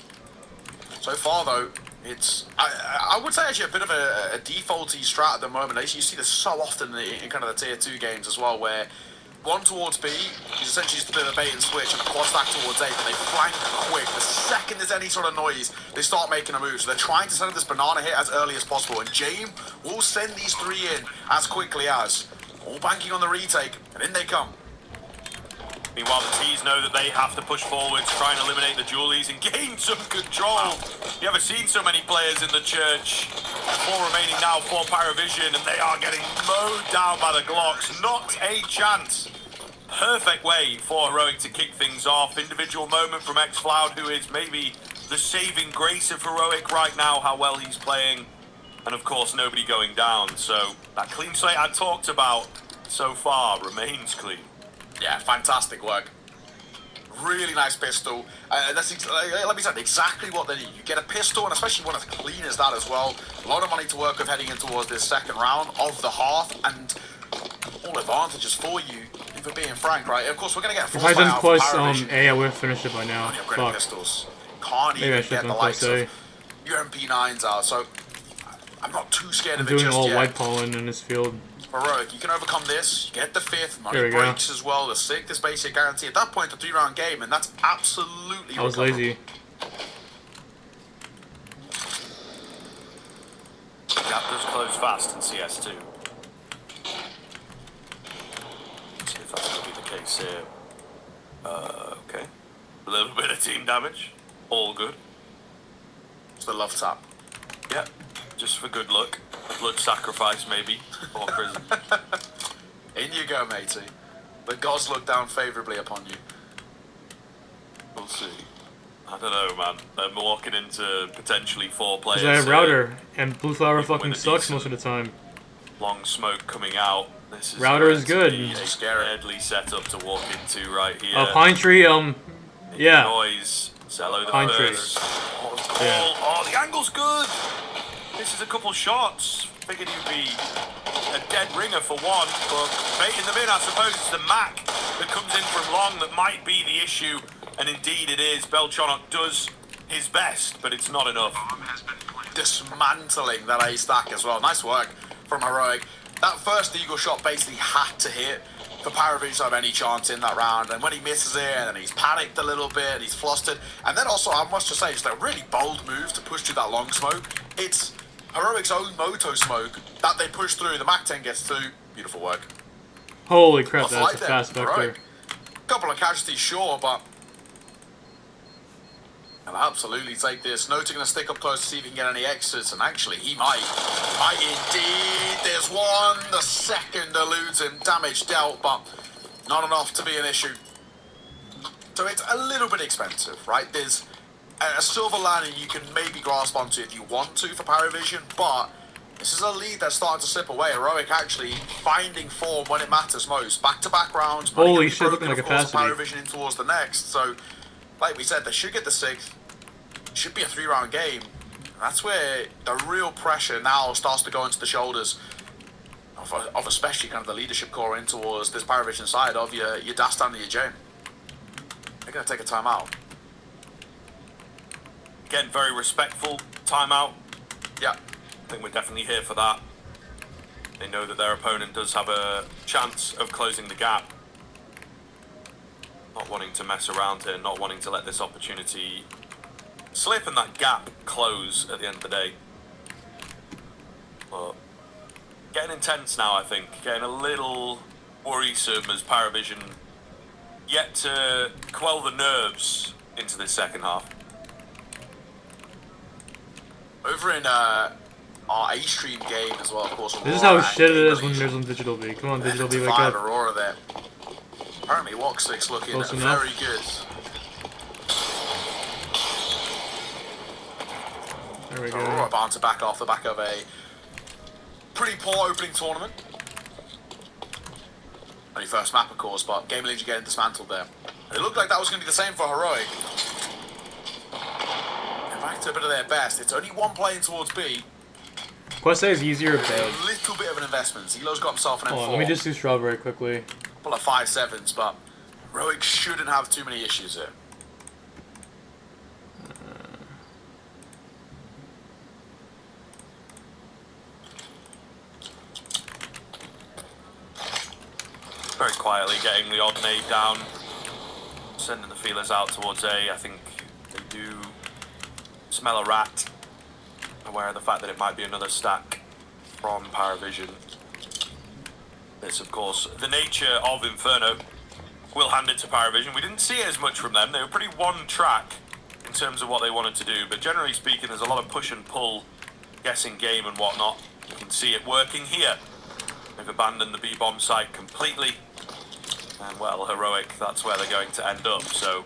So far though, it's I would say actually a bit of a defaulty strat at the moment. You see this so often in kind of the tier 2 games as well, where one towards B is essentially just a bit of a bait and switch, and the quad stack towards A, but they flank quick. The second there's any sort of noise, they start making a move. So they're trying to send this banana hit as early as possible, and Jame will send these 3 in as quickly as, all banking on the retake, and in they come. Meanwhile, the T's know that they have to push forward to try and eliminate the Julies and gain some control. You haven't seen so many players in the church. 4 remaining now for Pyrovision, and they are getting mowed down by the Glocks. Not a chance. Perfect way for Heroic to kick things off. Individual moment from xFloud, who is maybe the saving grace of Heroic right now, how well he's playing. And of course, nobody going down. So that clean slate I talked about so far remains clean. Yeah, fantastic work. Really nice pistol. That's like we said, exactly what they need. You get a pistol, and especially one as clean as that as well. A lot of money to work with heading in towards this second round of the half, and all advantages for you, if we're being frank, right? Of course, we're going to get If I didn't plus plus A, I would have finished it by now. Fuck. pistols. Can't Maybe I even should get have the done likes plus A. of your MP9s out, so I'm not too scared I'm of it doing just all yet. white pollen in this field. Heroic, you can overcome this, you get the 5th, money There we breaks go. as well, the 6th is basic guarantee. At that point, a 3-round game, and that's absolutely I was recoverable. lazy. Gap does close fast in CS2. See if that's going to be the case here. Okay. A little bit of team damage. All good. It's the love tap. Yeah, just for good luck. Blood sacrifice, maybe, or prison. In you go, matey. The gods look down favourably upon you. We'll see. I don't know, man. I'm walking into potentially 4 players. Because I have Router, and Blue Flower Even with fucking a sucks decent most of the time. Long smoke coming out. This is Router going is to good. be a Scary. deadly setup to walk into right here. Pine Tree, yeah. Noise. Zello the Pine Tree. first. What was the call? Yeah. Oh, the angle's good. This is a couple shots. Figured he would be a dead ringer for one, but baiting them in, I suppose it's the Mac that comes in from long that might be the issue, and indeed it is. Belchonok does his best, but it's not enough. Dismantling that A stack as well. Nice work from Heroic. That first Eagle shot basically had to hit for Pyrovision to have any chance in that round, and when he misses it, and he's panicked a little bit, he's flustered, and then also, I must just say, just a really bold move to push through that long smoke. It's Heroic's own moto smoke that they push through. The Mac 10 gets through. Beautiful work. Holy crap, What's that's a like then? fast vector. Heroic. Couple of casualties, sure, but I'll absolutely take this. Noto going to stick up close to see if he can get any exits, and actually he might. Indeed. There's one. The second eludes him. Damage dealt, but not enough to be an issue. So it's a little bit expensive, right? There's a silver lining you can maybe grasp onto if you want to for Pyrovision, but this is a lead that's starting to slip away. Heroic actually finding form when it matters most. Back-to-back rounds. Holy shit, looking like a capacity. Pyrovision in towards the next. So, like we said, they should get the 6th. Should be a 3-round game. That's where the real pressure now starts to go into the shoulders of especially kind of the leadership core in towards this Pyrovision side of your Dastan and your Jane. They're going to take a timeout. Again, very respectful timeout. Yeah. I think we're definitely here for that. They know that their opponent does have a chance of closing the gap. Not wanting to mess around here, not wanting to let this opportunity slip and that gap close at the end of the day. But getting intense now, I think. Getting a little worrisome as Pyrovision yet to quell the nerves into this second half. Over in our A-stream game as well, of course. This is how shit it is when there's on Digital B. Come on, Digital B, wake up. Aurora there. Apparently, Walk6 looking Close enough. very good. There we So Aurora go. bound to back off the back of a pretty poor opening tournament. Only first map, of course, but Game Legion getting dismantled there. And it looked like that was going to be the same for Heroic. And back to a bit of their best. It's only one playing towards B. Quest A is easier, but A little bit of an investment. Zelo's got himself an M4. hold on, let me just do strawberry quickly. Couple of 5-7s, but Heroic shouldn't have too many issues here. Very quietly getting the odd nade down, sending the feelers out towards A. I think they do smell a rat, aware of the fact that it might be another stack from Paravision. It's of course the nature of Inferno. We'll hand it to Paravision. We didn't see it as much from them. They were pretty one track in terms of what they wanted to do, but generally speaking there's a lot of push and pull, guessing game and whatnot. You can see it working here. They've abandoned the B-bomb site completely. And well, Heroic, that's where they're going to end up. So,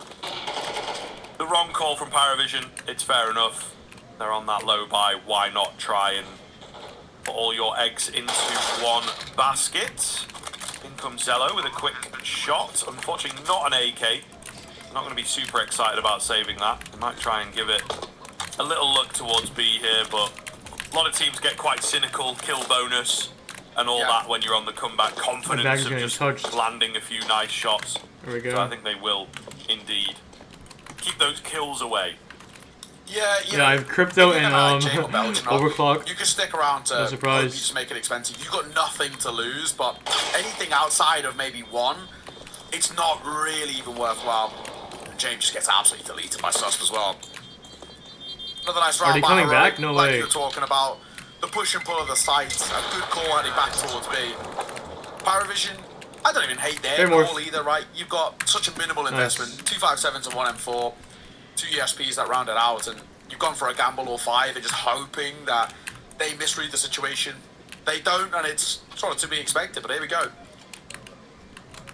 the wrong call from Paravision, it's fair enough. They're on that low buy, why not try and put all your eggs into one basket? In comes Zello with a quick shot. Unfortunately, not an AK. Not going to be super excited about saving that. They might try and give it a little look towards B here, but a lot of teams get quite cynical, kill bonus. And all that when you're on the comeback, confidence of just landing a few nice shots. There we go. So I think they will indeed keep those kills away. Yeah, I have crypto and overclock. You can stick around to No surprise. you just make it expensive. You've got nothing to lose, but anything outside of maybe one, it's not really even worthwhile. And James just gets absolutely deleted by Susp as well. Another nice round. Are they coming back? No like way. you were talking about. The push and pull of the site, a good call heading back towards B. Paravision, I don't even hate their call either, right? You've got such a minimal investment, 257s and 1 M4, 2 ESPs that round it out, and you've gone for a gamble or 5 and just hoping that they misread the situation. They don't, and it's sort of to be expected, but here we go.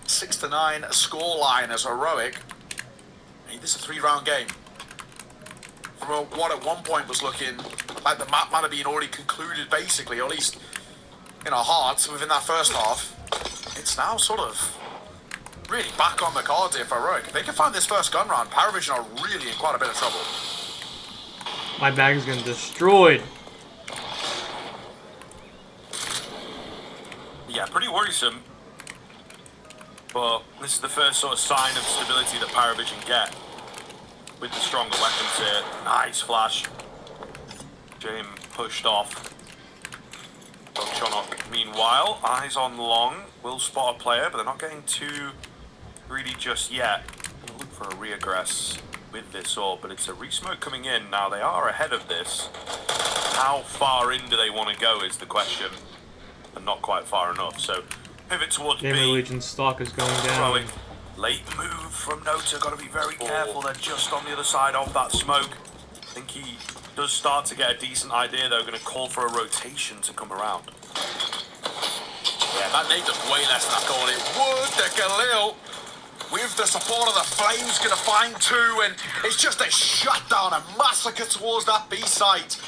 6-9 scoreline as Heroic. I mean, this is a 3-round game. From what at one point was looking like the map might have been already concluded, basically, or at least in our hearts within that first half. It's now sort of really back on the cards here for Heroic. If they can find this first gun round, Paravision are really in quite a bit of trouble. My bag is getting destroyed. Yeah, pretty worrisome. But this is the first sort of sign of stability that Paravision get. With the stronger weapons here. Nice flash. James pushed off. Chonok, meanwhile, eyes on long. Will spot a player, but they're not getting too greedy just yet. Gonna look for a reaggress with this orb, but it's a resmoke coming in. Now, they are ahead of this. How far in do they want to go is the question. And not quite far enough, so pivot towards Game B. Legion's stock is going down. Late move from Nota, got to be very careful. They're just on the other side of that smoke. I think he does start to get a decent idea, though. Going to call for a rotation to come around. Yeah, that nade does way less than I thought it would. The Galil, with the support of the Flames, going to find 2, and it's just a shutdown, a massacre towards that B site.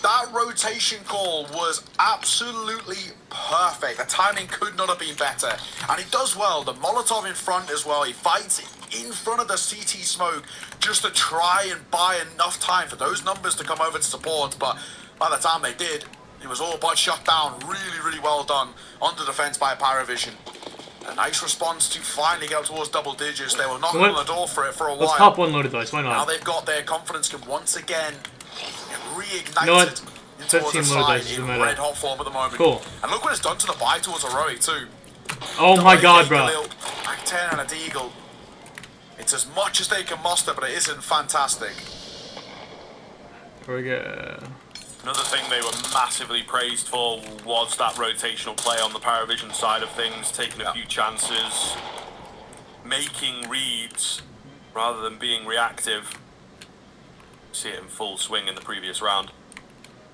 That rotation call was absolutely perfect. The timing could not have been better. And he does well. The Molotov in front as well. He fights in front of the CT smoke just to try and buy enough time for those numbers to come over to support. But by the time they did, it was all but shut down. Really, really well done on the defense by Paravision. A nice response to finally get towards double digits. They were knocking on the door for it for a while. Let's pop one loaded dice. Why not? Now they've got their confidence can once again reignited towards the side in red hot form at the moment. Cool. And look what it's done to the buy towards Heroic too. Oh my god, bro. Back 10 and a deagle. It's as much as they can muster, but it isn't fantastic. Here we go. Another thing they were massively praised for was that rotational play on the Paravision side of things, taking a few chances, making reads rather than being reactive. See it in full swing in the previous round.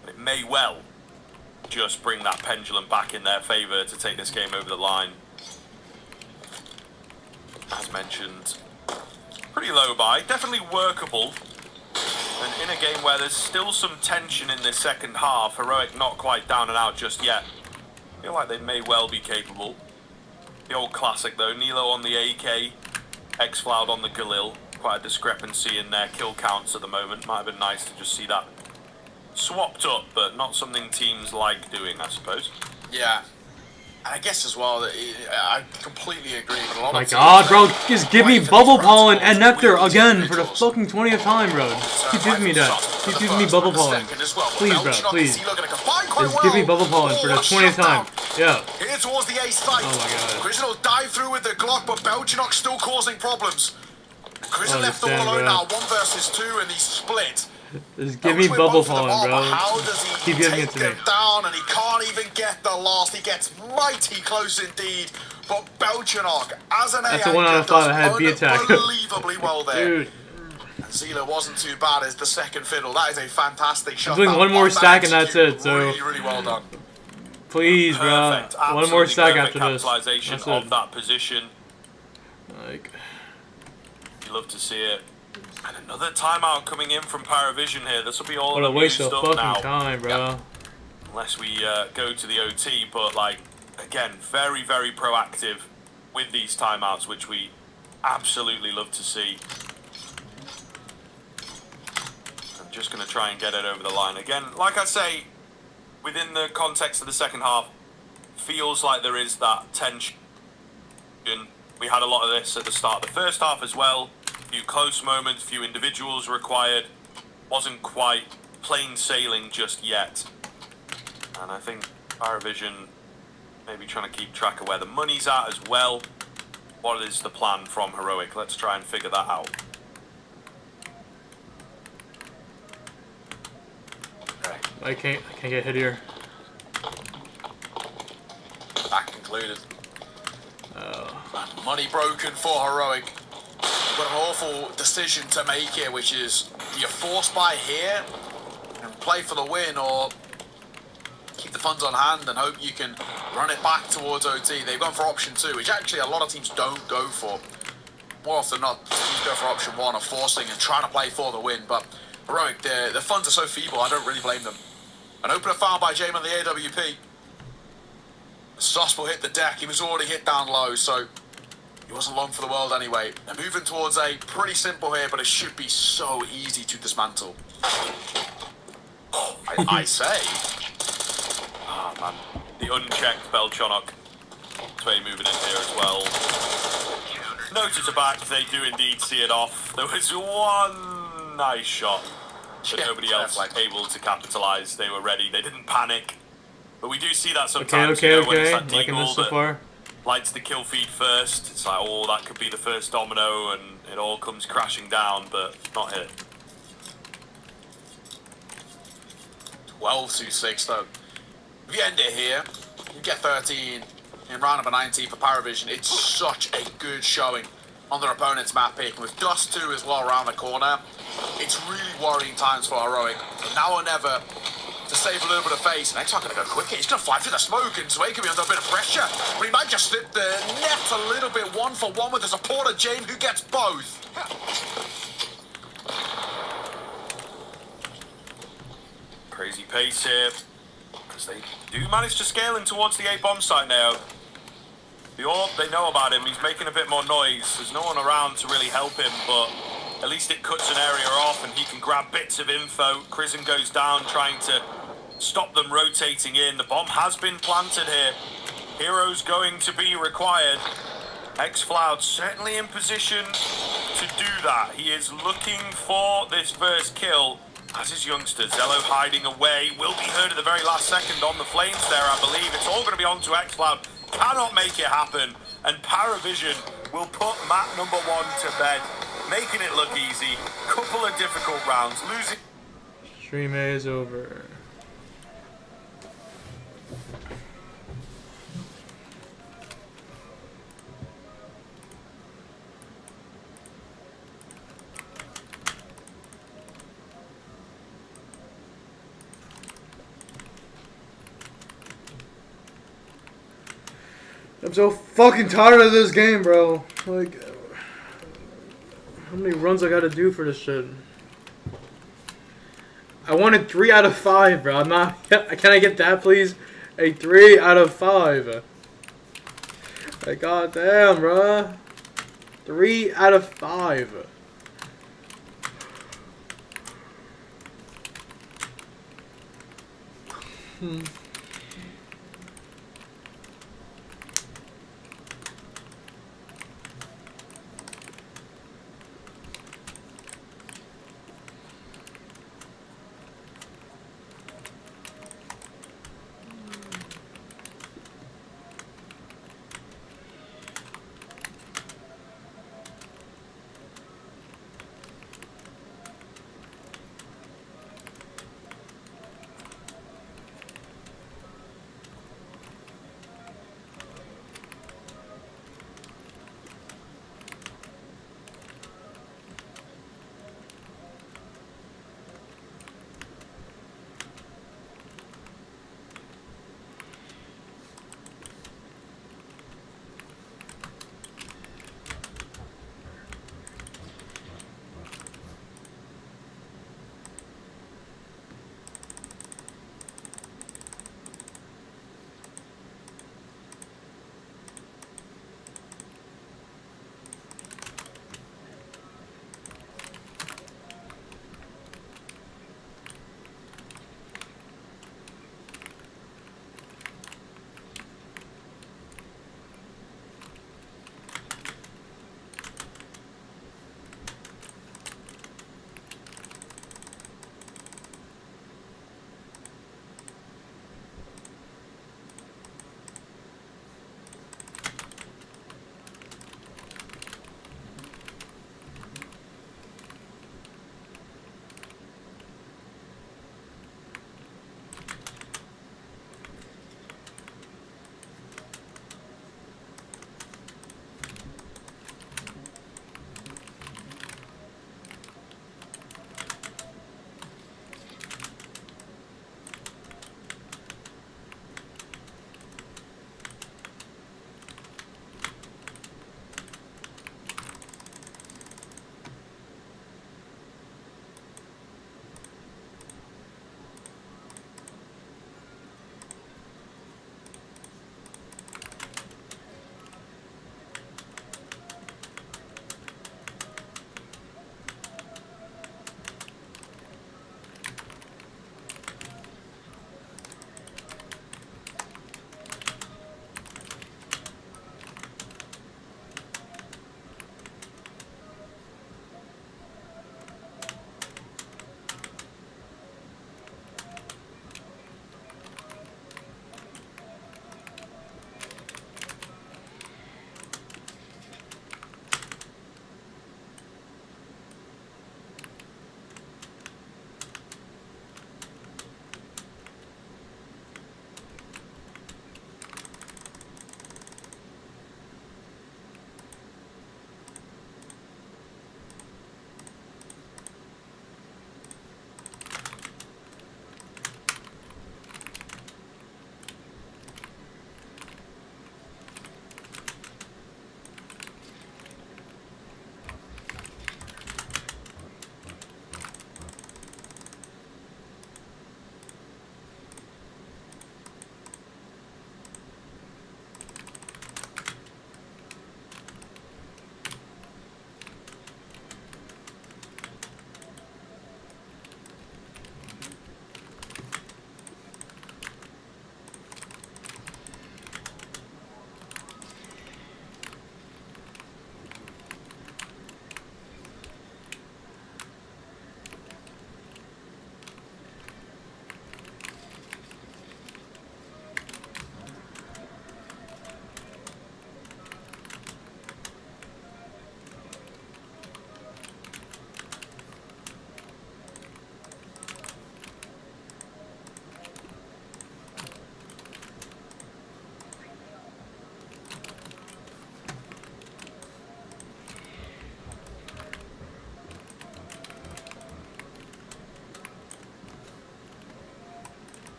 And it may well just bring that pendulum back in their favour to take this game over the line. As mentioned, pretty low buy, definitely workable. And in a game where there's still some tension in this second half, Heroic not quite down and out just yet. I feel like they may well be capable. The old classic though, Nilo on the AK, Xcloud on the Galil. Quite a discrepancy in their kill counts at the moment. Might have been nice to just see that swapped up, but not something teams like doing, I suppose. Yeah. And I guess as well, that I completely agree with a lot of My teams God, bro, that just give me wait for bubble these pollen protocols and nectar with these again for the individuals. fucking 20th time, bro. Just keep giving me that. Keep giving me bubble pollen. Please, bro, please. Just give me bubble pollen for the 20th time. Yeah. Here towards the ace site. Oh my God. Grizzly will dive through with the Glock, but Belchinok still causing problems. Grizzly left all Understand, alone bro. now, 1 versus 2, and he's split. Just give me bubble pollen, bro. How does he Keep giving it take to me. them down? And he can't even get the last. He gets mighty close indeed. But Belchinok, as an That's a 1 out of 5 I had B attack. unbelievably well there. Dude. And Zila wasn't too bad as the second fiddle. That is a fantastic shot. I'm doing one more stack and that's it, so... Really, really well done. Please, bro. Perfect. One more stack perfect after this. capitalization That's of it. that position. Like... You love to see it. And another timeout coming in from Paravision here. This will be all What a of the waste new of stuff fucking now. time, bro. Yeah. Unless we go to the OT, but like, again, very, very proactive with these timeouts, which we absolutely love to see. I'm just going to try and get it over the line. Again, like I say, within the context of the second half, feels like there is that tension. We had a lot of this at the start of the first half as well. Few close moments, few individuals required. Wasn't quite plain sailing just yet. And I think Paravision maybe trying to keep track of where the money's at as well. What is the plan from Heroic? Let's try and figure that out. Okay. I can't get hit here. That concluded. Oh. Money broken for Heroic. Got an awful decision to make here, which is, do you force buy here and play for the win, or keep the funds on hand and hope you can run it back towards OT? They've gone for option 2, which actually a lot of teams don't go for. More often than not, teams go for option 1 of forcing and trying to play for the win, but Heroic, the funds are so feeble, I don't really blame them. An opener foul by Jame on the AWP. Sus will hit the deck, he was already hit down low, so he wasn't long for the world anyway. They're moving towards a pretty simple here, but it should be so easy to dismantle. I say. Ah, man. The unchecked Belchonok. Tway moving in here as well. Noted to back, they do indeed see it off. There was one nice shot, but Yeah, nobody else fair play. able to capitalise. They were ready. They didn't panic. But we do see that Okay, sometimes. okay, you know, when it's okay. that Liking deagle this so that far. lights the kill feed first. It's like, oh, that could be the first domino, and it all comes crashing down, but not here. 12-6 though. If you end it here, you get 13 in round number 19 for Paravision. It's such a good showing on their opponent's map pick. With Dust 2 as well around the corner, it's really worrying times for Heroic. So now or never to save a little bit of face. And X-Hawk going to go quicker. He's going to fly through the smoke, and Sway can be under a bit of pressure. But he might just slip the net a little bit 1-for-1 with the support of Jane, who gets both. Crazy pace here, because they do manage to scale in towards the A-bomb site now. The orb, they know about him. He's making a bit more noise. There's no one around to really help him, but at least it cuts an area off and he can grab bits of info. Crizzen goes down trying to stop them rotating in. The bomb has been planted here. Heroes going to be required. Xcloud certainly in position to do that. He is looking for this first kill, as is Youngster. Zello hiding away. Will be heard at the very last second on the flames there, I believe. It's all going to be on to Xcloud. Cannot make it happen. And Paravision will put map number 1 to bed, making it look easy. Couple of difficult rounds. Losing. Stream A is over. I'm so fucking tired of this game, bro. Like, how many runs I gotta do for this shit? I wanted 3 out of 5, bro. I'm not. Can I get that, please? A 3 out of 5. Like, goddamn, bruh. 3 out of 5.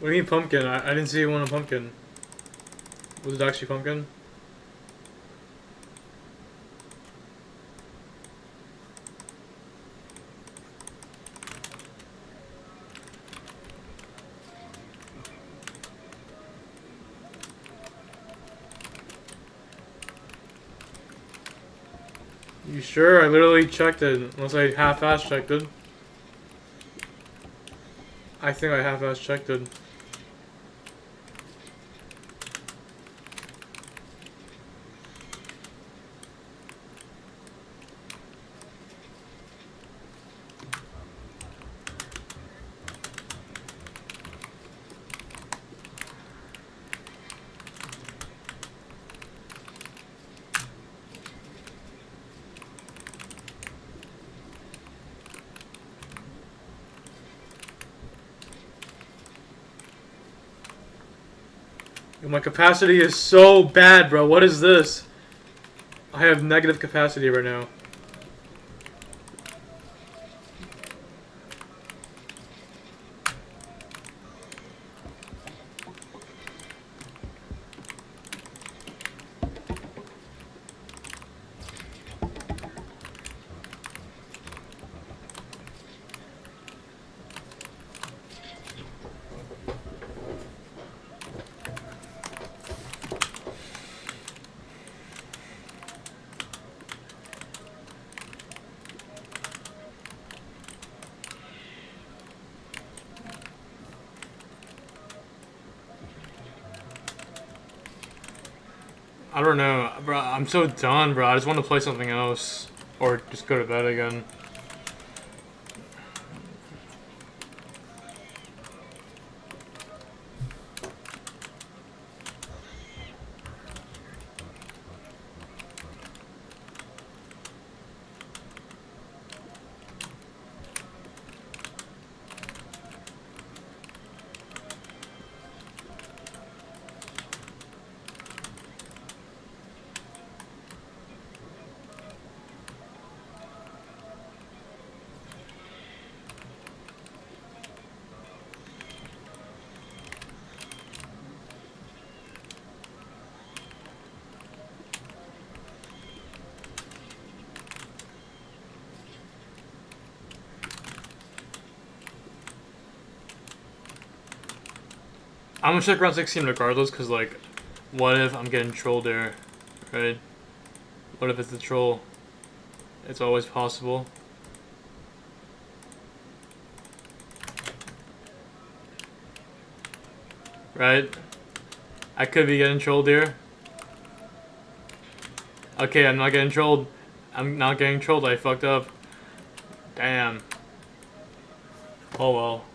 What do you mean pumpkin? I didn't see one on pumpkin. Was it actually pumpkin? You sure? I literally checked it. Unless I half-ass checked it. I think I half-ass checked it. My capacity is so bad, bro. What is this? I have negative capacity right now. I don't know, bro. I'm so done, bro. I just want to play something else. Or just go to bed again. I'm gonna check around 16 regardless, cause like, what if I'm getting trolled there, right? What if it's the troll? It's always possible. Right? I could be getting trolled here. Okay, I'm not getting trolled. I'm not getting trolled. I fucked up. Damn. Oh well.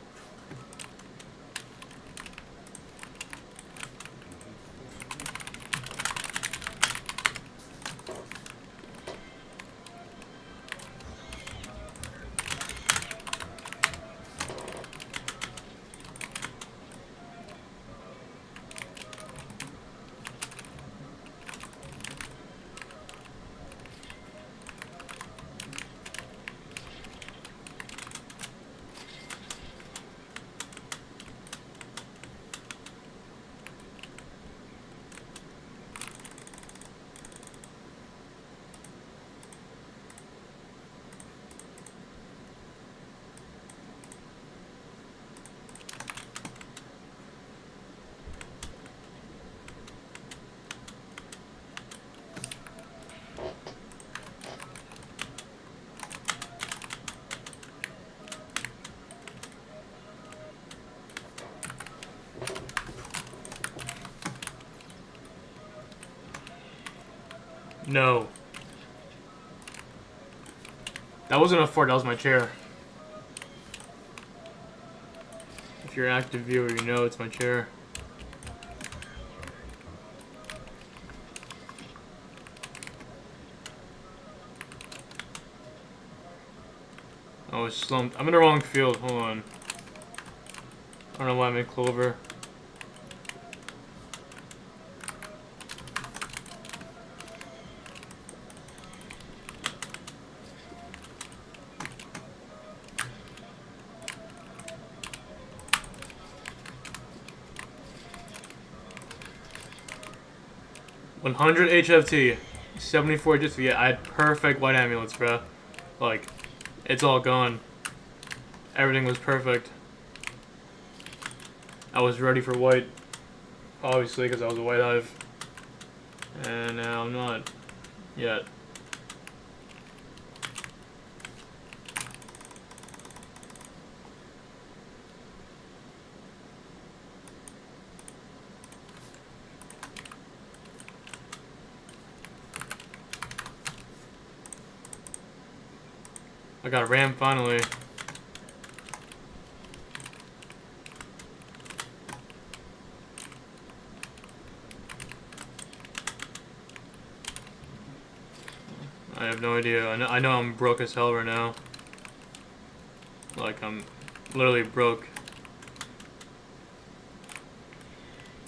No. That wasn't a fort, that was my chair. If you're an active viewer, you know it's my chair. Oh, it's slumped. I'm in the wrong field. Hold on. I don't know why I'm in clover. 100 HFT, 74 HFT. I had perfect white amulets, bro. Like, it's all gone. Everything was perfect. I was ready for white, obviously, because I was a white hive. And now I'm not yet. I got a ram finally. I have no idea. I know I'm broke as hell right now. Like, I'm literally broke.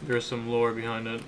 There's some lore behind it.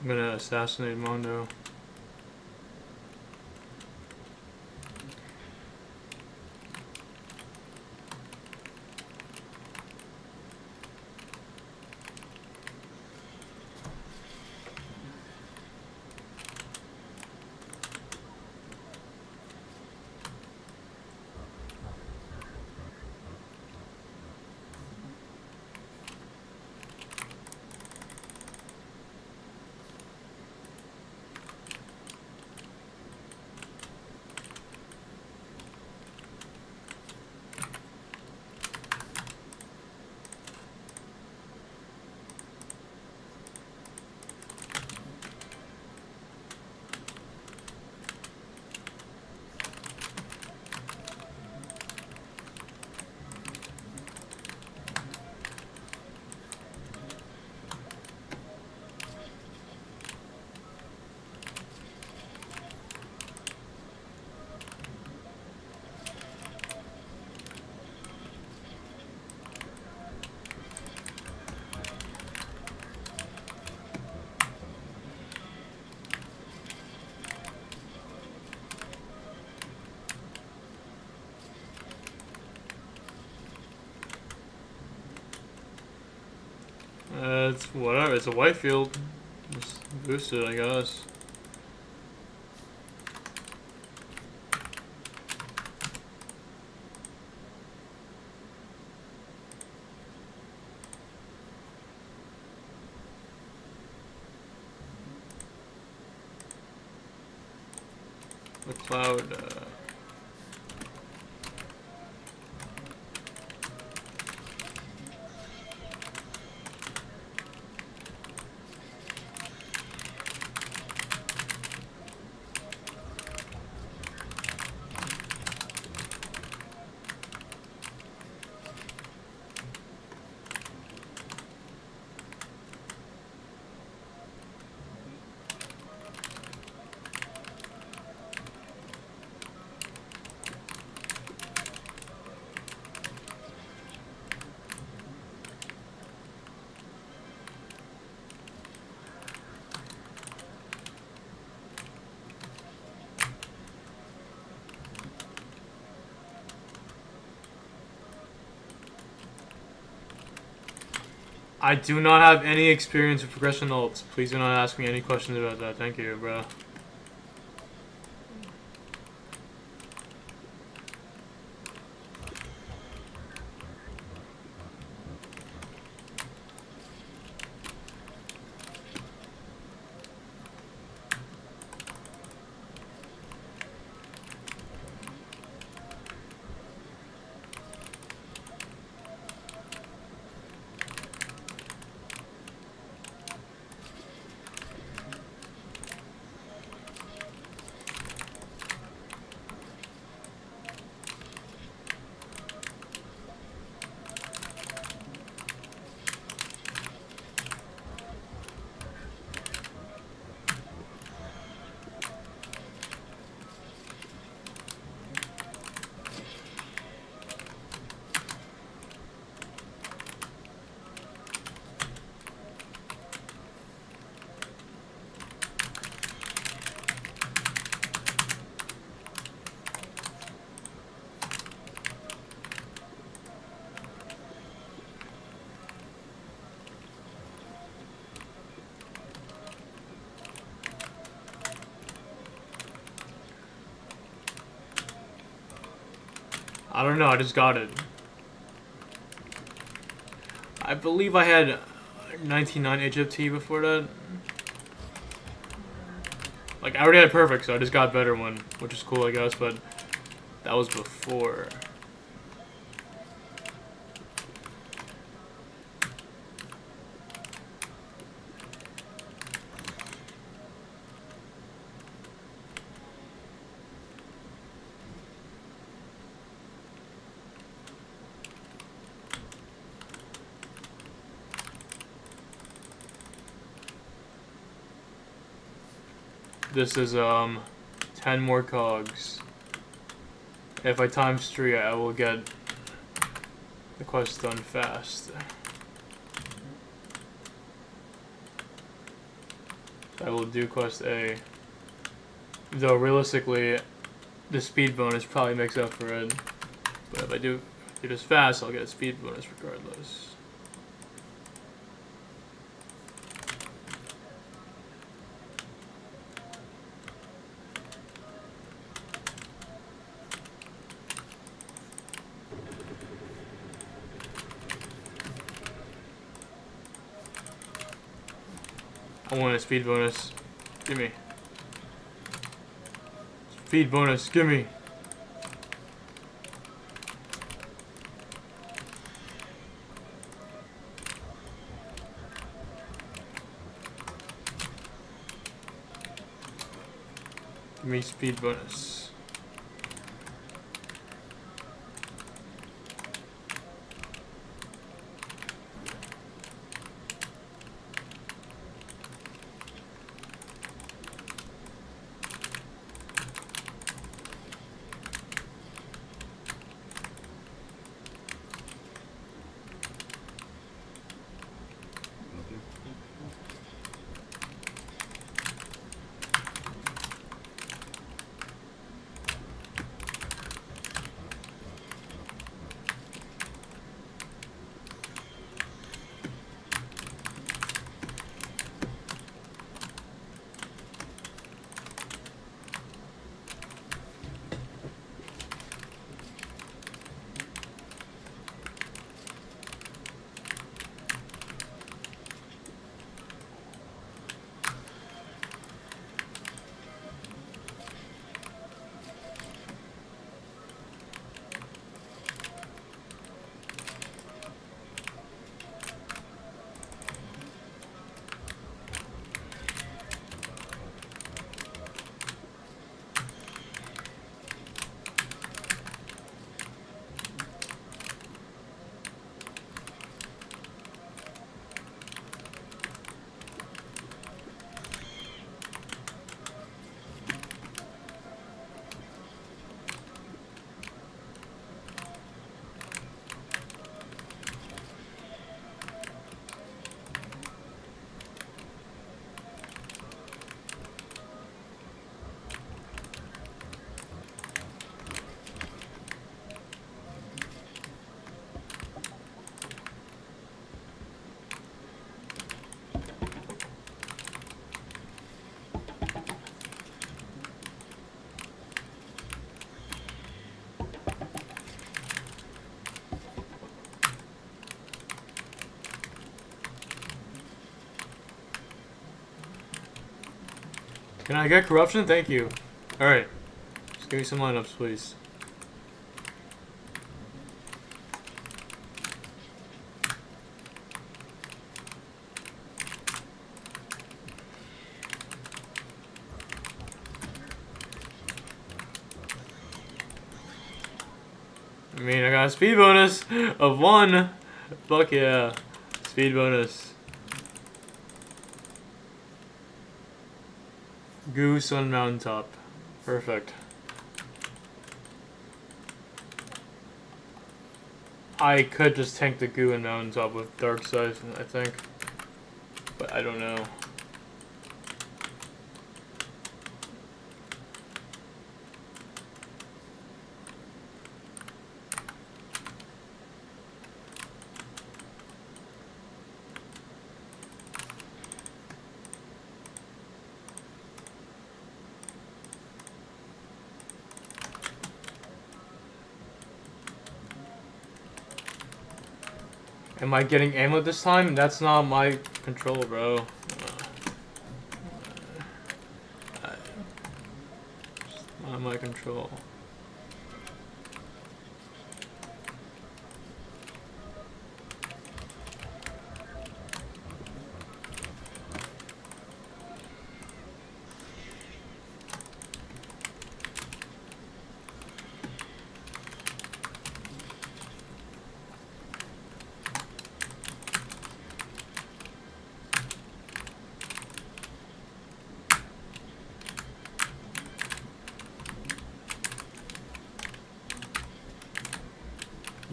I'm gonna assassinate Mondo. It's whatever. It's a white field. Just boost it, I guess. The cloud. I do not have any experience with progression ults. Please do not ask me any questions about that. Thank you, bro. I don't know, I just got it. I believe I had 99 HFT before that. Like, I already had perfect, so I just got a better one, which is cool, I guess, but that was before. This is 10 more cogs. If I times 3, I will get the quest done fast. I will do quest A. Though realistically, the speed bonus probably makes up for it. But if I do this fast, I'll get a speed bonus regardless. I want a speed bonus. Gimme. Speed bonus, gimme. Gimme speed bonus. Can I get corruption? Thank you. Alright. Just give me some lineups, please. I mean, I got a speed bonus of 1. Fuck yeah. Speed bonus. Goose on mountaintop. Perfect. I could just tank the goo in mountaintop with dark side, I think. But I don't know. Am I getting amulet this time? That's not my control, bro. Not my control.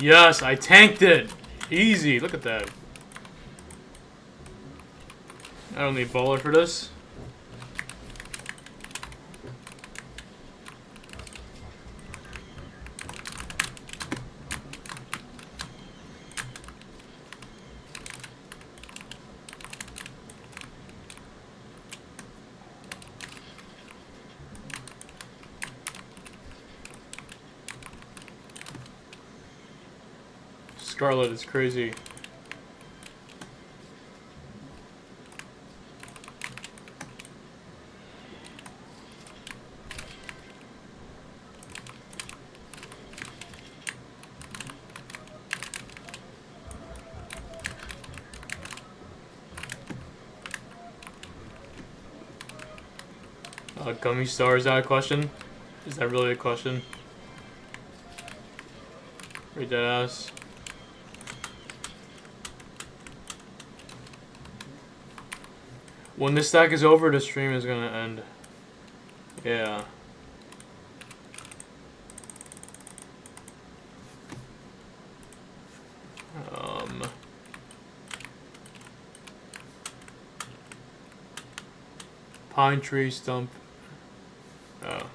Yes, I tanked it! Easy, look at that. I don't need baller for this. Scarlet is crazy. Gummy star, is that a question? Is that really a question? Read that ass. When this stack is over, the stream is gonna end. Yeah. Pine tree stump. Oh.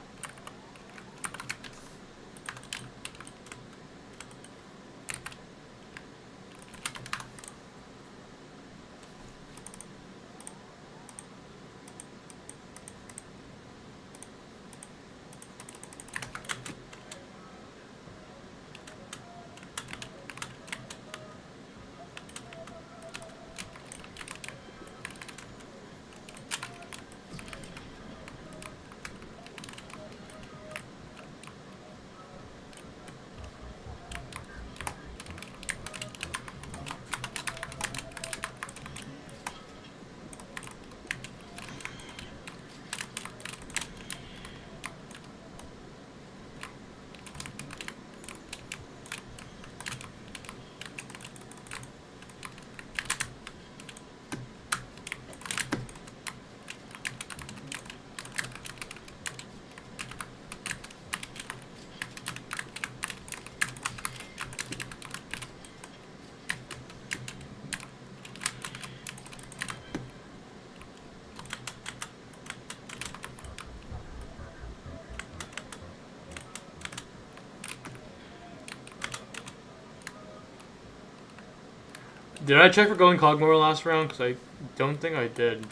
Did I check for going Cogmore last round? Because I don't think I did.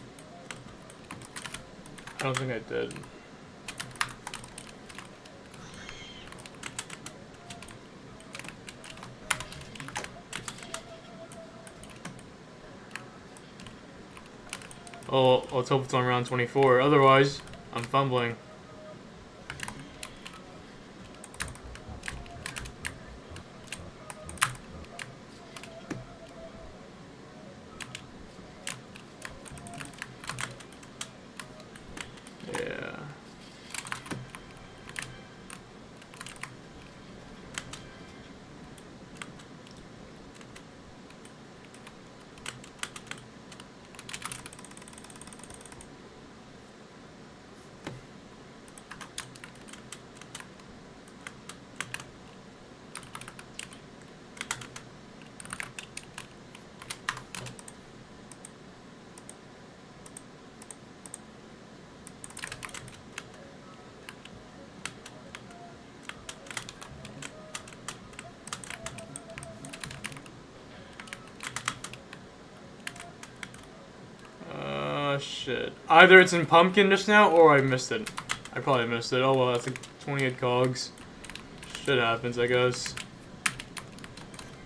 I don't think I did. Oh, let's hope it's on round 24. Otherwise, I'm fumbling. Shit. Either it's in pumpkin just now, or I missed it. I probably missed it. Oh well, that's like 28 cogs. Shit happens, I guess.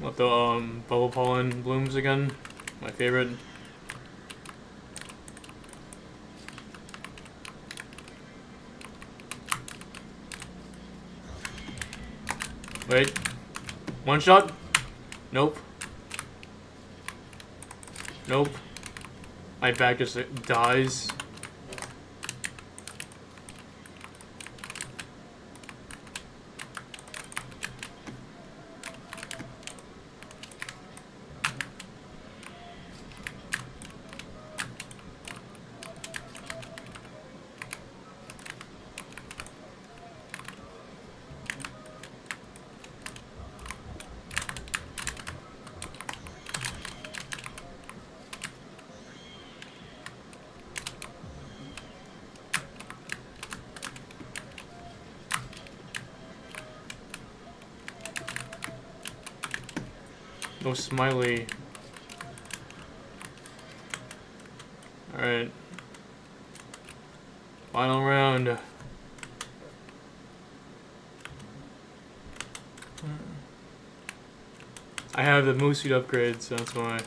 Let the bubble pollen blooms again. My favorite. Wait. One shot? Nope. Nope. My back just dies. No smiley. Alright. Final round. I have the moose suit upgrade, so that's why.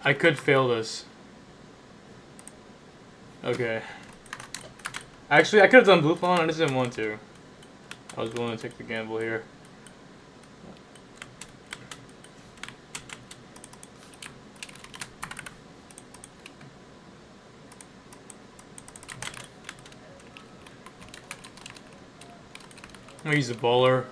I could fail this. Okay. Actually, I could have done blue pawn, I just didn't want to. I was willing to take the gamble here. I'm gonna use the bowler.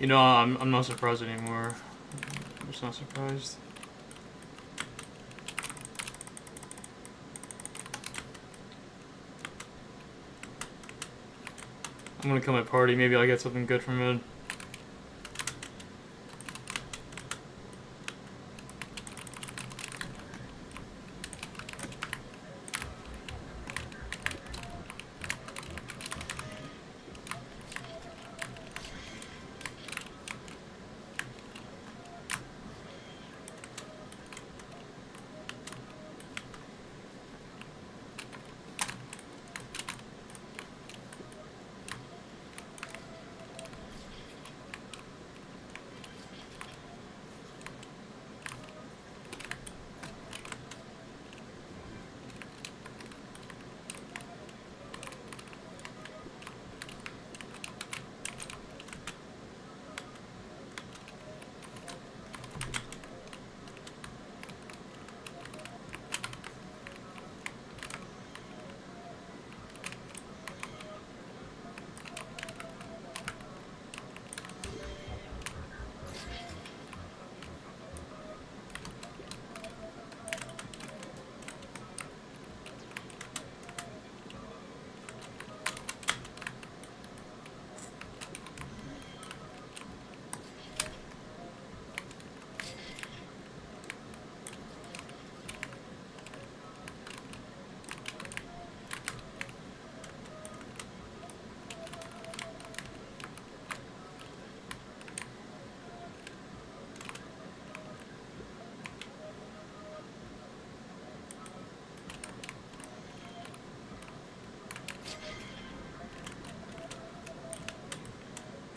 You know, I'm not surprised anymore. I'm just not surprised. I'm gonna kill my party. Maybe I'll get something good from it.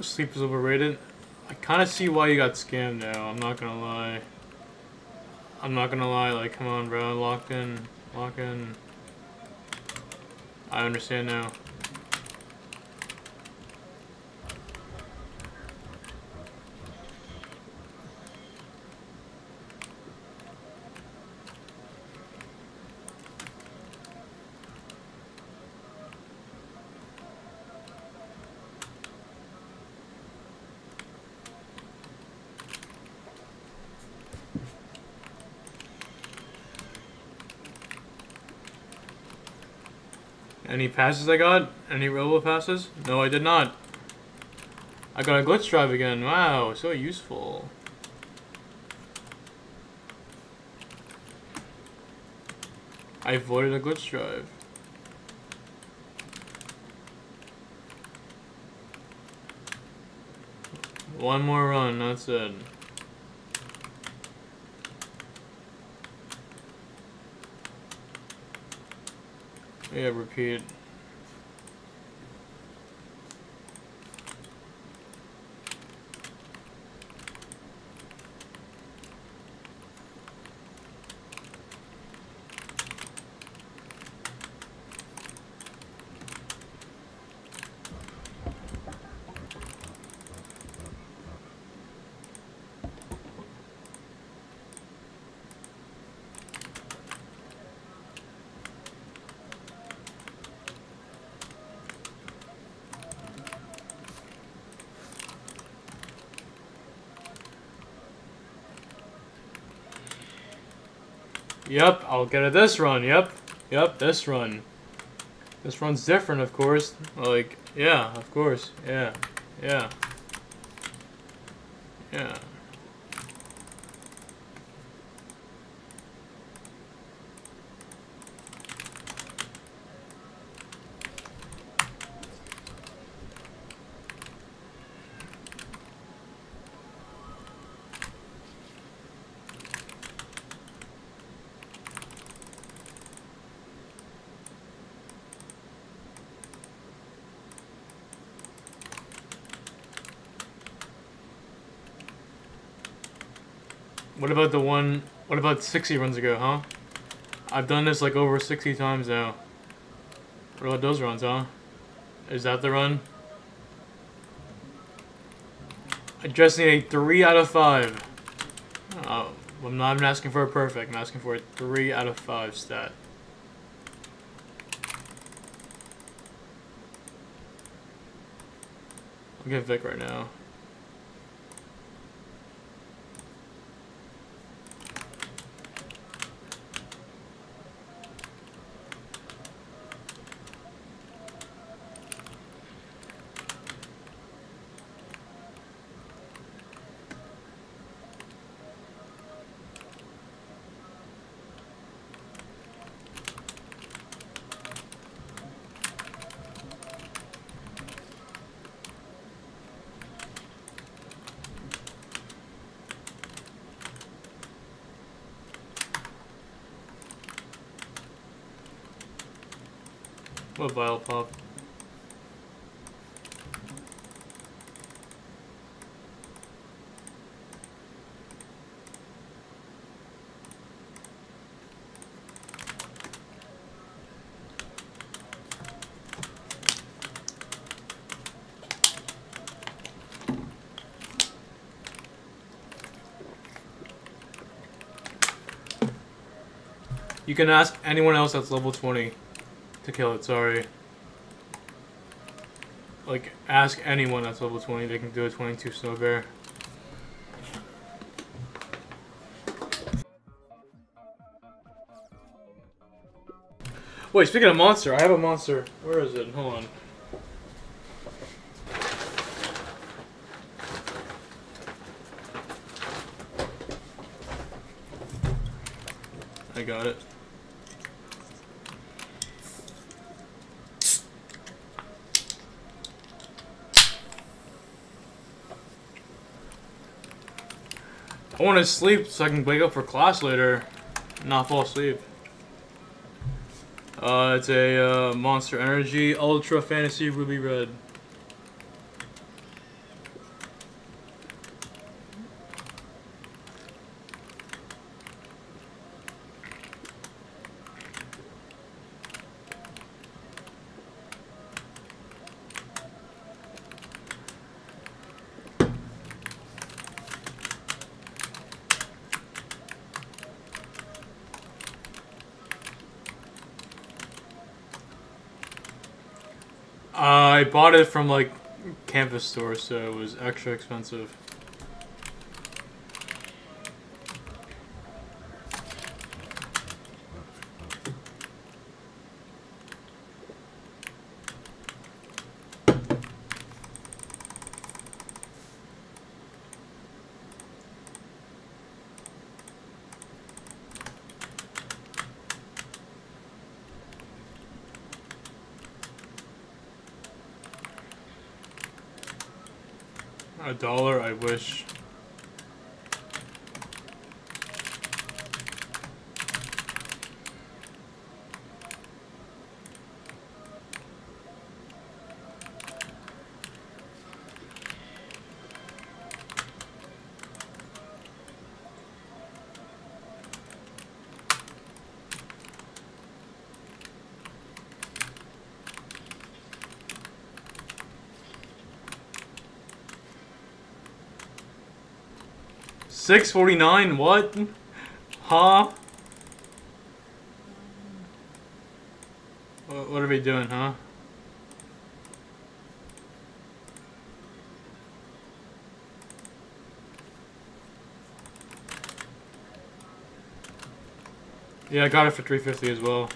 Sleep is overrated. I kind of see why you got scammed now. I'm not gonna lie. Like, come on, bro. Lock in. I understand now. Any passes I got? Any Robo passes? No, I did not. I got a glitch drive again. Wow, so useful. I avoided a glitch drive. One more run, that's it. Yeah, repeat. Yep, I'll get it this run. Yep, this run. This run's different, of course. Like, yeah, of course. Yeah. What about 60 runs ago, huh? I've done this like over 60 times now. What about those runs, huh? Is that the run? I just need a 3 out of 5. I'm not even asking for a perfect. I'm asking for a 3 out of 5 stat. I'll get Vic right now. What vial pop? You can ask anyone else that's level 20 to kill it, sorry. Like, ask anyone that's level 20, they can do a 22 snow bear. Wait, speaking of monster, I have a monster. Where is it? Hold on. I got it. I want to sleep so I can wake up for class later and not fall asleep. It's a Monster Energy Ultra Fantasy Ruby Red. I bought it from like campus store, so it was extra expensive. $1, I wish. $6.49? What? Huh? What are we doing, huh? Yeah, I got it for $3.50 as well.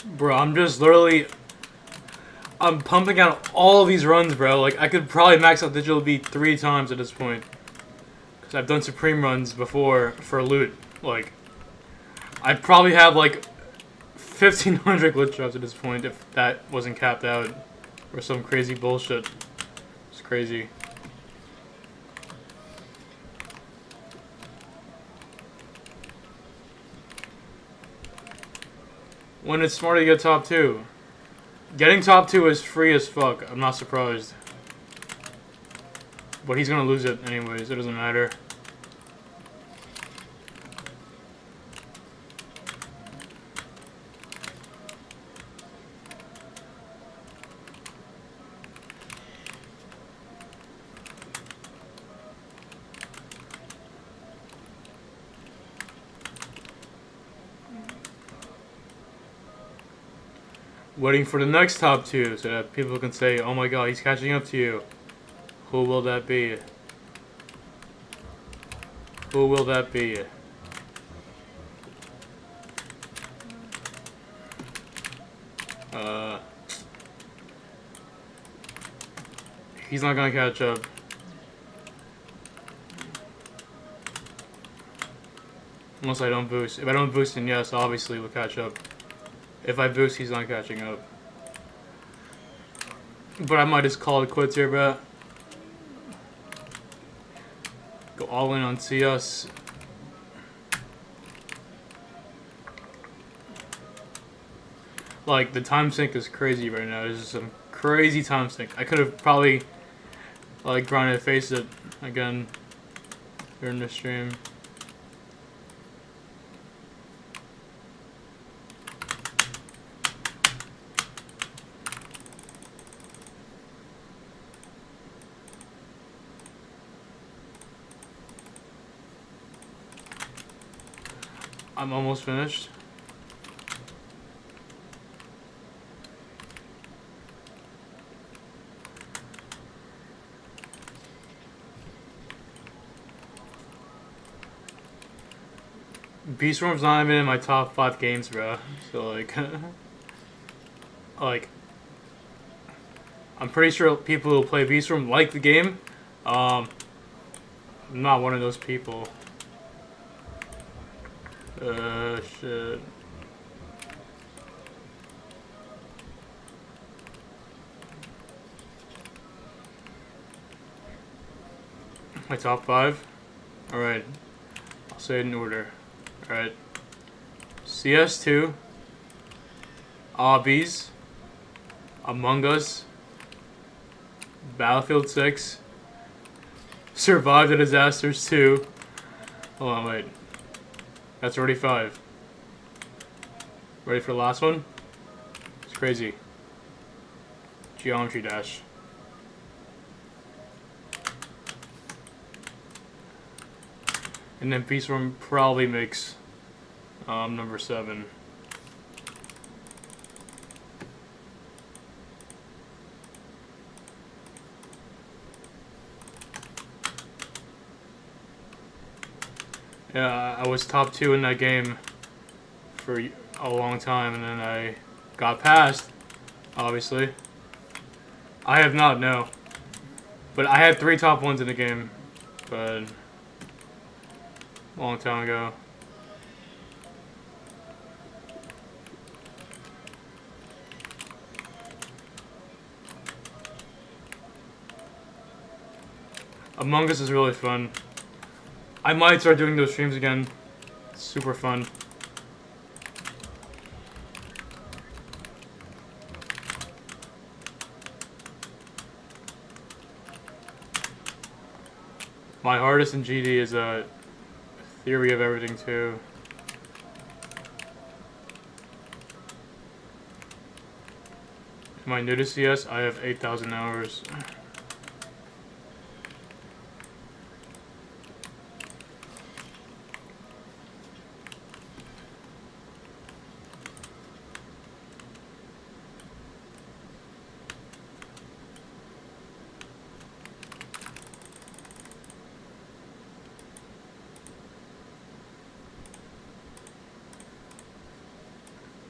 Bro, I'm just literally... I'm pumping out all these runs, bro. Like, I could probably max out Digital Beat 3 times at this point. Because I've done Supreme runs before for loot. Like, I'd probably have, like, 1,500 glitch drops at this point if that wasn't capped out. Or some crazy bullshit. It's crazy. When it's smart to get top 2. Getting top 2 is free as fuck. I'm not surprised. But he's gonna lose it anyways. It doesn't matter. Waiting for the next top 2 so that people can say, oh my god, he's catching up to you. Who will that be? Who will that be? He's not gonna catch up. Unless I don't boost. If I don't boost, then yes, obviously we'll catch up. If I boost, he's not catching up. But I might just call it quits here, bro. Go all in on CS. Like, the time sink is crazy right now. There's just some crazy time sink. I could have probably, like, grinded face it again during the stream. I'm almost finished. Beast Storm's not even in my top 5 games, bro. So like, like, I'm pretty sure people who play Beast Storm like the game. I'm not one of those people. Shit. My top 5? Alright. I'll say it in order. Alright. CS2. Obbies. Among Us. Battlefield 6. Survive the Disasters 2. Hold on, wait. That's already 5. Ready for the last one? It's crazy. Geometry Dash. And then Beast Storm probably makes number 7. Yeah, I was top 2 in that game for a long time, and then I got passed, obviously. I have not, no. But I had 3 top 1s in the game, but a long time ago. Among Us is really fun. I might start doing those streams again. It's super fun. My hardest in GD is a theory of everything too. Am I new to CS? I have 8,000 hours.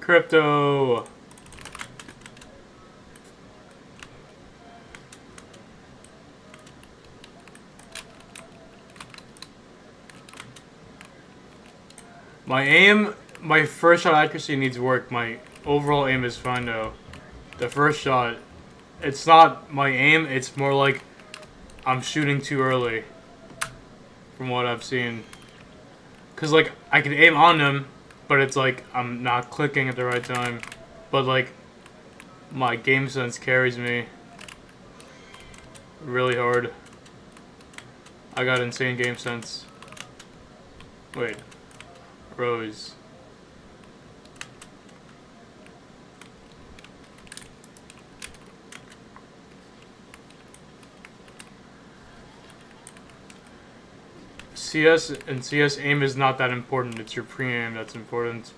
Crypto! My aim, my first shot accuracy needs work. My overall aim is fine though. The first shot, it's not my aim, it's more like I'm shooting too early. From what I've seen. Cause like, I can aim on them, but it's like, I'm not clicking at the right time. But like, my game sense carries me really hard. I got insane game sense. Wait. Rose. CS and CS aim is not that important. It's your pre-aim that's important.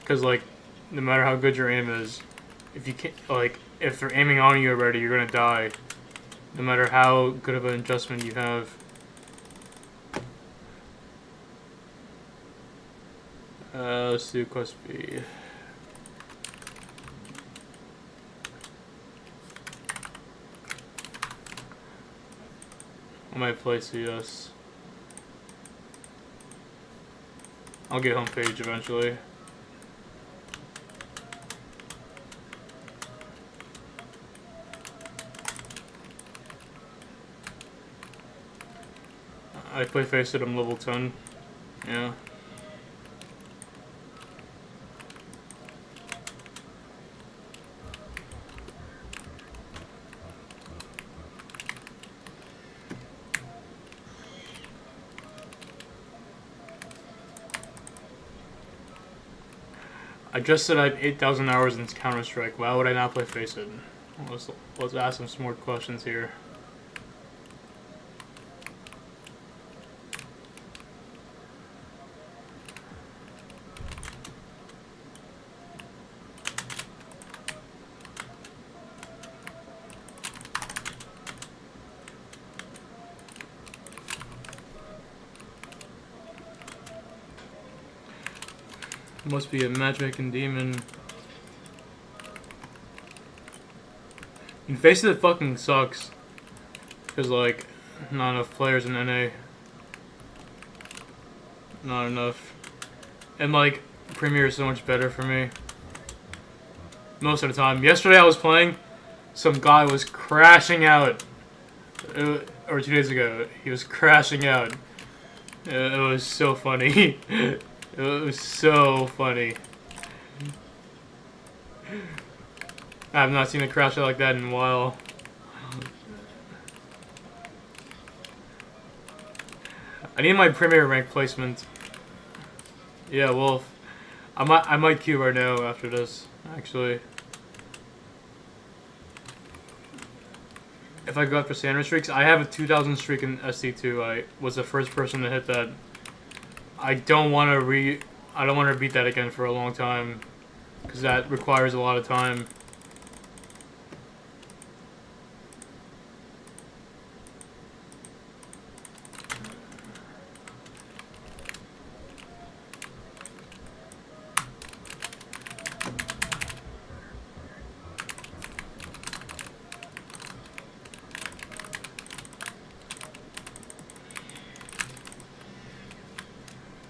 Cause like, no matter how good your aim is, if you can't, like, if they're aiming on you already, you're gonna die. No matter how good of an adjustment you have. Let's do quest B. I might play CS. I'll get homepage eventually. I play Face It, I'm level 10. Yeah. I just said I have 8,000 hours in Counter-Strike. Why would I not play Face It? Let's ask him some more questions here. Must be a matchmaking demon. And Face It fucking sucks. Because, like, not enough players in NA. Not enough. And, like, Premier is so much better for me. Most of the time. Yesterday I was playing, some guy was crashing out. Or 2 days ago, he was crashing out. It was so funny. It was so funny. I have not seen a crash out like that in a while. I need my Premier rank placement. Yeah, Wolf. I might queue right now after this, actually. If I go after Sandra streaks, I have a 2,000 streak in ST2. I was the first person to hit that. I don't want to beat that again for a long time, because that requires a lot of time.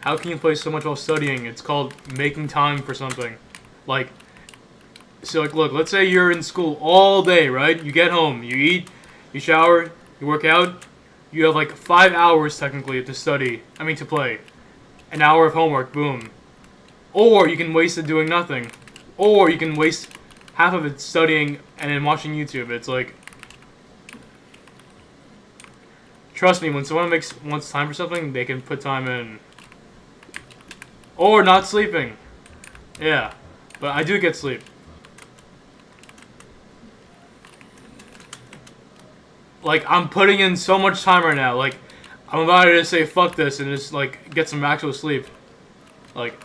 How can you play so much while studying? It's called making time for something. Like, so like, look, let's say you're in school all day, right? You get home, you eat, you shower, you work out. You have like 5 hours technically to study. I mean to play. An hour of homework, boom. Or you can waste it doing nothing. Or you can waste half of it studying and then watching YouTube. It's like, trust me, when someone wants time for something, they can put time in. Or not sleeping. Yeah. But I do get sleep. Like, I'm putting in so much time right now. Like, I'm about to just say fuck this and just, like, get some actual sleep. Like,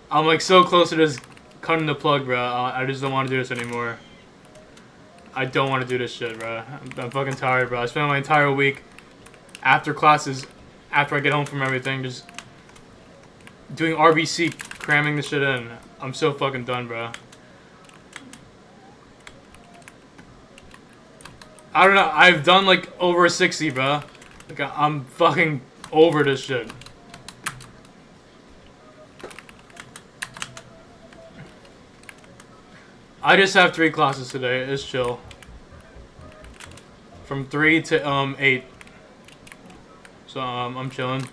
I'm, like, so close to just cutting the plug, bro. I just don't want to do this anymore. I don't want to do this shit, bro. I'm fucking tired, bro. I spent my entire week after classes, after I get home from everything, just doing RBC, cramming this shit in. I'm so fucking done, bro. I don't know. I've done like over 60, bro. Like I'm fucking over this shit. I just have 3 classes today. It's chill. From 3 to 8. So I'm chilling.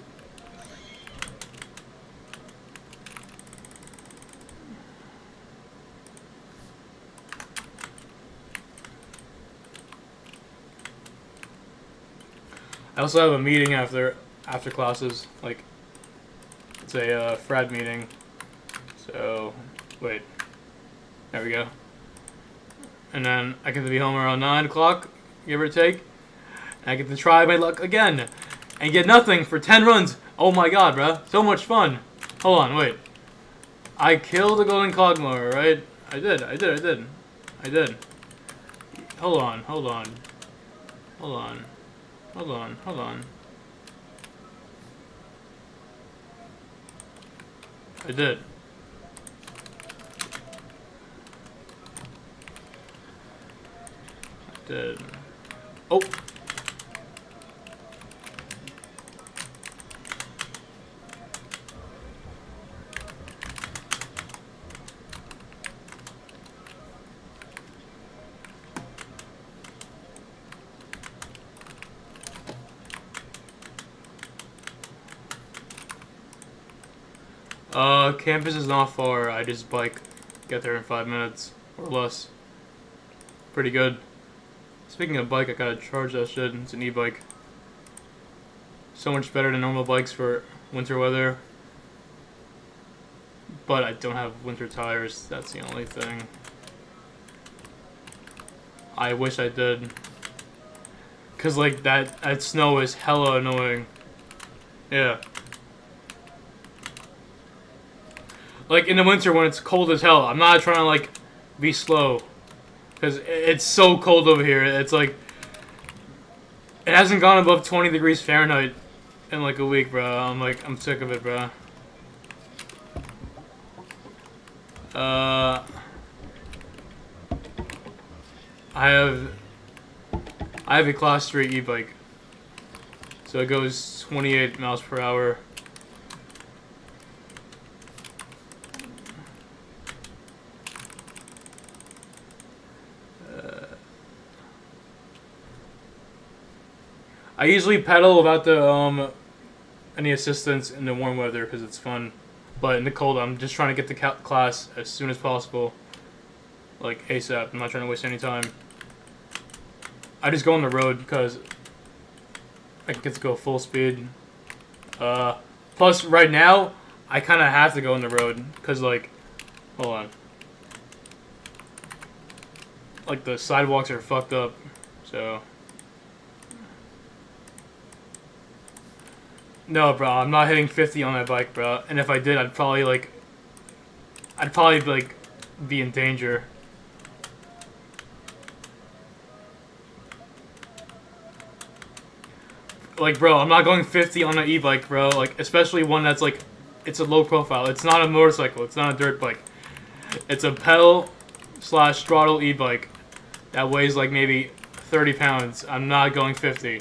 I also have a meeting after classes, like it's a frat meeting. So wait, there we go. And then I get to be home around 9 o'clock, give or take. And I get to try my luck again, and get nothing for 10 runs. Oh my god, bro, so much fun. Hold on, wait. I killed a golden cogmower, right? I did. Hold on. I did. Oh! Campus is not far. I just get there in 5 minutes or less. Pretty good. Speaking of bike, I gotta charge that shit. It's an e-bike. So much better than normal bikes for winter weather. But I don't have winter tires. That's the only thing. I wish I did. Cause like that snow is hella annoying. Yeah. Like in the winter when it's cold as hell, I'm not trying to like be slow. Cause it's so cold over here. It's like it hasn't gone above 20 degrees Fahrenheit in like a week, bro. I'm sick of it, bro. I have a class 3 e-bike. So it goes 28 miles per hour. I usually pedal without the any assistance in the warm weather because it's fun. But in the cold, I'm just trying to get to class as soon as possible. Like ASAP. I'm not trying to waste any time. I just go on the road because I get to go full speed. Plus, right now, I kind of have to go on the road because, like, hold on. Like, the sidewalks are fucked up, so. No, bro, I'm not hitting 50 on that bike, bro. And if I did, I'd probably, be in danger. Like, bro, I'm not going 50 on an e-bike, bro. Like, especially one that's, like, it's a low profile. It's not a motorcycle. It's not a dirt bike. It's a pedal/throttle e-bike that weighs, like, maybe 30 pounds. I'm not going 50.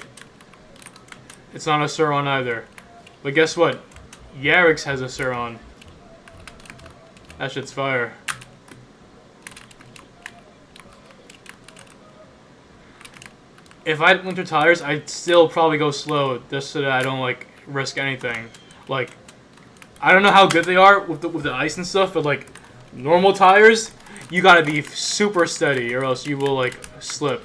It's not a Sur-On either. But guess what? Yarix has a Sur-On. That shit's fire. If I had winter tires, I'd still probably go slow just so that I don't, like, risk anything. Like, I don't know how good they are with the ice and stuff, but, like, normal tires, you gotta be super steady or else you will, like, slip.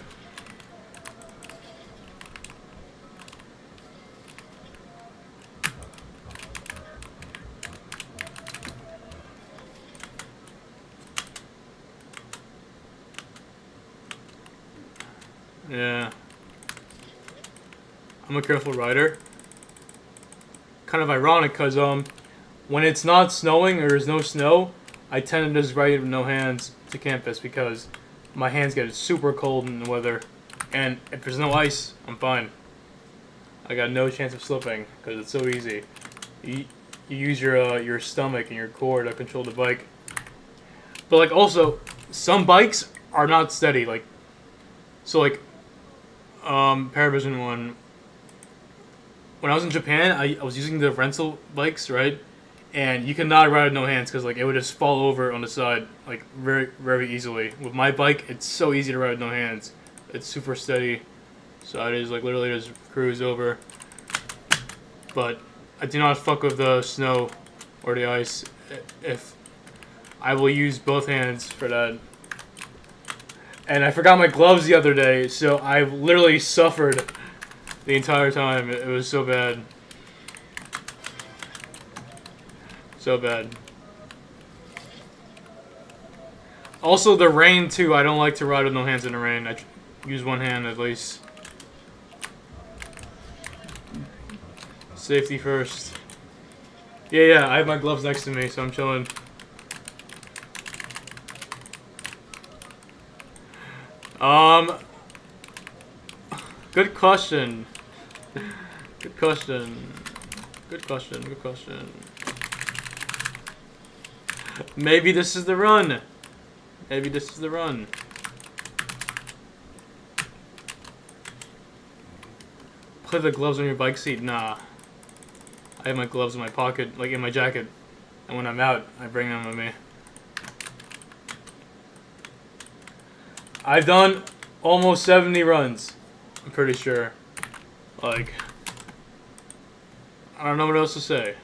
Yeah. I'm a careful rider. Kind of ironic, because when it's not snowing or there's no snow, I tend to just ride with no hands to campus because my hands get super cold in the weather. And if there's no ice, I'm fine. I got no chance of slipping because it's so easy. You use your stomach and your core to control the bike. But like also, some bikes are not steady. Like, so like, Paravision one. When I was in Japan, I was using the rental bikes, right? And you cannot ride with no hands because like it would just fall over on the side like very very easily. With my bike, it's so easy to ride with no hands. It's super steady, so I just like literally just cruise over. But I do not fuck with the snow or the ice. If I will use both hands for that. And I forgot my gloves the other day, so I literally suffered the entire time. It was so bad. So bad. Also, the rain, too. I don't like to ride with no hands in the rain. I use one hand, at least. Safety first. Yeah, I have my gloves next to me, so I'm chilling. Good question. Good question. Good question. Good question. Maybe this is the run. Maybe this is the run. Put the gloves on your bike seat? Nah. I have my gloves in my pocket, like in my jacket. And when I'm out, I bring them with me. I've done almost 70 runs. I'm pretty sure. Like, I don't know what else to say.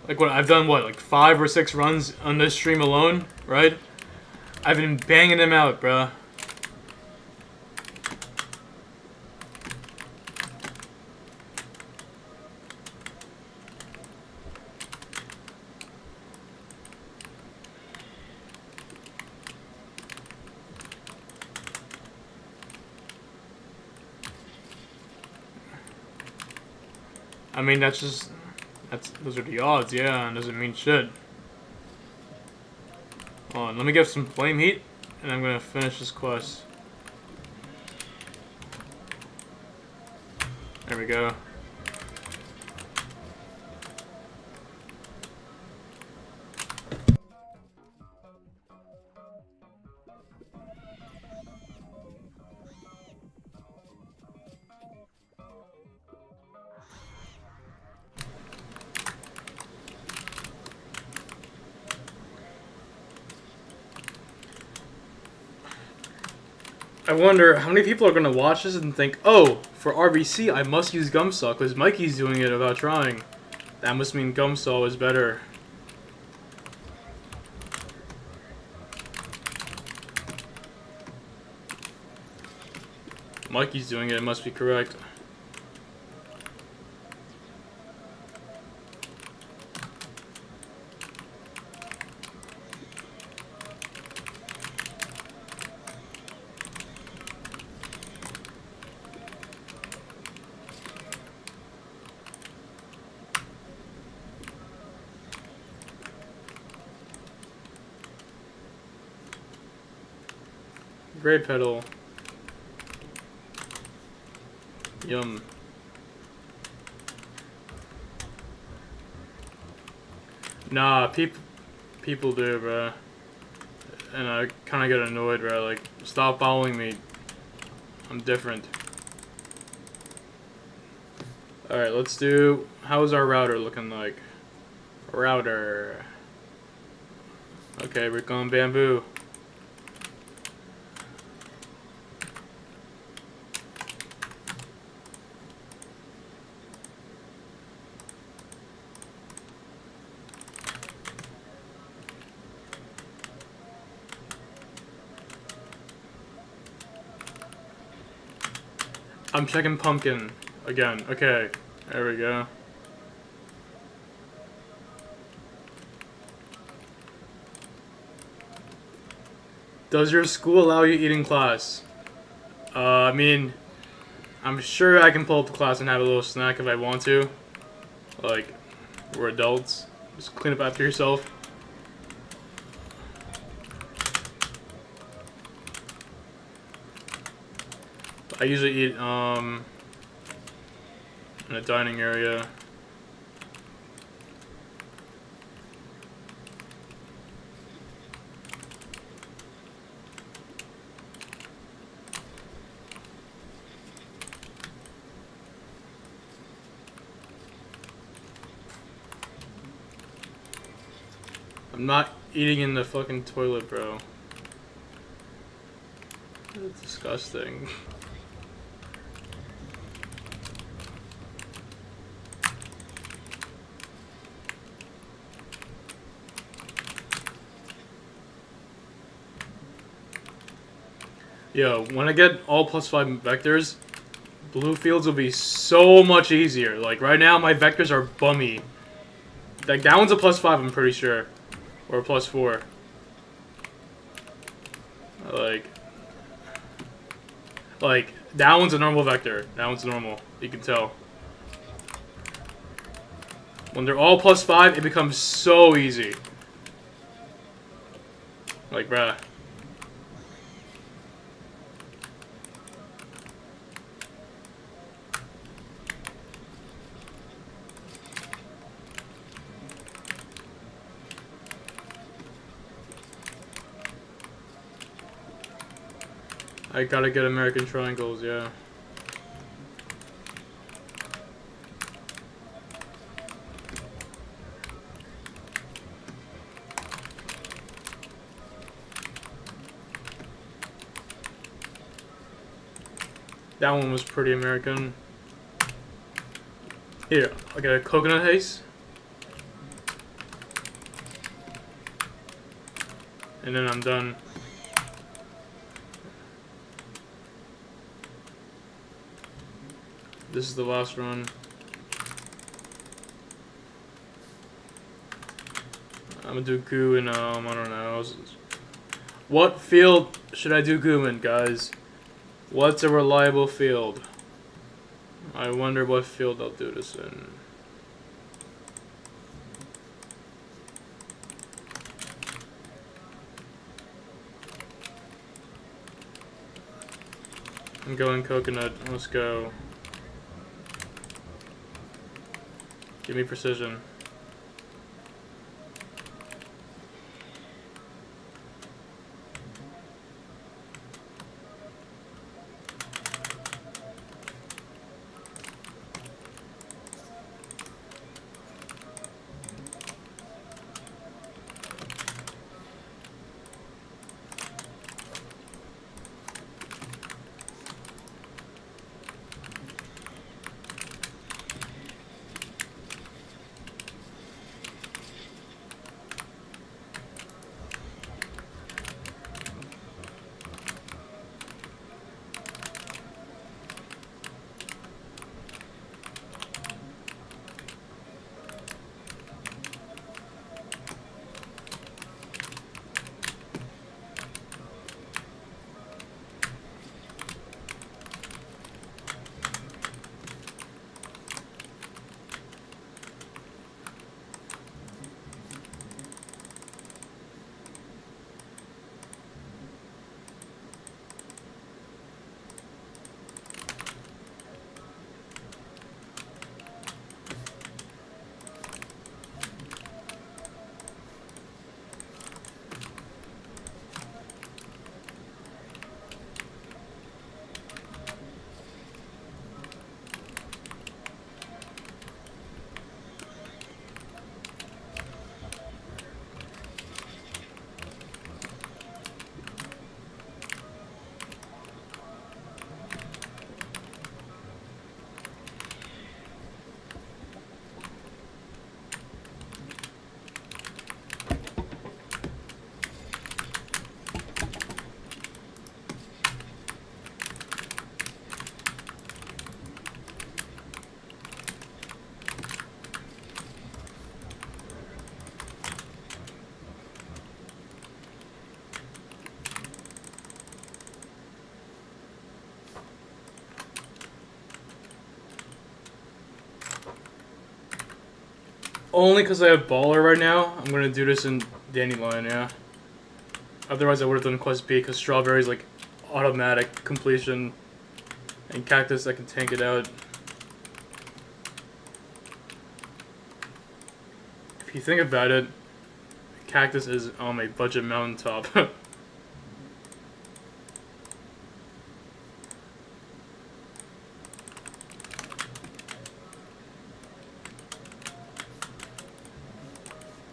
Like what I've done, what, like 5 or 6 runs on this stream alone, right? I've been banging them out, bruh. I mean, those are the odds, yeah, and doesn't mean shit. Hold on, let me get some flame heat, and I'm gonna finish this quest. There we go. I wonder how many people are going to watch this and think, oh, for RBC, I must use Gumsaw because Mikey's doing it without trying. That must mean Gumsaw is better. Mikey's doing it, it must be correct. Grape petal. Yum. Nah, people do, bruh. And I kinda get annoyed, bruh. Like, stop following me. I'm different. Alright, let's do... How's our router looking like? Router. Okay, we're going bamboo. I'm checking pumpkin again. Okay, there we go. Does your school allow you eat in class? I mean, I'm sure I can pull up the class and have a little snack if I want to. Like, we're adults. Just clean up after yourself. I usually eat in a dining area. I'm not eating in the fucking toilet, bro. That's disgusting. Yo, when I get all +5 vectors, blue fields will be so much easier. Like, right now, my vectors are bummy. Like, that one's a +5, I'm pretty sure. Or a +4. Like, that one's a normal vector. That one's normal. You can tell. When they're all +5, it becomes so easy. Like, bruh. I gotta get American triangles, yeah. That one was pretty American. Here, I got a coconut haze. and then I'm done. This is the last run. I'm gonna do goo in, I don't know. What field should I do goo in, guys? What's a reliable field? I wonder what field I'll do this in. I'm going coconut. Let's go. Give me precision. Only because I have baller right now, I'm gonna do this in dandelion, yeah. Otherwise I would have done quest B because strawberry's like automatic completion and cactus I can tank it out. If you think about it, cactus is on a budget mountaintop.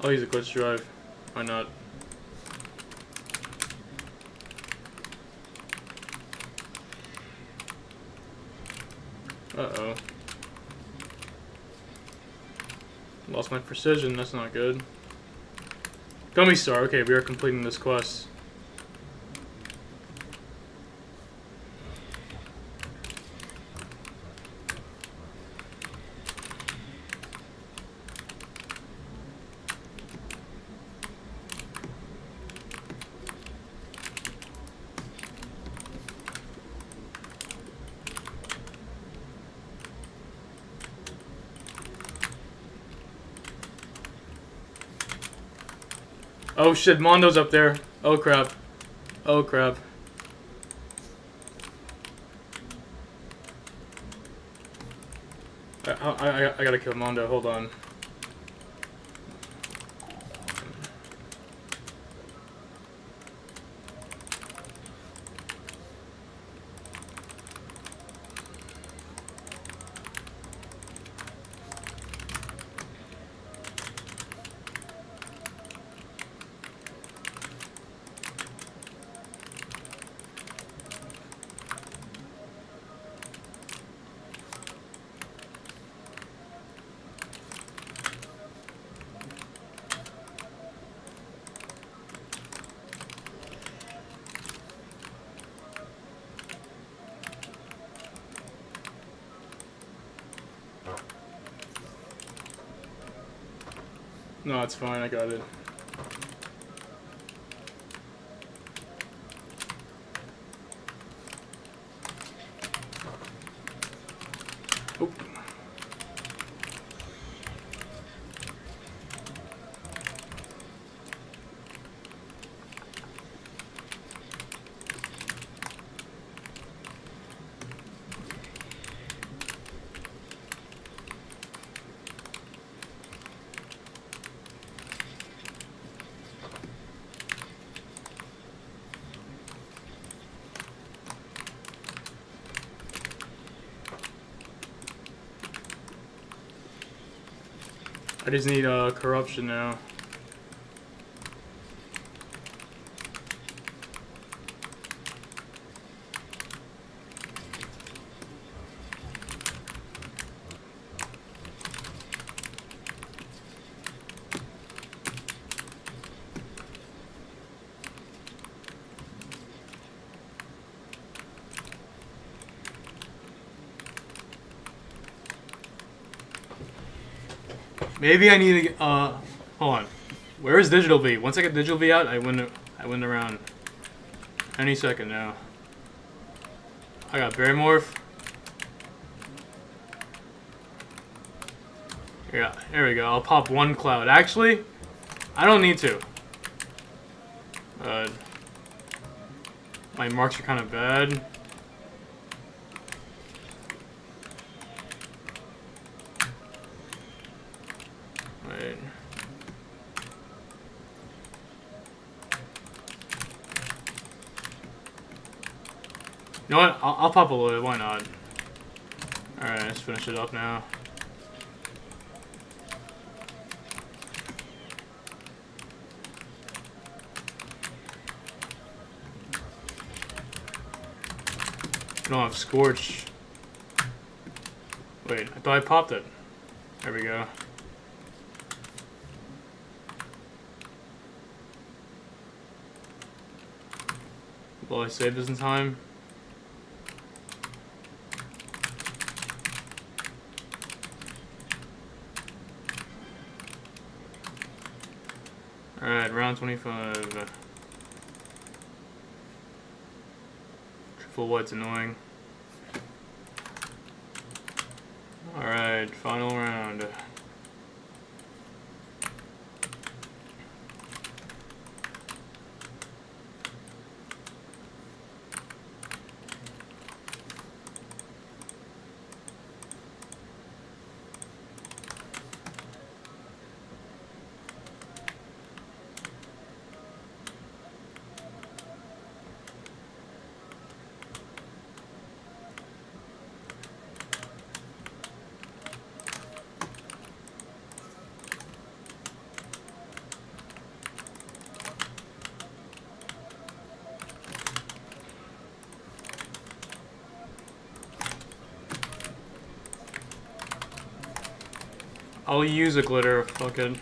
I'll use a glitch drive. Why not? Uh-oh. Lost my precision, that's not good. Gummy Star, okay, we are completing this quest. Oh shit, Mondo's up there. Oh crap. Oh crap. I gotta kill Mondo, hold on. No, it's fine. I got it. Oop. I just need corruption now. Maybe I need to get, hold on. Where is Digital V? Once I get Digital V out, I win around. Any second now. I got Berry Morph. Yeah, there we go. I'll pop one cloud. Actually, I don't need to. My marks are kind of bad. Wait. You know what? I'll pop a little. Why not? Alright, let's finish it up now. I don't have Scorch. Wait, I thought I popped it. There we go. Will I save this in time? Alright, round 25. Triple white's annoying. Alright, final round. I'll use a glitter, fuck it.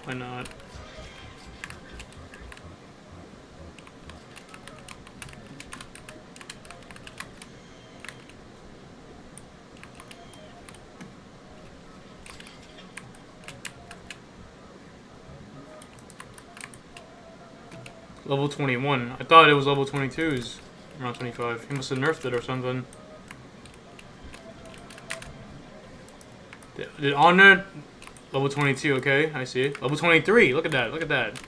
Why not? Level 21. I thought it was level 22's around 25. He must have nerfed it or something. Did Honor level 22, okay, I see. Level 23, look at that, look at that.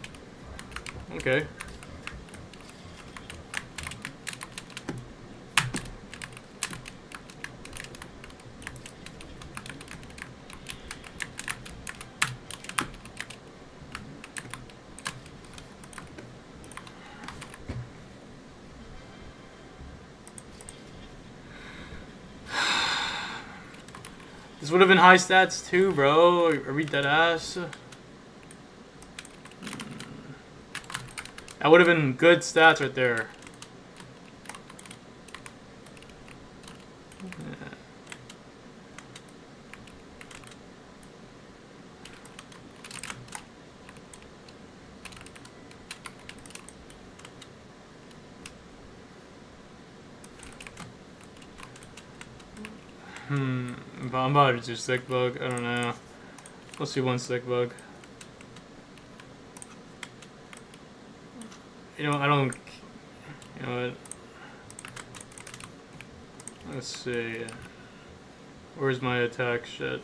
Okay. This would have been high stats too, bro. I read that ass. That would have been good stats right there. But I'm about to just sick bug. I don't know. Let's see one stick bug. You know, I don't. You know what? Let's see. Where's my attack shit?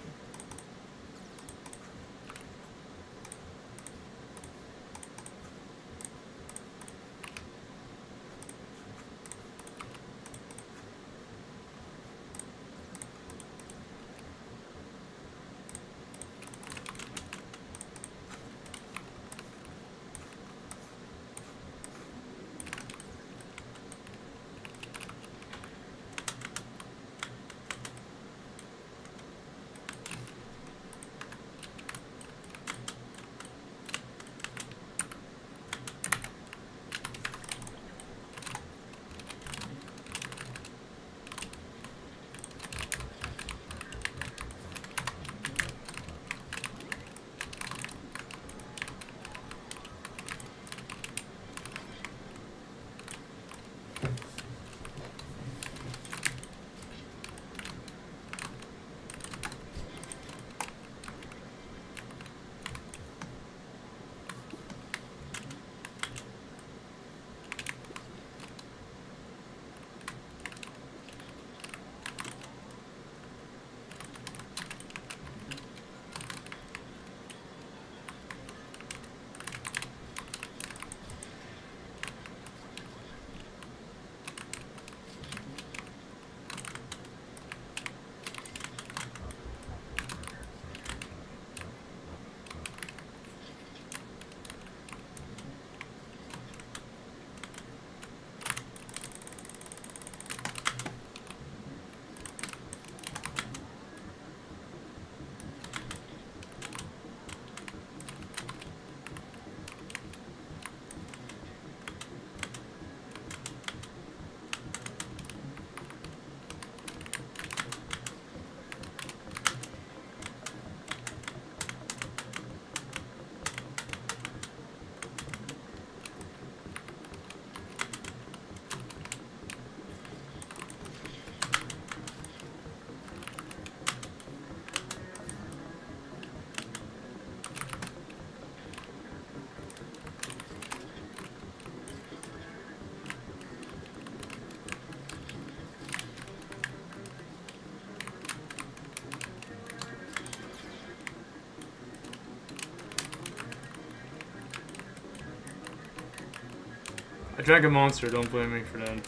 I drank a monster, don't blame me for that.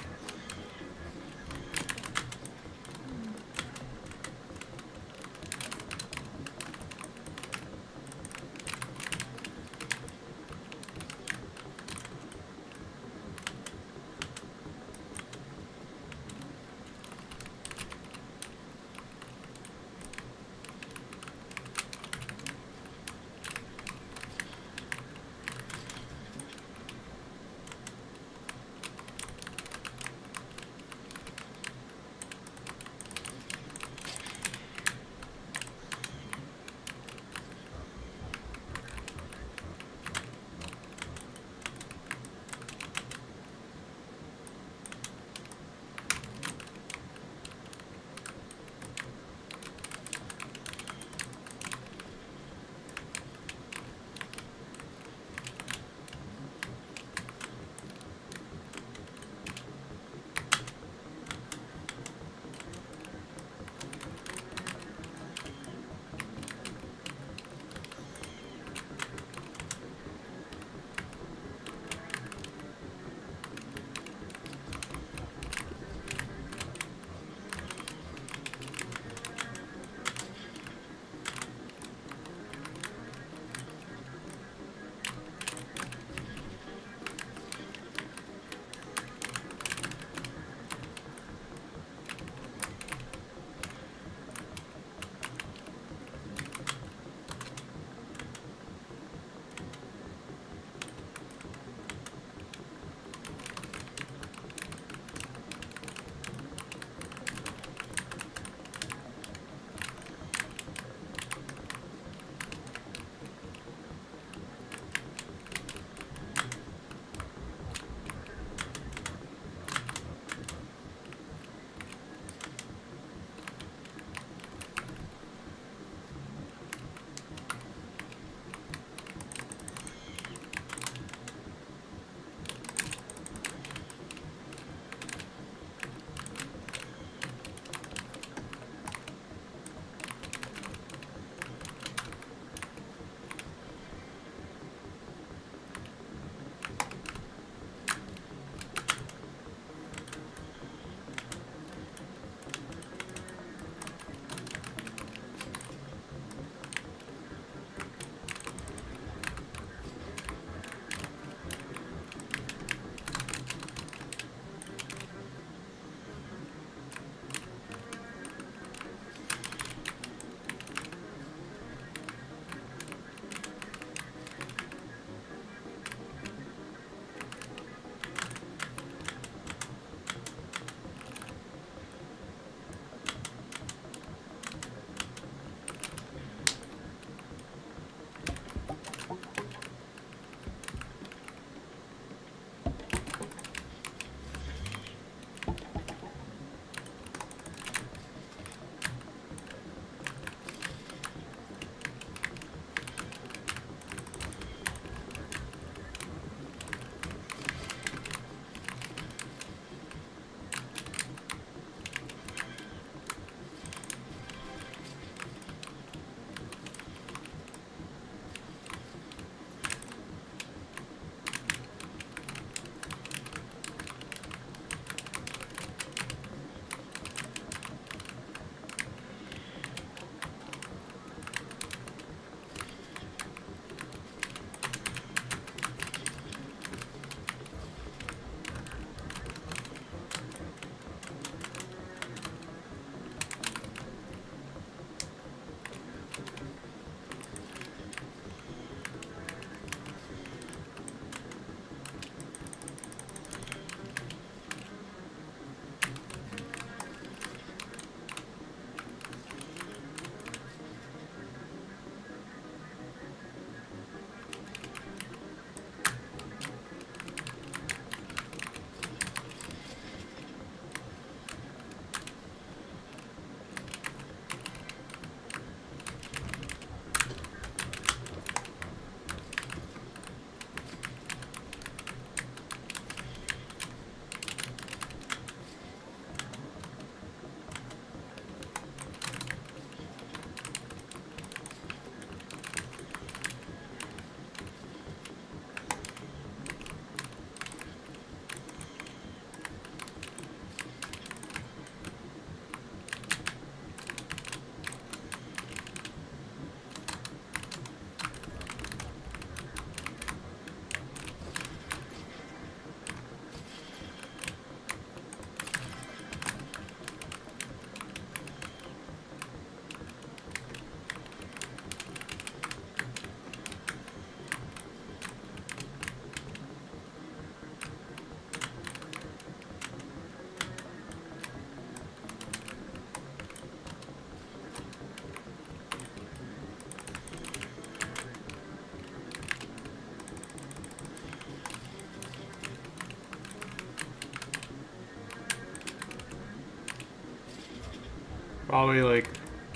Probably like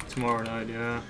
tomorrow night, yeah.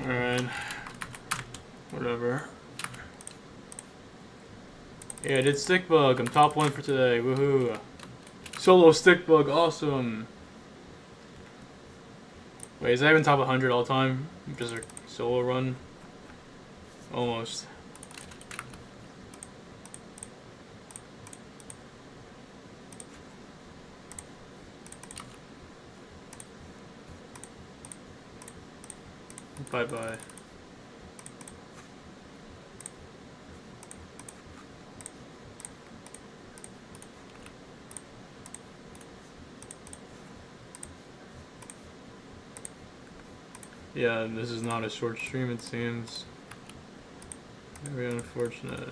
Alright. Whatever. Yeah, I did stick bug. I'm top 1 for today. Woohoo. Solo stick bug. Awesome. Wait, is that even top 100 all time? Just a solo run? Almost. Bye-bye. Yeah, this is not a short stream, it seems. Very unfortunate.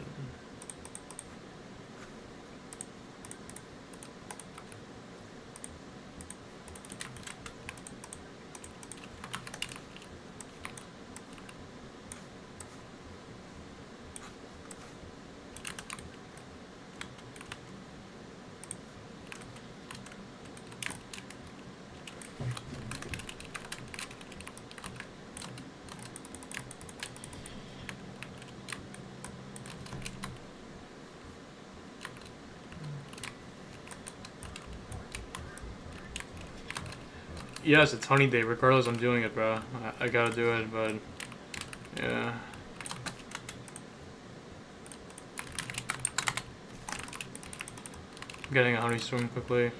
Yes, it's honey day. Regardless, I'm doing it, bro. I gotta do it, but yeah. I'm getting a honey storm quickly.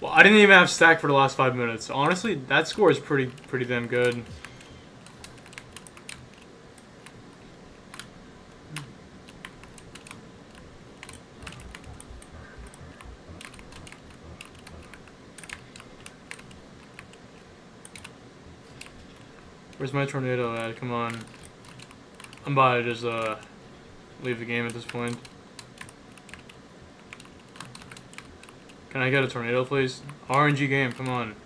Well, I didn't even have stack for the last 5 minutes. Honestly, that score is pretty damn good. Where's my tornado at? Come on. I'm about to just leave the game at this point. Can I get a tornado, please? RNG game, come on.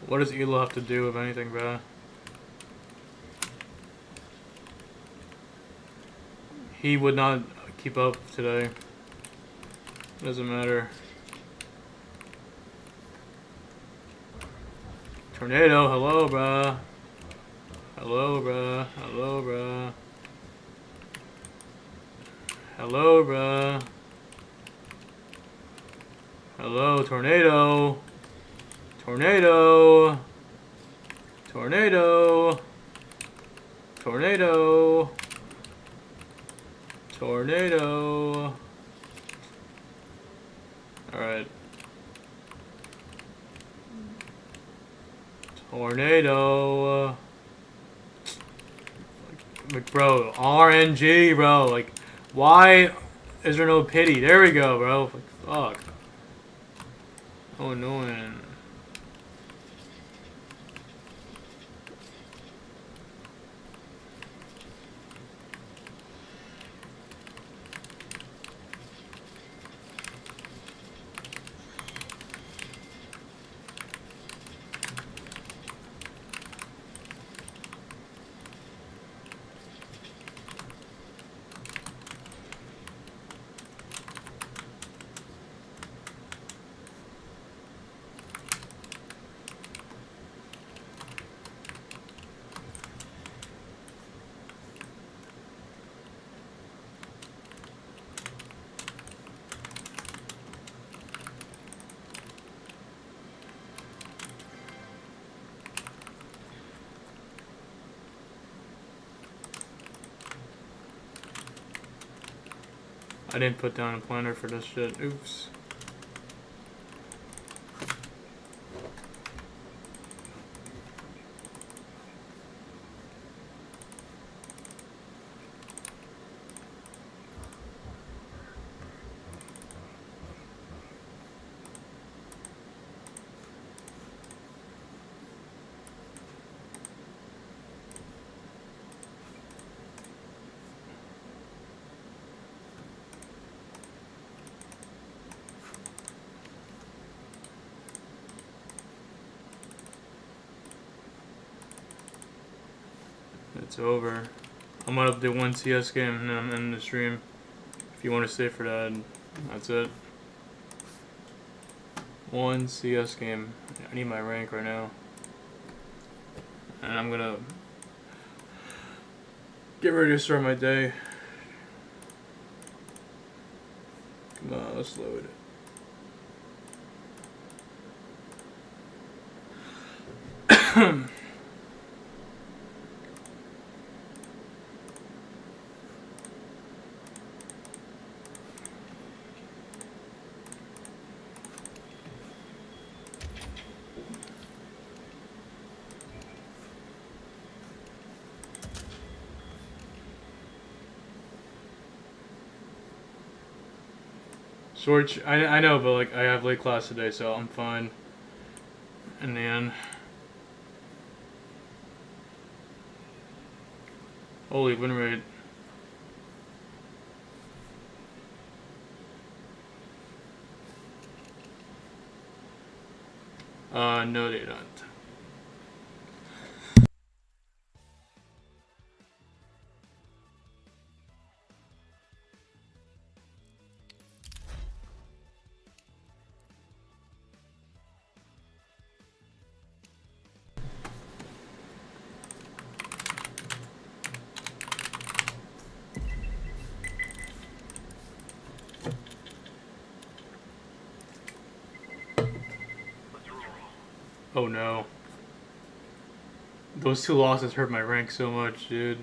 What does Elo have to do with anything, bruh? He would not keep up today. Doesn't matter. Tornado, hello, bruh. Hello, bruh. Hello, bruh. Hello, bruh. Hello, tornado. Tornado. Tornado. Tornado. Tornado. Alright. Tornado. Like, bro, RNG, bro. Like, why is there no pity? There we go, bro. Like, fuck. Oh, annoying. I didn't put down a planner for this shit. Oops. It's over. I'm gonna do one CS game and then I'm ending the stream. If you want to stay for that, that's it. One CS game. I need my rank right now. And I'm gonna get ready to start my day. Come on, let's load it. Sorch, I know, but like I have late class today, so I'm fine. In the end. Holy win rate. No they don't. Oh no. Those 2 losses hurt my rank so much, dude.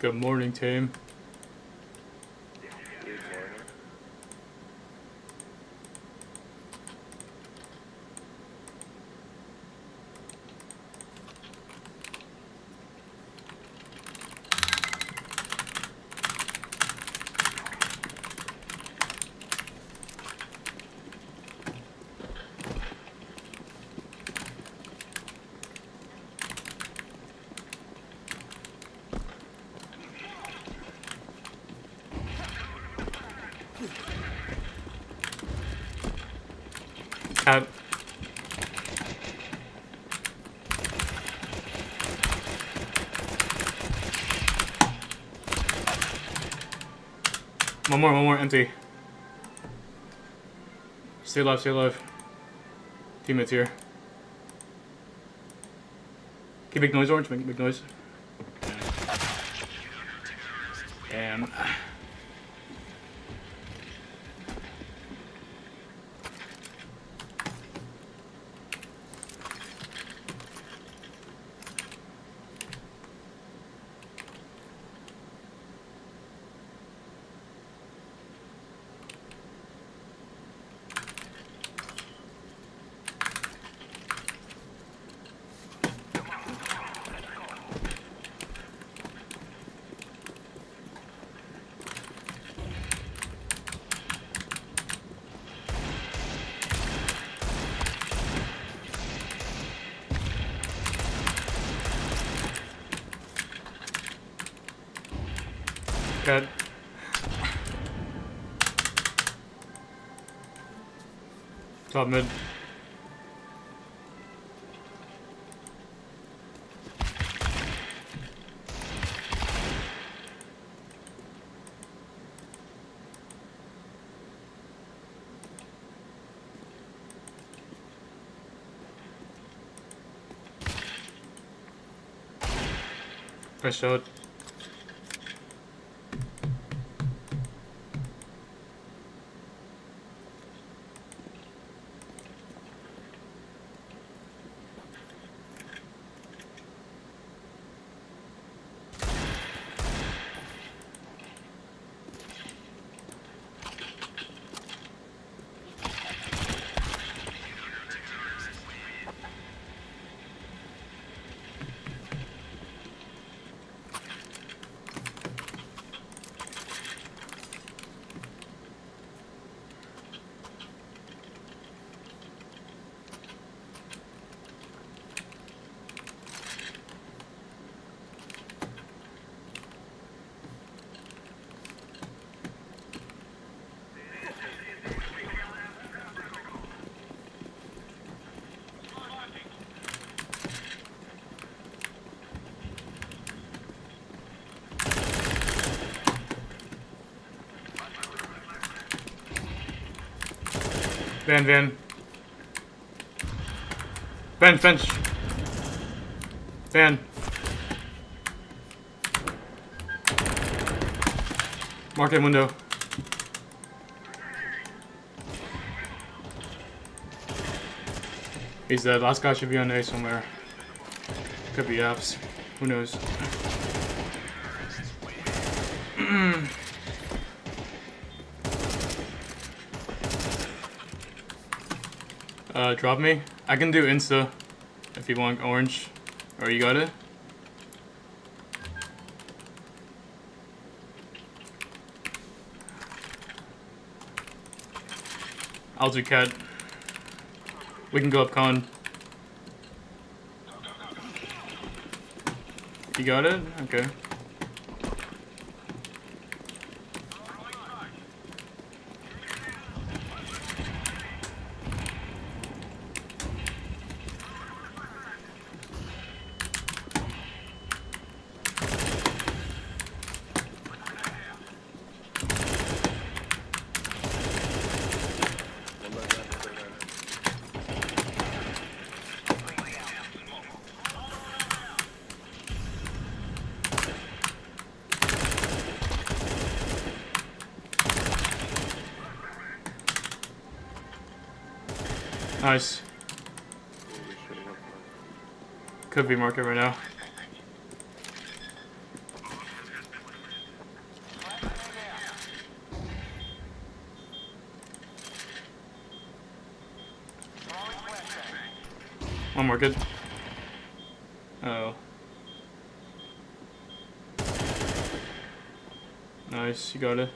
Good morning, team. Cat. One more, empty. Stay alive, stay alive. Teammates here. Can you make noise, Orange? Make noise. And... Cat. Top mid. Nice shot. Van. Bench. Fan. Market window. He's dead. Last guy should be on A somewhere. Could be apps. Who knows? Drop me. I can do insta if you want orange. Or you got it? I'll do cat. We can go up con. You got it? Okay. Nice. Could be market right now. One more good. Oh. Nice, you got it.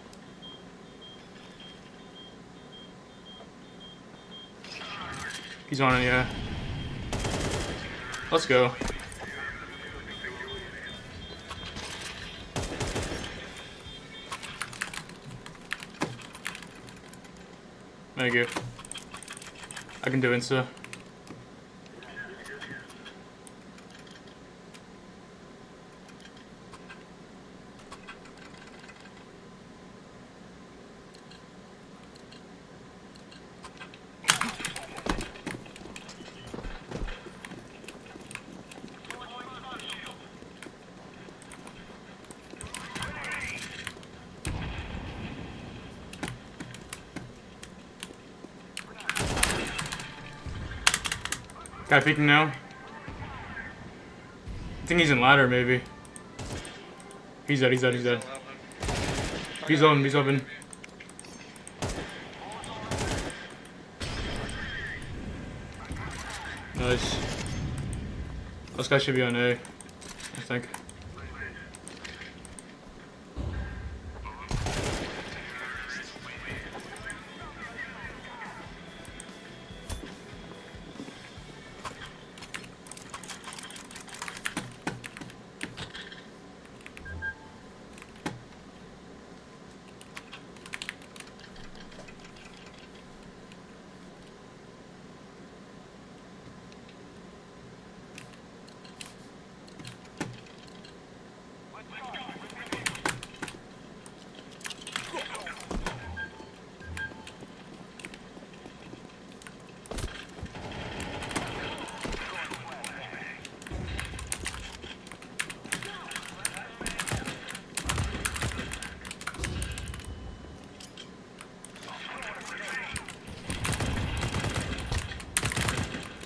He's on it, yeah. Let's go. Thank you. I can do insta. Guy peeking now. I think he's in ladder, maybe. He's dead, he's dead, he's dead. He's open, he's open. Nice. This guy should be on A, I think.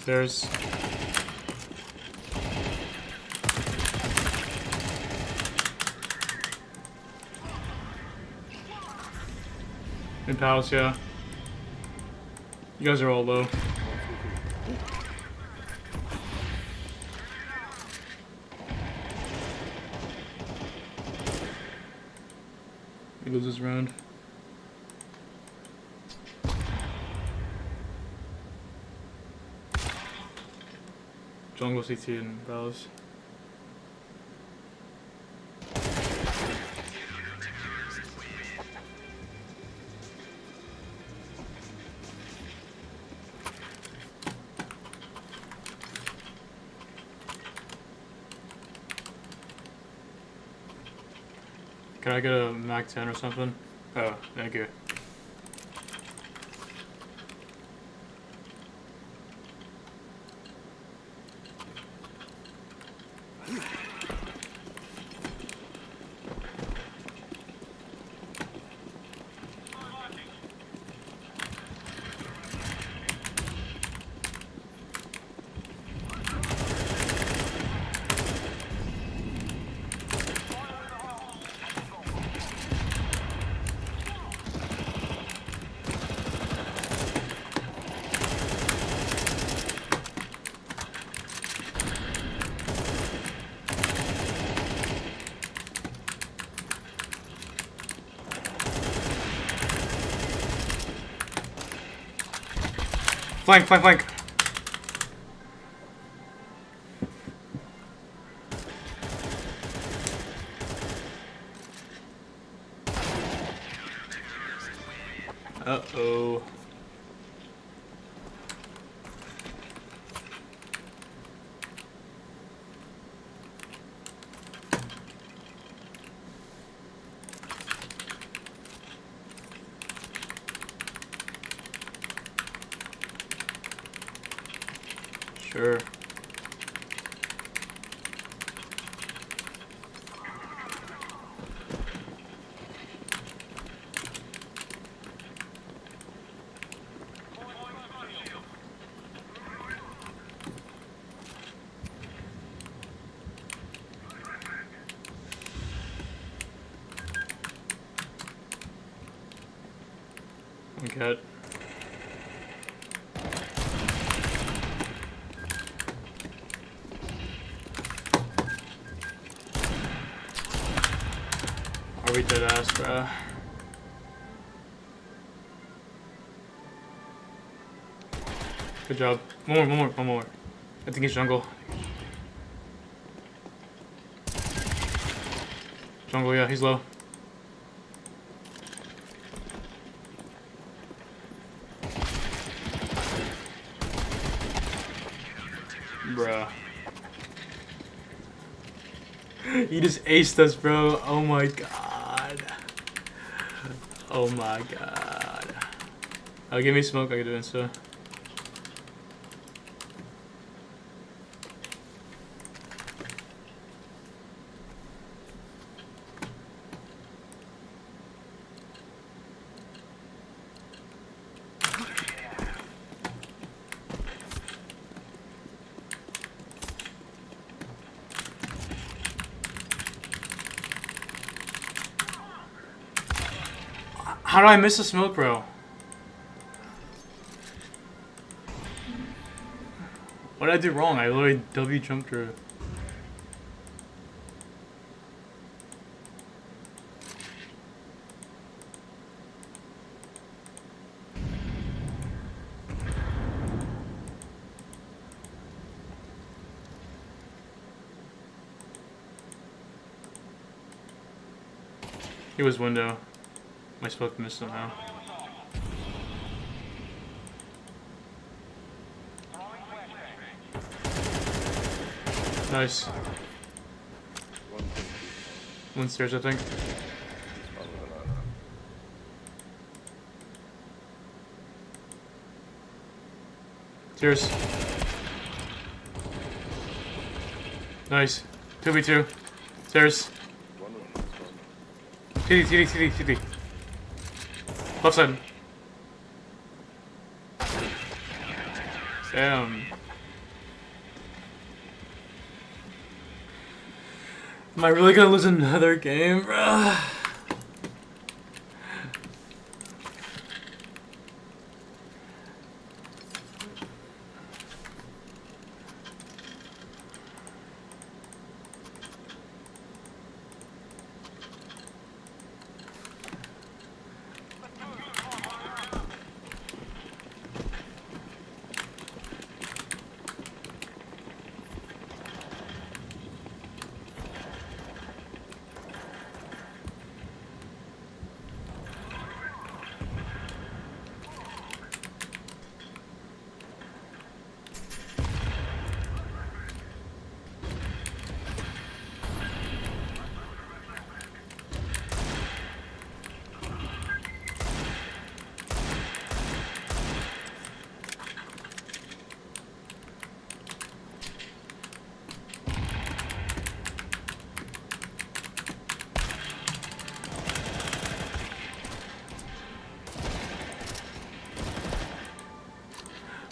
There's in palace, yeah. You guys are all low. He loses round. Jungle CT and Palace. Can I get a Mac 10 or something? Oh, thank you. Flank, flank, flank. Uh-oh. Sure. Okay. Are we dead ass, bruh? Good job. One more. I think it's jungle. Jungle, yeah, he's low. Bruh. You just aced us, bro. Oh my god. Oh my god. Oh, give me smoke. I can do it, so. How did I miss the smoke, bro? What did I do wrong? I literally W jumped through. He was window. My smoke missed somehow. Nice. One stairs, I think. Stairs. Nice. 2v2. Stairs. TD. Left side. Damn. Am I really gonna lose another game, bruh?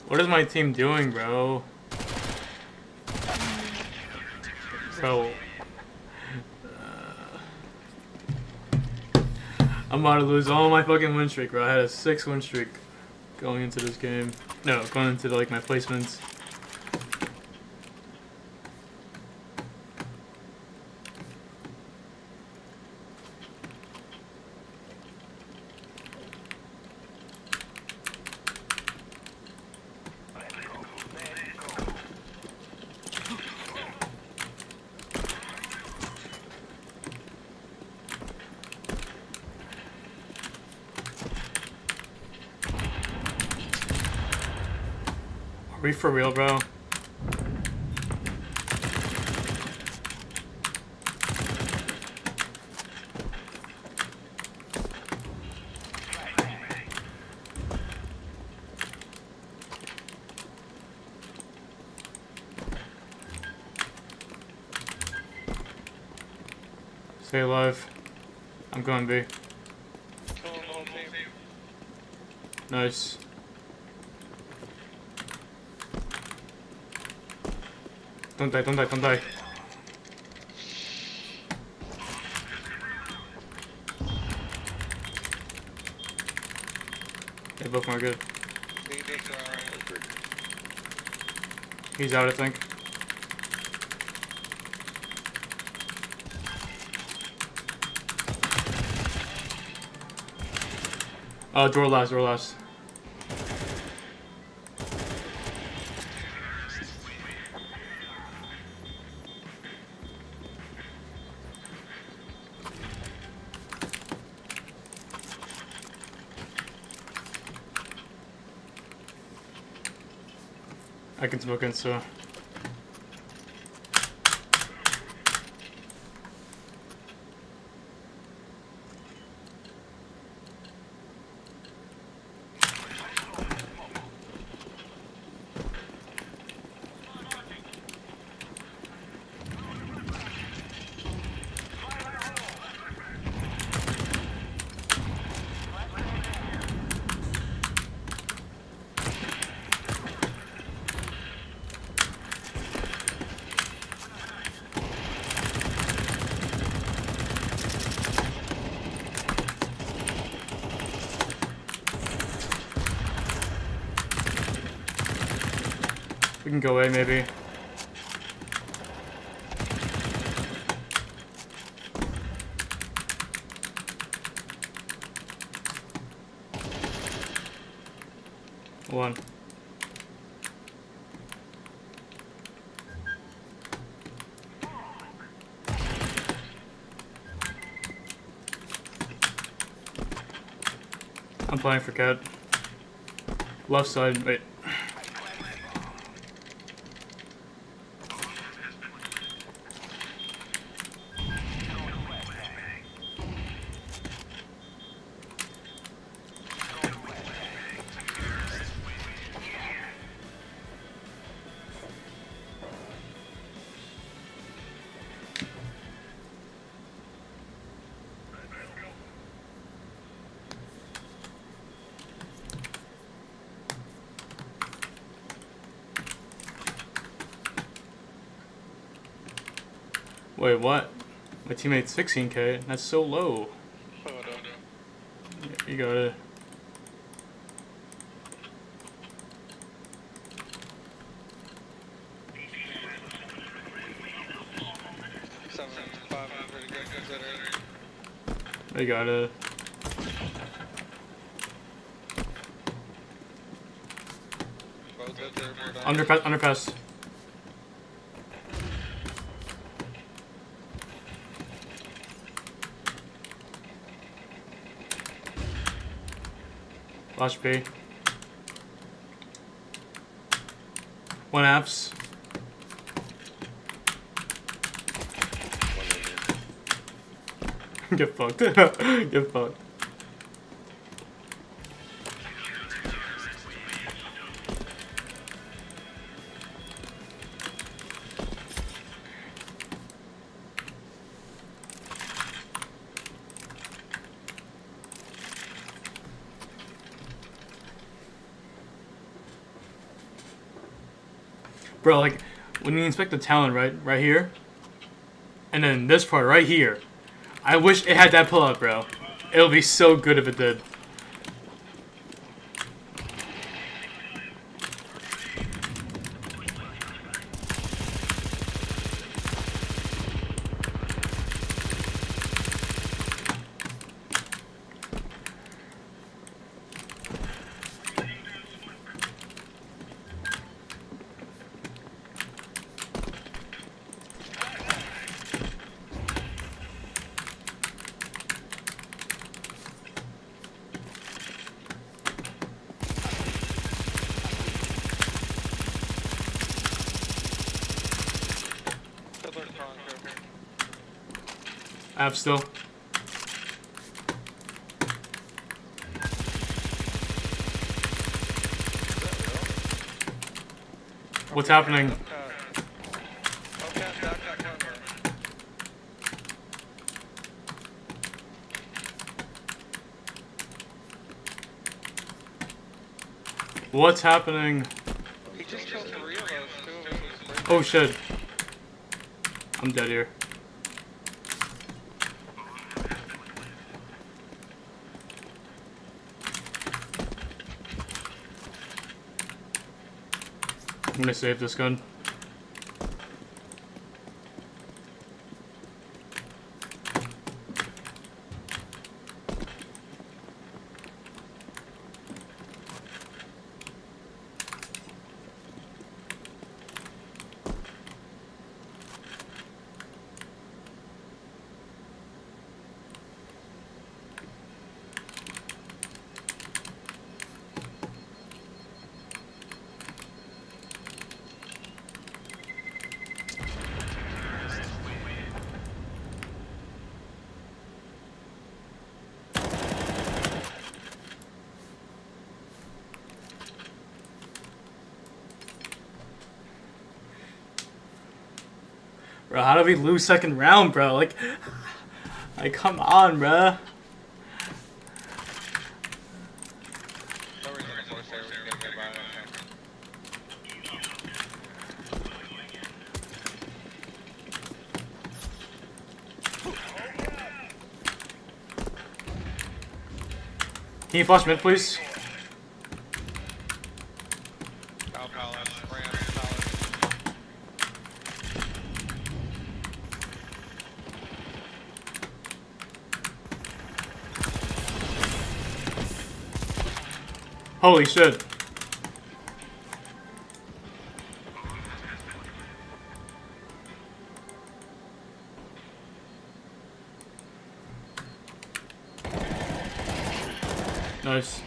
What is my team doing, bro? Bro. I'm about to lose all my fucking win streak, bro. I had a 6 win streak going into this game. No, going into like my placements. Are we for real, bro? Stay alive. I'm going B. Nice. Don't die, don't die, don't die. They both are good. He's out, I think. Door last, door last. I can smoke in, so. We can go away, maybe. One. I'm playing for cat. Left side, wait. Wait, what? My teammate's 16k? That's so low. Yeah, you got it. You got it. Underpass, underpass. Flash B. One apps. Get fucked. Get fucked. Bro, like, when you inspect the talent, right here, and then this part right here, I wish it had that pull-out, bro. It would be so good if it did. App still. What's happening? What's happening? He just killed 3 of us, 2 of us. Oh shit. I'm dead here. I'm gonna save this gun. Bro, how did we lose second round, bro? Like come on, bro. No reason to force it, we can get by Can you flash mid, please? Holy shit. Nice.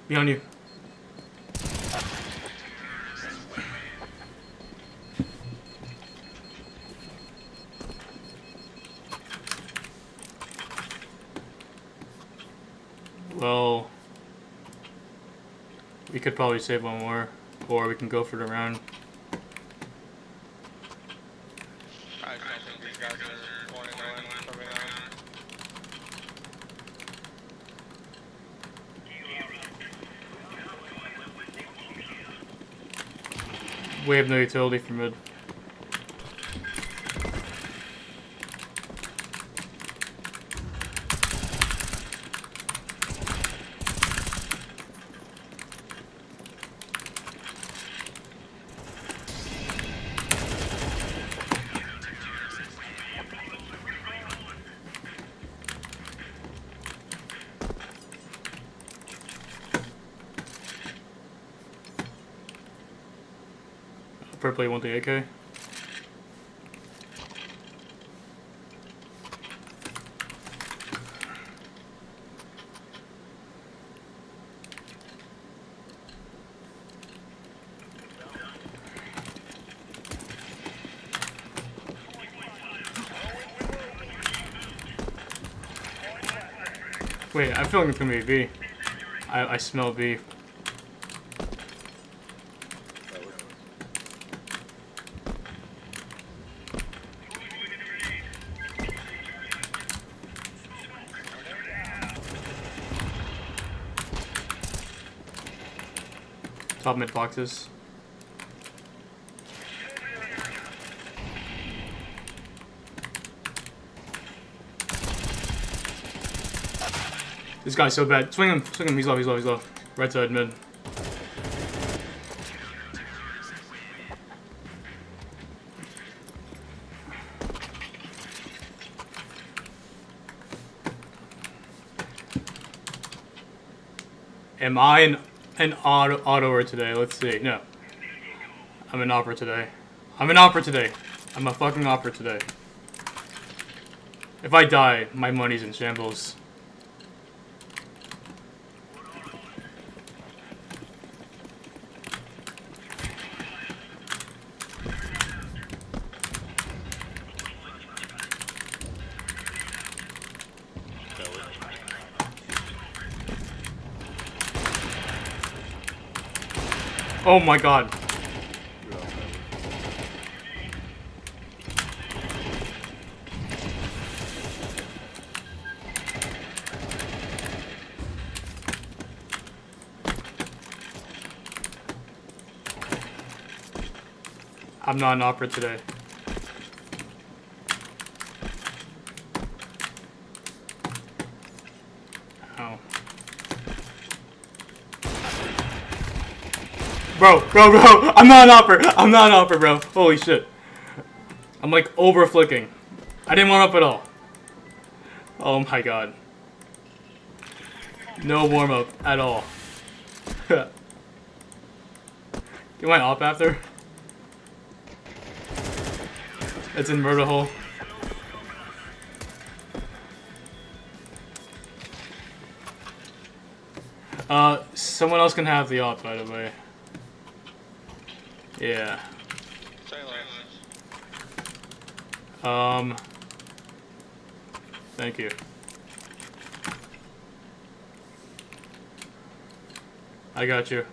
Behind you. Well, we could probably save one more, or we can go for the round. I just don't think these guys are wanting to win, probably not. We have no utility for mid. Purpley want the AK. Wait, I feel like it's gonna be B. I smell B. Top mid boxes. This guy's so bad. Swing him, he's low, he's low, he's low. Right side mid. Am I an autoer today? Let's see. No. I'm an opera today. I'm an opera today. I'm a fucking opera today. If I die, my money's in shambles. Oh my god. I'm not an opera today. Ow. Bro, I'm not an opera, bro. Holy shit. I'm like over flicking. I didn't warm up at all. Oh my god. No warm up at all. Do you want op after? It's in murder hole. Someone else can have the op, by the way. Yeah. Thank you. I got you.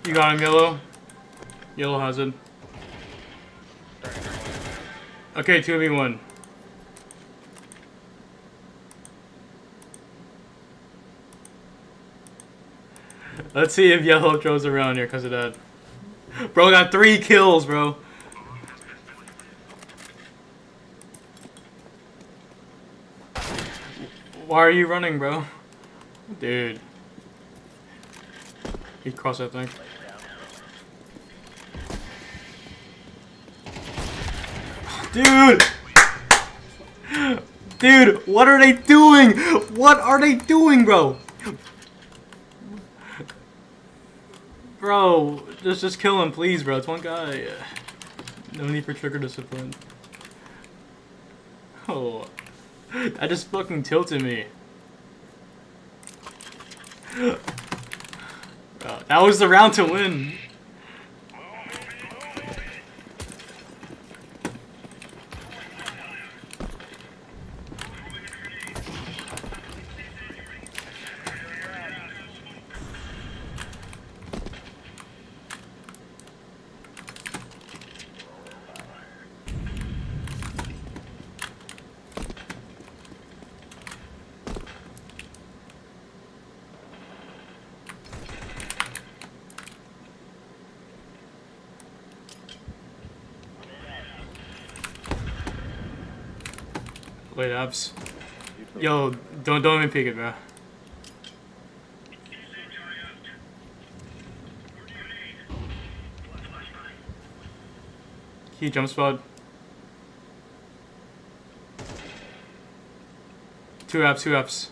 You got him, yellow. Yellow has it. Okay, 2v1. Let's see if yellow throws around here because of that. Bro got 3 kills, bro. Why are you running, bro? Dude. He crossed that thing. Dude! Dude, what are they doing? What are they doing, bro? Bro, just kill him, please, bro. It's one guy. No need for trigger discipline. Oh, that just fucking tilted me. Bro, that was the round to win. Wait, abs. Yo, don't even peek it, bro. He jump spot. 2 apps, 2 apps.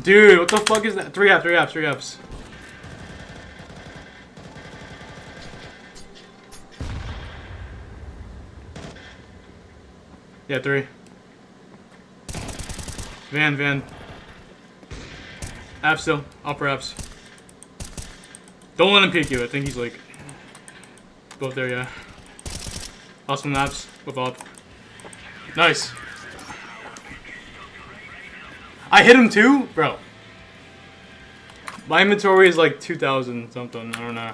Dude, what the fuck is that? 3 apps, 3 apps, 3 apps. Yeah, 3. Van. App still. Upper apps. Don't let him peek you. I think he's like... Both there, yeah. Awesome apps. With up. Nice. I hit him too? Bro. My inventory is like 2,000 something. I don't know.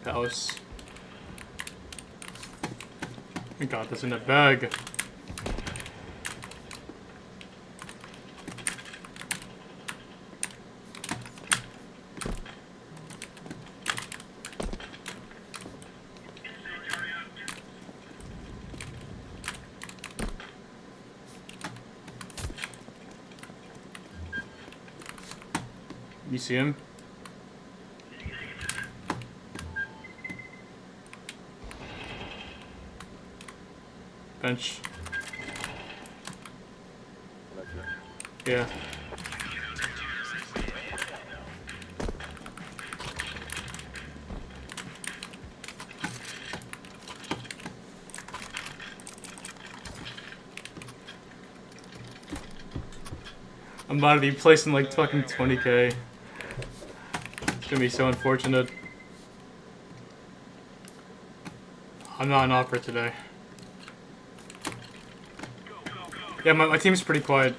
Palace. We got this in the bag. You see him? Bench. Yeah. I'm about to be placing like fucking 20k. It's gonna be so unfortunate. I'm not an offer today. Yeah, my team's pretty quiet.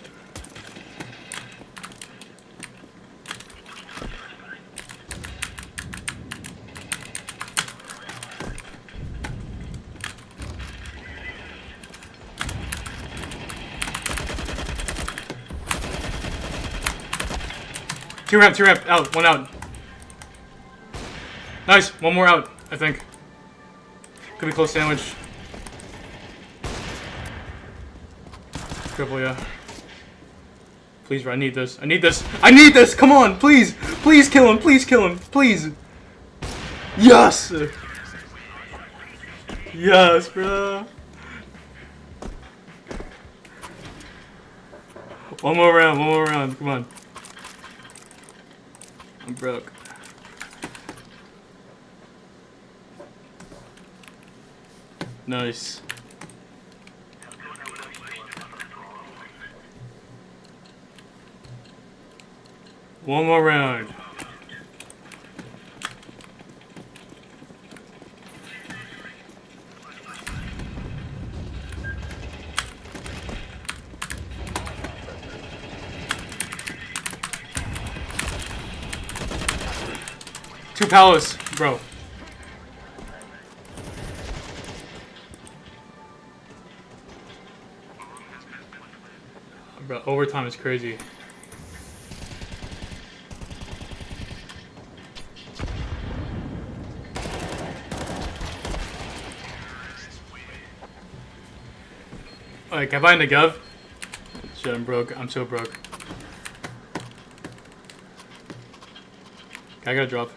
Two ramp, out, 1 out. Nice, 1 more out, I think. Could be close sandwich. Triple, yeah. Please, bro, I need this. I need this. I need this! Come on, please! Please kill him, please kill him, please! Yes! Yes, bro. One more round, come on. I'm broke. Nice. One more round. Two palace, bro. Bro, overtime is crazy. Alright, can I buy in the gov? Shit, I'm broke. I'm so broke. I gotta drop.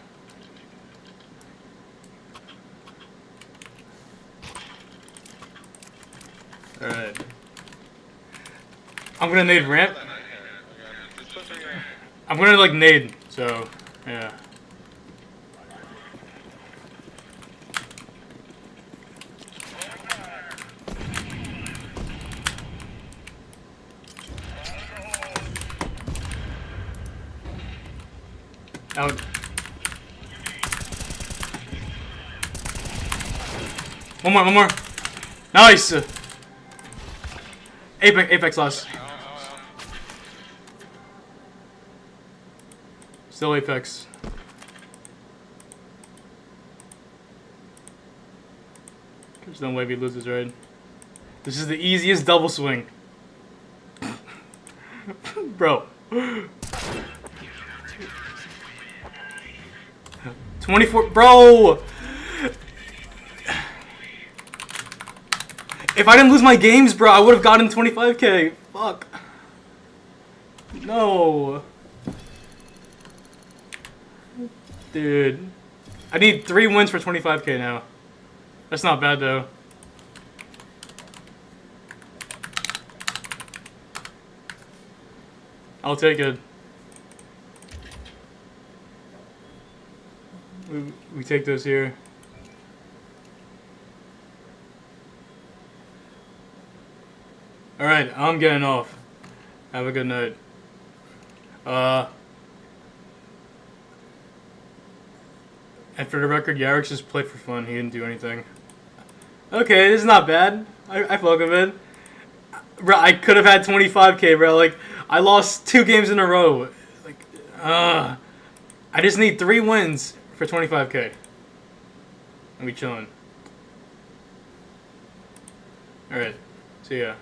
Alright. I'm gonna nade ramp. I'm gonna like nade, so yeah. Out. One more. Nice! Apex loss. Still Apex. There's no way he loses, right? This is the easiest double swing. Bro. 24, bro! If I didn't lose my games, bro, I would have gotten 25k. Fuck. No. Dude. I need 3 wins for 25k now. That's not bad, though. I'll take it. We take those here. Alright, I'm getting off. Have a good night. And for the record, Yarrick's just played for fun. He didn't do anything. Okay, this is not bad. I fuck with it. Bro, I could have had 25k, bro. Like, I lost 2 games in a row. Like, I just need 3 wins for 25k. And we chillin'. Alright, see ya.